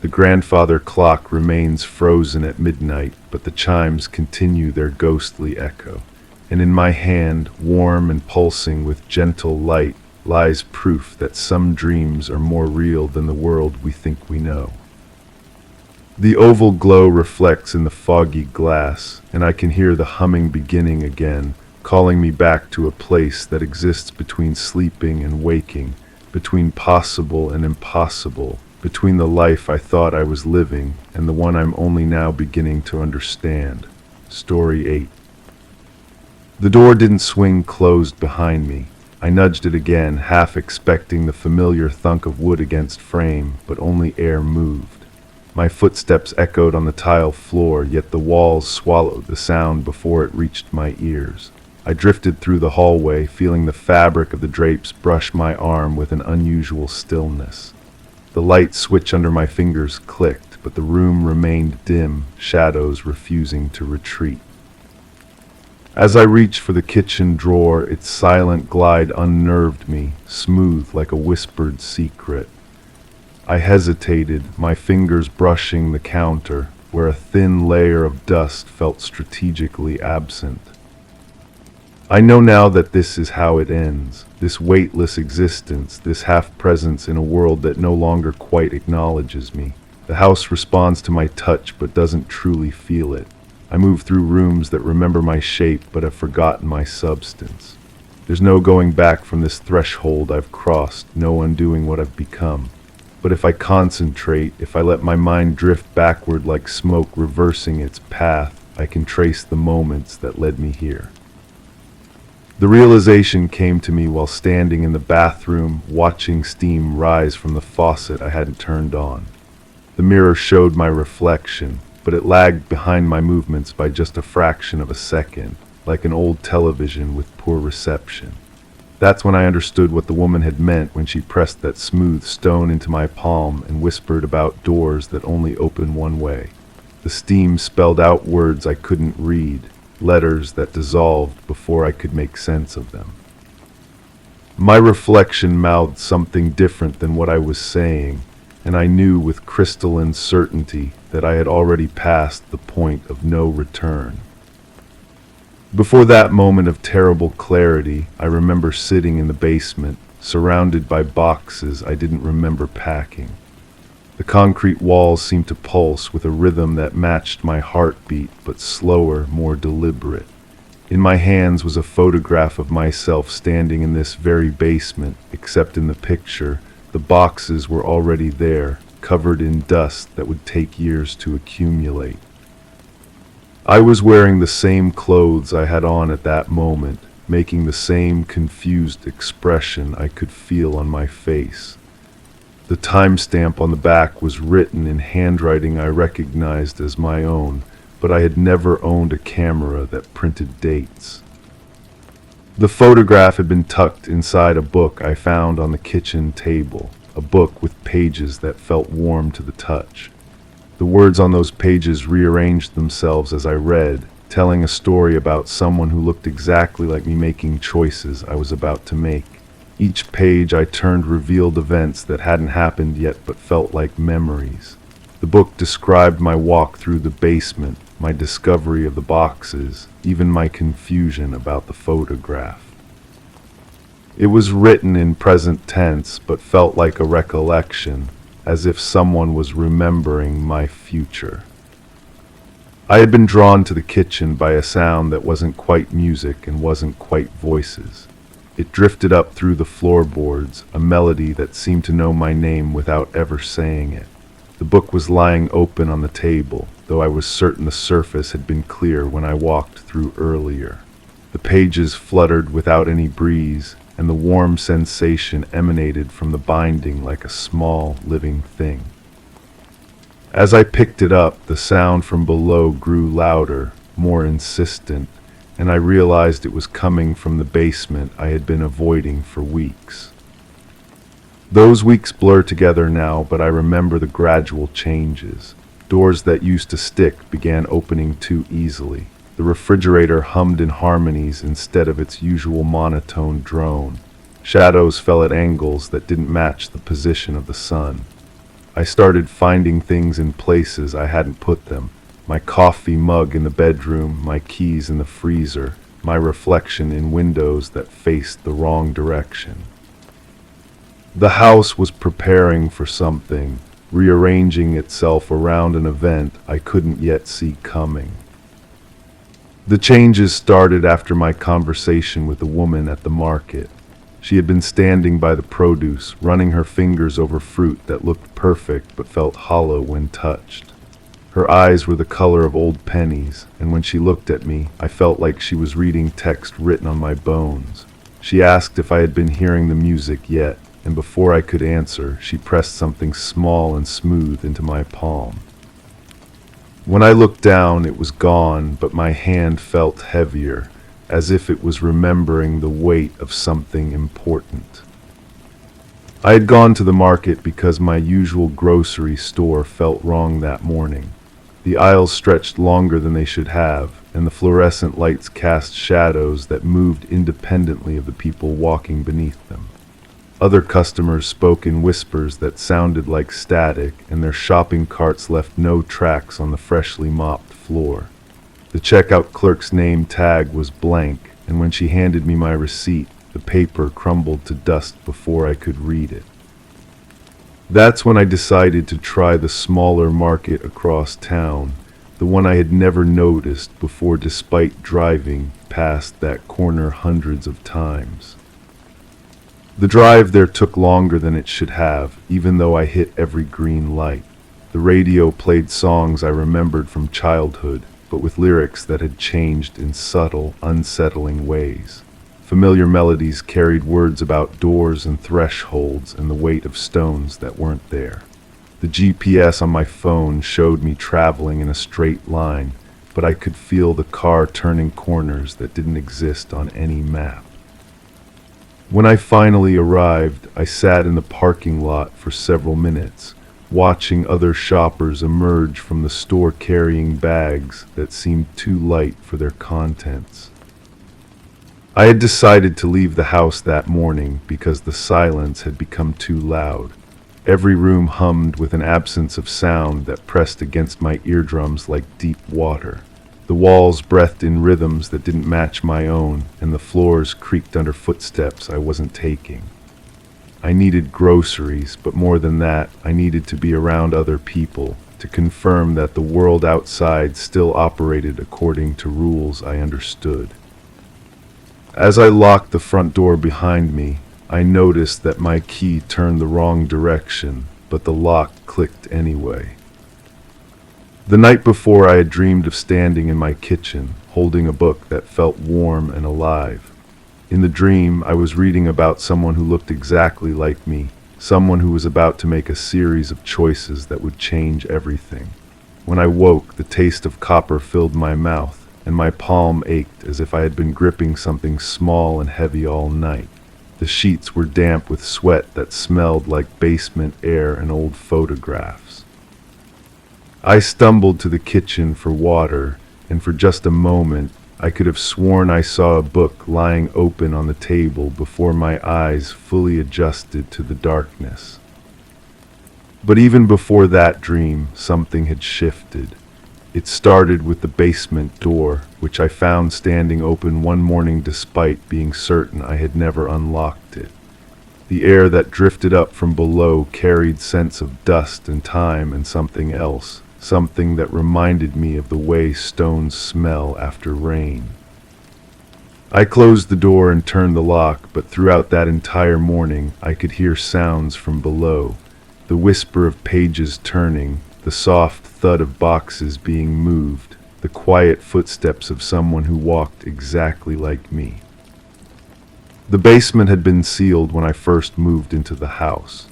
The grandfather clock remains frozen at midnight, but the chimes continue their ghostly echo. And in my hand, warm and pulsing with gentle light, lies proof that some dreams are more real than the world we think we know. The oval glow reflects in the foggy glass, and I can hear the humming beginning again, calling me back to a place that exists between sleeping and waking, between possible and impossible, between the life I thought I was living and the one I'm only now beginning to understand. Story 8. The door didn't swing closed behind me. I nudged it again, half expecting the familiar thunk of wood against frame, but only air moved. My footsteps echoed on the tile floor, yet the walls swallowed the sound before it reached my ears. I drifted through the hallway, feeling the fabric of the drapes brush my arm with an unusual stillness. The light switch under my fingers clicked, but the room remained dim, shadows refusing to retreat. As I reached for the kitchen drawer, its silent glide unnerved me, smooth like a whispered secret. I hesitated, my fingers brushing the counter, where a thin layer of dust felt strategically absent. I know now that this is how it ends, this weightless existence, this half-presence in a world that no longer quite acknowledges me. The house responds to my touch but doesn't truly feel it. I move through rooms that remember my shape but have forgotten my substance. There's no going back from this threshold I've crossed, no undoing what I've become. But if I concentrate, if I let my mind drift backward like smoke reversing its path, I can trace the moments that led me here. The realization came to me while standing in the bathroom, watching steam rise from the faucet I hadn't turned on. The mirror showed my reflection, but it lagged behind my movements by just a fraction of a second, like an old television with poor reception. That's when I understood what the woman had meant when she pressed that smooth stone into my palm and whispered about doors that only open one way. The steam spelled out words I couldn't read, letters that dissolved before I could make sense of them. My reflection mouthed something different than what I was saying, and I knew with crystalline certainty that I had already passed the point of no return. Before that moment of terrible clarity, I remember sitting in the basement, surrounded by boxes I didn't remember packing. The concrete walls seemed to pulse with a rhythm that matched my heartbeat, but slower, more deliberate. In my hands was a photograph of myself standing in this very basement, except in the picture, the boxes were already there, covered in dust that would take years to accumulate. I was wearing the same clothes I had on at that moment, making the same confused expression I could feel on my face. The timestamp on the back was written in handwriting I recognized as my own, but I had never owned a camera that printed dates. The photograph had been tucked inside a book I found on the kitchen table, a book with pages that felt warm to the touch. The words on those pages rearranged themselves as I read, telling a story about someone who looked exactly like me making choices I was about to make. Each page I turned revealed events that hadn't happened yet but felt like memories. The book described my walk through the basement, my discovery of the boxes, even my confusion about the photograph. It was written in present tense but felt like a recollection, as if someone was remembering my future. I had been drawn to the kitchen by a sound that wasn't quite music and wasn't quite voices. It drifted up through the floorboards, a melody that seemed to know my name without ever saying it. The book was lying open on the table, though I was certain the surface had been clear when I walked through earlier. The pages fluttered without any breeze, and the warm sensation emanated from the binding like a small, living thing. As I picked it up, the sound from below grew louder, more insistent, and I realized it was coming from the basement I had been avoiding for weeks. Those weeks blur together now, but I remember the gradual changes. Doors that used to stick began opening too easily. The refrigerator hummed in harmonies instead of its usual monotone drone. Shadows fell at angles that didn't match the position of the sun. I started finding things in places I hadn't put them. My coffee mug in the bedroom, my keys in the freezer, my reflection in windows that faced the wrong direction. The house was preparing for something, rearranging itself around an event I couldn't yet see coming. The changes started after my conversation with the woman at the market. She had been standing by the produce, running her fingers over fruit that looked perfect but felt hollow when touched. Her eyes were the color of old pennies, and when she looked at me, I felt like she was reading text written on my bones. She asked if I had been hearing the music yet, and before I could answer, she pressed something small and smooth into my palm. When I looked down, it was gone, but my hand felt heavier, as if it was remembering the weight of something important. I had gone to the market because my usual grocery store felt wrong that morning. The aisles stretched longer than they should have, and the fluorescent lights cast shadows that moved independently of the people walking beneath them. Other customers spoke in whispers that sounded like static, and their shopping carts left no tracks on the freshly mopped floor. The checkout clerk's name tag was blank, and when she handed me my receipt, the paper crumbled to dust before I could read it. That's when I decided to try the smaller market across town, the one I had never noticed before despite driving past that corner hundreds of times. The drive there took longer than it should have, even though I hit every green light. The radio played songs I remembered from childhood, but with lyrics that had changed in subtle, unsettling ways. Familiar melodies carried words about doors and thresholds and the weight of stones that weren't there. The GPS on my phone showed me traveling in a straight line, but I could feel the car turning corners that didn't exist on any map. When I finally arrived, I sat in the parking lot for several minutes, watching other shoppers emerge from the store carrying bags that seemed too light for their contents. I had decided to leave the house that morning because the silence had become too loud. Every room hummed with an absence of sound that pressed against my eardrums like deep water. The walls breathed in rhythms that didn't match my own, and the floors creaked under footsteps I wasn't taking. I needed groceries, but more than that, I needed to be around other people, to confirm that the world outside still operated according to rules I understood. As I locked the front door behind me, I noticed that my key turned the wrong direction, but the lock clicked anyway. The night before, I had dreamed of standing in my kitchen, holding a book that felt warm and alive. In the dream, I was reading about someone who looked exactly like me, someone who was about to make a series of choices that would change everything. When I woke, the taste of copper filled my mouth, and my palm ached as if I had been gripping something small and heavy all night. The sheets were damp with sweat that smelled like basement air and old photographs. I stumbled to the kitchen for water, and for just a moment, I could have sworn I saw a book lying open on the table before my eyes fully adjusted to the darkness. But even before that dream, something had shifted. It started with the basement door, which I found standing open one morning despite being certain I had never unlocked it. The air that drifted up from below carried scents of dust and time and something else, something that reminded me of the way stones smell after rain. I closed the door and turned the lock, but throughout that entire morning I could hear sounds from below, the whisper of pages turning, the soft thud of boxes being moved, the quiet footsteps of someone who walked exactly like me. The basement had been sealed when I first moved into the house.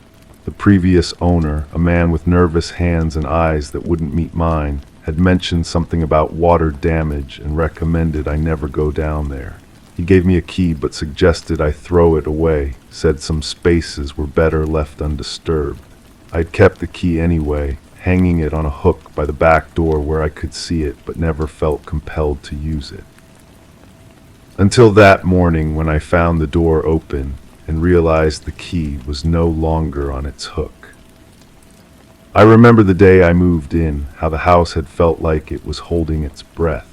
The previous owner, a man with nervous hands and eyes that wouldn't meet mine, had mentioned something about water damage and recommended I never go down there. He gave me a key but suggested I throw it away, said some spaces were better left undisturbed. I'd kept the key anyway, hanging it on a hook by the back door where I could see it but never felt compelled to use it. Until that morning when I found the door open and realized the key was no longer on its hook. I remember the day I moved in, how the house had felt like it was holding its breath.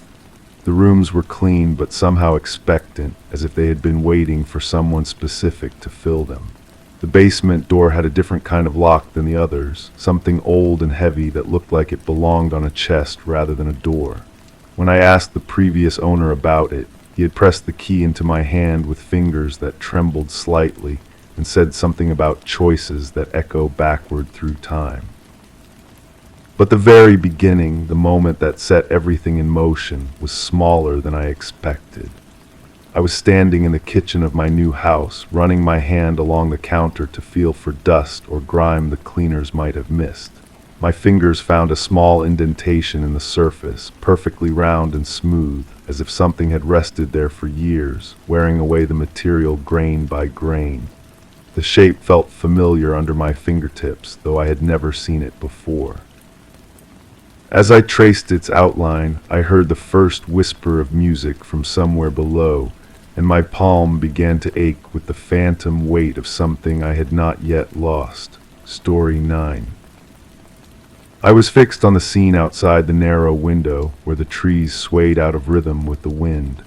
The rooms were clean but somehow expectant, as if they had been waiting for someone specific to fill them. The basement door had a different kind of lock than the others, something old and heavy that looked like it belonged on a chest rather than a door. When I asked the previous owner about it, he had pressed the key into my hand with fingers that trembled slightly and said something about choices that echo backward through time. But the very beginning, the moment that set everything in motion, was smaller than I expected. I was standing in the kitchen of my new house, running my hand along the counter to feel for dust or grime the cleaners might have missed. My fingers found a small indentation in the surface, perfectly round and smooth, as if something had rested there for years, wearing away the material grain by grain. The shape felt familiar under my fingertips, though I had never seen it before. As I traced its outline, I heard the first whisper of music from somewhere below, and my palm began to ache with the phantom weight of something I had not yet lost. Story 9. I was fixed on the scene outside the narrow window, where the trees swayed out of rhythm with the wind.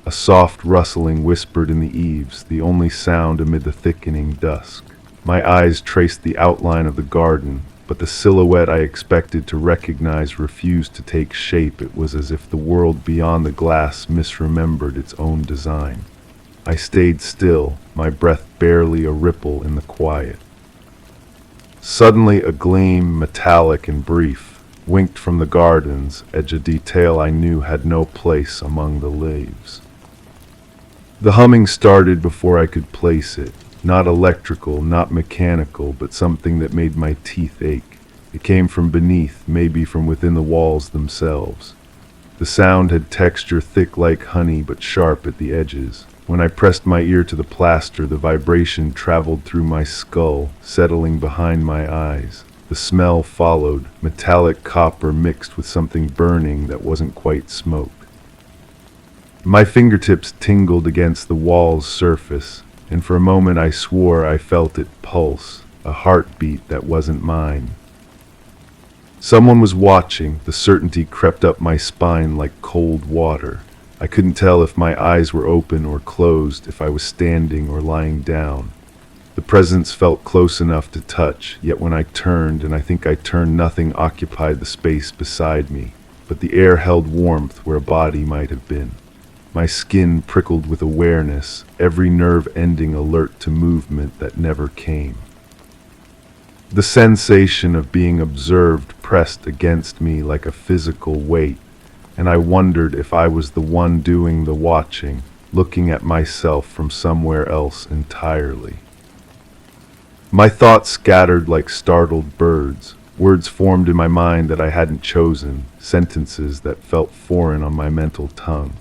A soft rustling whispered in the eaves, the only sound amid the thickening dusk. My eyes traced the outline of the garden, but the silhouette I expected to recognize refused to take shape. It was as if the world beyond the glass misremembered its own design. I stayed still, my breath barely a ripple in the quiet. Suddenly a gleam, metallic and brief, winked from the garden's edge, a detail I knew had no place among the leaves. The humming started before I could place it. Not electrical, not mechanical, but something that made my teeth ache. It came from beneath, maybe from within the walls themselves. The sound had texture thick like honey but sharp at the edges. When I pressed my ear to the plaster, the vibration traveled through my skull, settling behind my eyes. The smell followed, metallic copper mixed with something burning that wasn't quite smoke. My fingertips tingled against the wall's surface, and for a moment I swore I felt it pulse, a heartbeat that wasn't mine. Someone was watching. The certainty crept up my spine like cold water. I couldn't tell if my eyes were open or closed, if I was standing or lying down. The presence felt close enough to touch, yet when I turned, and I think I turned, nothing occupied the space beside me, but the air held warmth where a body might have been. My skin prickled with awareness, every nerve ending alert to movement that never came. The sensation of being observed pressed against me like a physical weight, and I wondered if I was the one doing the watching, looking at myself from somewhere else entirely. My thoughts scattered like startled birds. Words formed in my mind that I hadn't chosen, sentences that felt foreign on my mental tongue.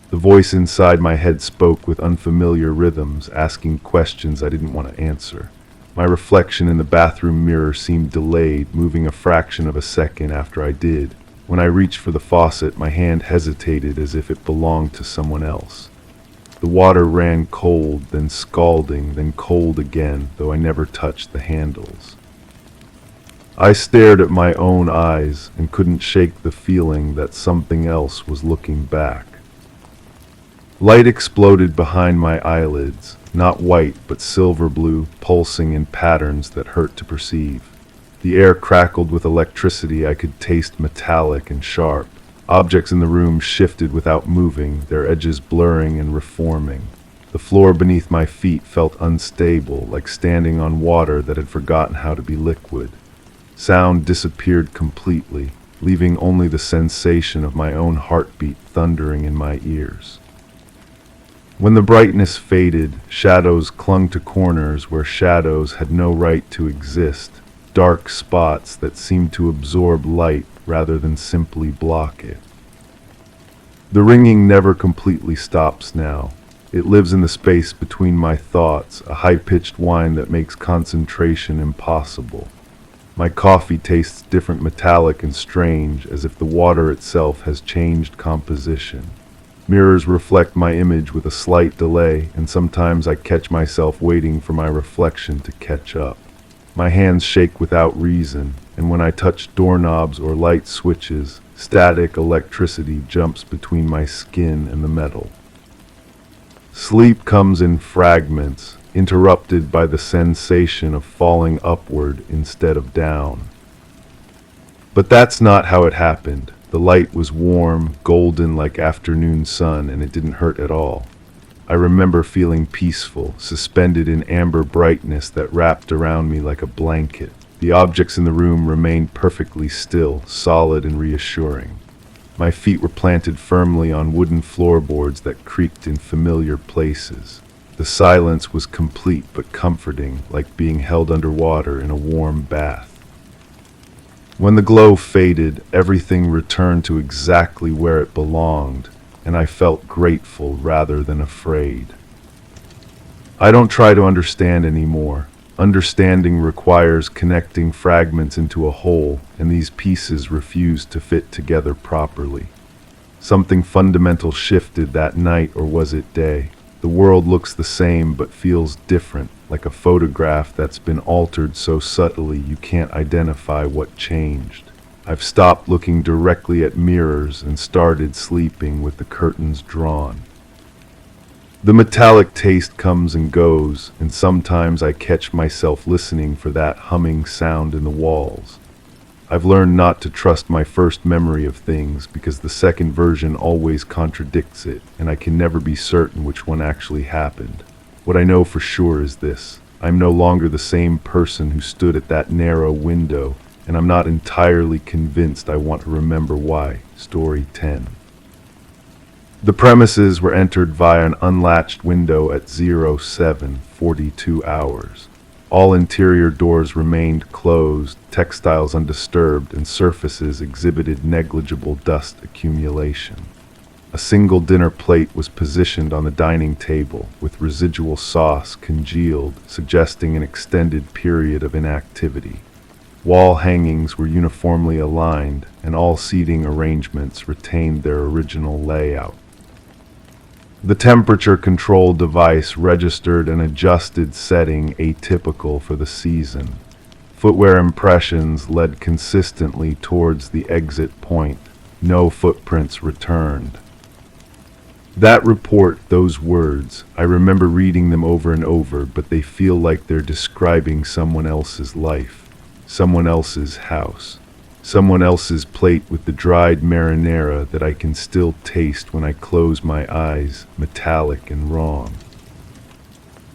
The voice inside my head spoke with unfamiliar rhythms, asking questions I didn't want to answer. My reflection in the bathroom mirror seemed delayed, moving a fraction of a second after I did. When I reached for the faucet, my hand hesitated as if it belonged to someone else. The water ran cold, then scalding, then cold again, though I never touched the handles. I stared at my own eyes and couldn't shake the feeling that something else was looking back. Light exploded behind my eyelids, not white but silver blue, pulsing in patterns that hurt to perceive. The air crackled with electricity. I could taste metallic and sharp. Objects in the room shifted without moving, their edges blurring and reforming. The floor beneath my feet felt unstable, like standing on water that had forgotten how to be liquid. Sound disappeared completely, leaving only the sensation of my own heartbeat thundering in my ears. When the brightness faded, shadows clung to corners where shadows had no right to exist, dark spots that seemed to absorb light rather than simply block it. The ringing never completely stops now. It lives in the space between my thoughts, a high-pitched whine that makes concentration impossible. My coffee tastes different, metallic and strange, as if the water itself has changed composition. Mirrors reflect my image with a slight delay, and sometimes I catch myself waiting for my reflection to catch up. My hands shake without reason, and when I touch doorknobs or light switches, static electricity jumps between my skin and the metal. Sleep comes in fragments, interrupted by the sensation of falling upward instead of down. But that's not how it happened. The light was warm, golden like afternoon sun, and it didn't hurt at all. I remember feeling peaceful, suspended in amber brightness that wrapped around me like a blanket. The objects in the room remained perfectly still, solid and reassuring. My feet were planted firmly on wooden floorboards that creaked in familiar places. The silence was complete but comforting, like being held underwater in a warm bath. When the glow faded, everything returned to exactly where it belonged, and I felt grateful rather than afraid. I don't try to understand anymore. Understanding requires connecting fragments into a whole, and these pieces refuse to fit together properly. Something fundamental shifted that night, or was it day? The world looks the same but feels different, like a photograph that's been altered so subtly you can't identify what changed. I've stopped looking directly at mirrors and started sleeping with the curtains drawn. The metallic taste comes and goes, and sometimes I catch myself listening for that humming sound in the walls. I've learned not to trust my first memory of things because the second version always contradicts it, and I can never be certain which one actually happened. What I know for sure is this: I'm no longer the same person who stood at that narrow window, and I'm not entirely convinced I want to remember why. Story 10. The premises were entered via an unlatched window at 07:42 hours. All interior doors remained closed, textiles undisturbed, and surfaces exhibited negligible dust accumulation. A single dinner plate was positioned on the dining table, with residual sauce congealed, suggesting an extended period of inactivity. Wall hangings were uniformly aligned, and all seating arrangements retained their original layout. The temperature control device registered an adjusted setting atypical for the season. Footwear impressions led consistently towards the exit point. No footprints returned. That report, those words, I remember reading them over and over, but they feel like they're describing someone else's life, someone else's house, someone else's plate with the dried marinara that I can still taste when I close my eyes, metallic and wrong.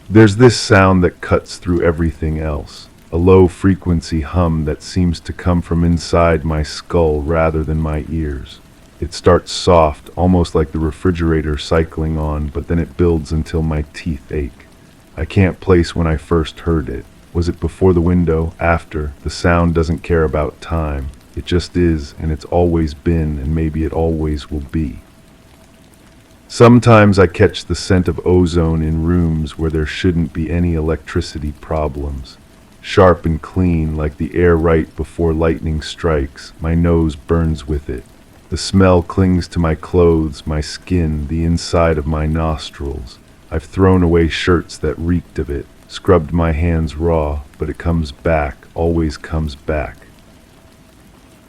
There's this sound that cuts through everything else, a low-frequency hum that seems to come from inside my skull rather than my ears. It starts soft, almost like the refrigerator cycling on, but then it builds until my teeth ache. I can't place when I first heard it. Was it before the window, after? The sound doesn't care about time. It just is, and it's always been, and maybe it always will be. Sometimes I catch the scent of ozone in rooms where there shouldn't be any electricity problems. Sharp and clean, like the air right before lightning strikes. My nose burns with it. The smell clings to my clothes, my skin, the inside of my nostrils. I've thrown away shirts that reeked of it, scrubbed my hands raw, but it comes back, always comes back.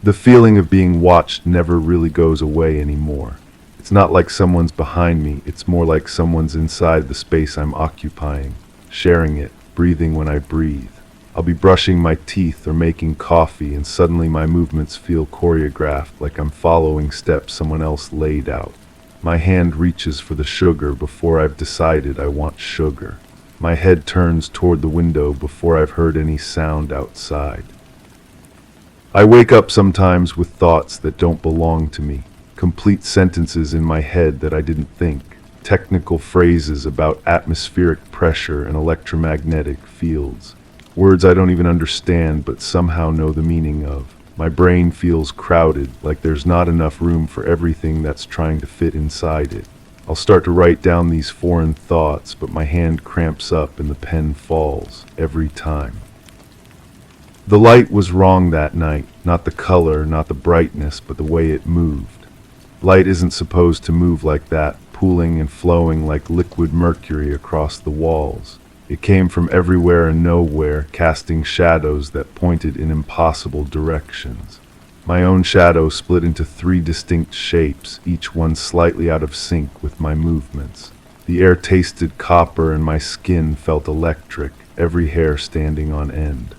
The feeling of being watched never really goes away anymore. It's not like someone's behind me, it's more like someone's inside the space I'm occupying, sharing it, breathing when I breathe. I'll be brushing my teeth or making coffee, and suddenly my movements feel choreographed, like I'm following steps someone else laid out. My hand reaches for the sugar before I've decided I want sugar. My head turns toward the window before I've heard any sound outside. I wake up sometimes with thoughts that don't belong to me, complete sentences in my head that I didn't think, technical phrases about atmospheric pressure and electromagnetic fields. Words I don't even understand but somehow know the meaning of. My brain feels crowded, like there's not enough room for everything that's trying to fit inside it. I'll start to write down these foreign thoughts, but my hand cramps up and the pen falls, every time. The light was wrong that night, not the color, not the brightness, but the way it moved. Light isn't supposed to move like that, pooling and flowing like liquid mercury across the walls. It came from everywhere and nowhere, casting shadows that pointed in impossible directions. My own shadow split into 3 distinct shapes, each one slightly out of sync with my movements. The air tasted copper and my skin felt electric, every hair standing on end.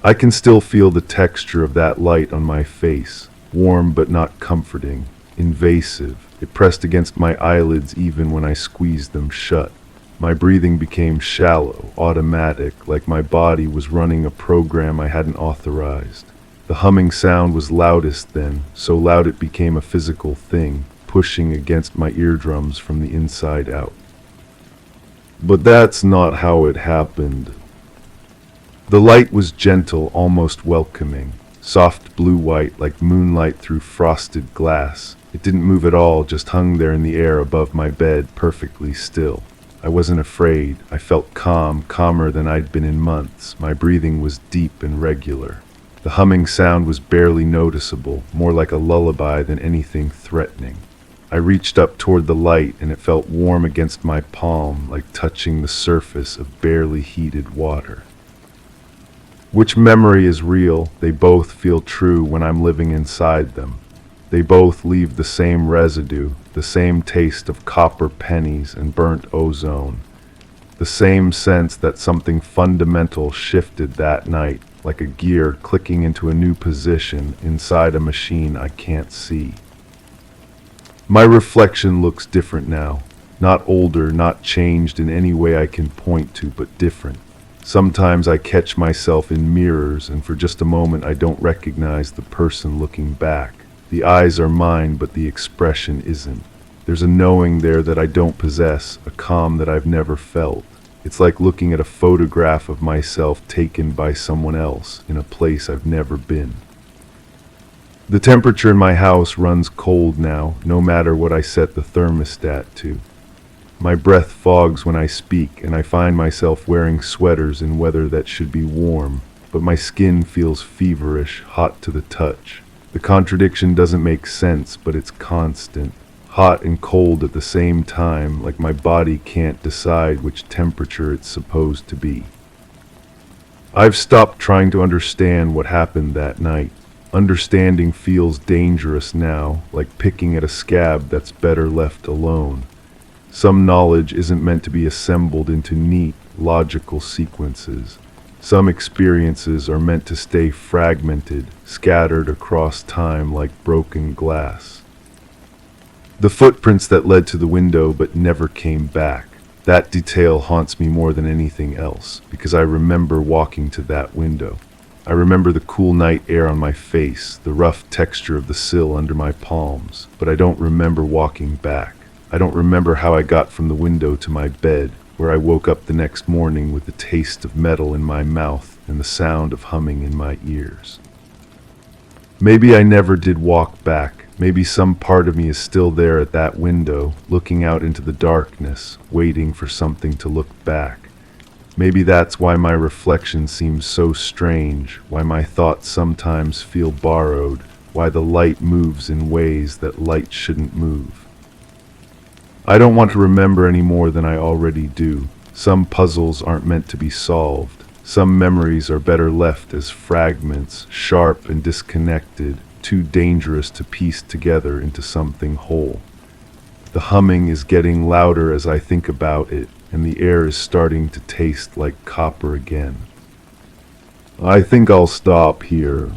I can still feel the texture of that light on my face, warm but not comforting, invasive. It pressed against my eyelids even when I squeezed them shut. My breathing became shallow, automatic, like my body was running a program I hadn't authorized. The humming sound was loudest then, so loud it became a physical thing, pushing against my eardrums from the inside out. But that's not how it happened. The light was gentle, almost welcoming, soft blue-white like moonlight through frosted glass. It didn't move at all, just hung there in the air above my bed, perfectly still. I wasn't afraid. I felt calm, calmer than I'd been in months. My breathing was deep and regular. The humming sound was barely noticeable, more like a lullaby than anything threatening. I reached up toward the light, and it felt warm against my palm, like touching the surface of barely heated water. Which memory is real? They both feel true when I'm living inside them. They both leave the same residue, the same taste of copper pennies and burnt ozone, the same sense that something fundamental shifted that night, like a gear clicking into a new position inside a machine I can't see. My reflection looks different now, not older, not changed in any way I can point to, but different. Sometimes I catch myself in mirrors, and for just a moment I don't recognize the person looking back. The eyes are mine, but the expression isn't. There's a knowing there that I don't possess, a calm that I've never felt. It's like looking at a photograph of myself taken by someone else in a place I've never been. The temperature in my house runs cold now, no matter what I set the thermostat to. My breath fogs when I speak, and I find myself wearing sweaters in weather that should be warm, but my skin feels feverish, hot to the touch. The contradiction doesn't make sense, but it's constant. Hot and cold at the same time, like my body can't decide which temperature it's supposed to be. I've stopped trying to understand what happened that night. Understanding feels dangerous now, like picking at a scab that's better left alone. Some knowledge isn't meant to be assembled into neat, logical sequences. Some experiences are meant to stay fragmented, scattered across time like broken glass. The footprints that led to the window but never came back. That detail haunts me more than anything else, because I remember walking to that window. I remember the cool night air on my face, the rough texture of the sill under my palms, but I don't remember walking back. I don't remember how I got from the window to my bed, where I woke up the next morning with the taste of metal in my mouth and the sound of humming in my ears. Maybe I never did walk back. Maybe some part of me is still there at that window, looking out into the darkness, waiting for something to look back. Maybe that's why my reflection seems so strange, why my thoughts sometimes feel borrowed, why the light moves in ways that light shouldn't move. I don't want to remember any more than I already do. Some puzzles aren't meant to be solved. Some memories are better left as fragments, sharp and disconnected, too dangerous to piece together into something whole. The humming is getting louder as I think about it, and the air is starting to taste like copper again. I think I'll stop here.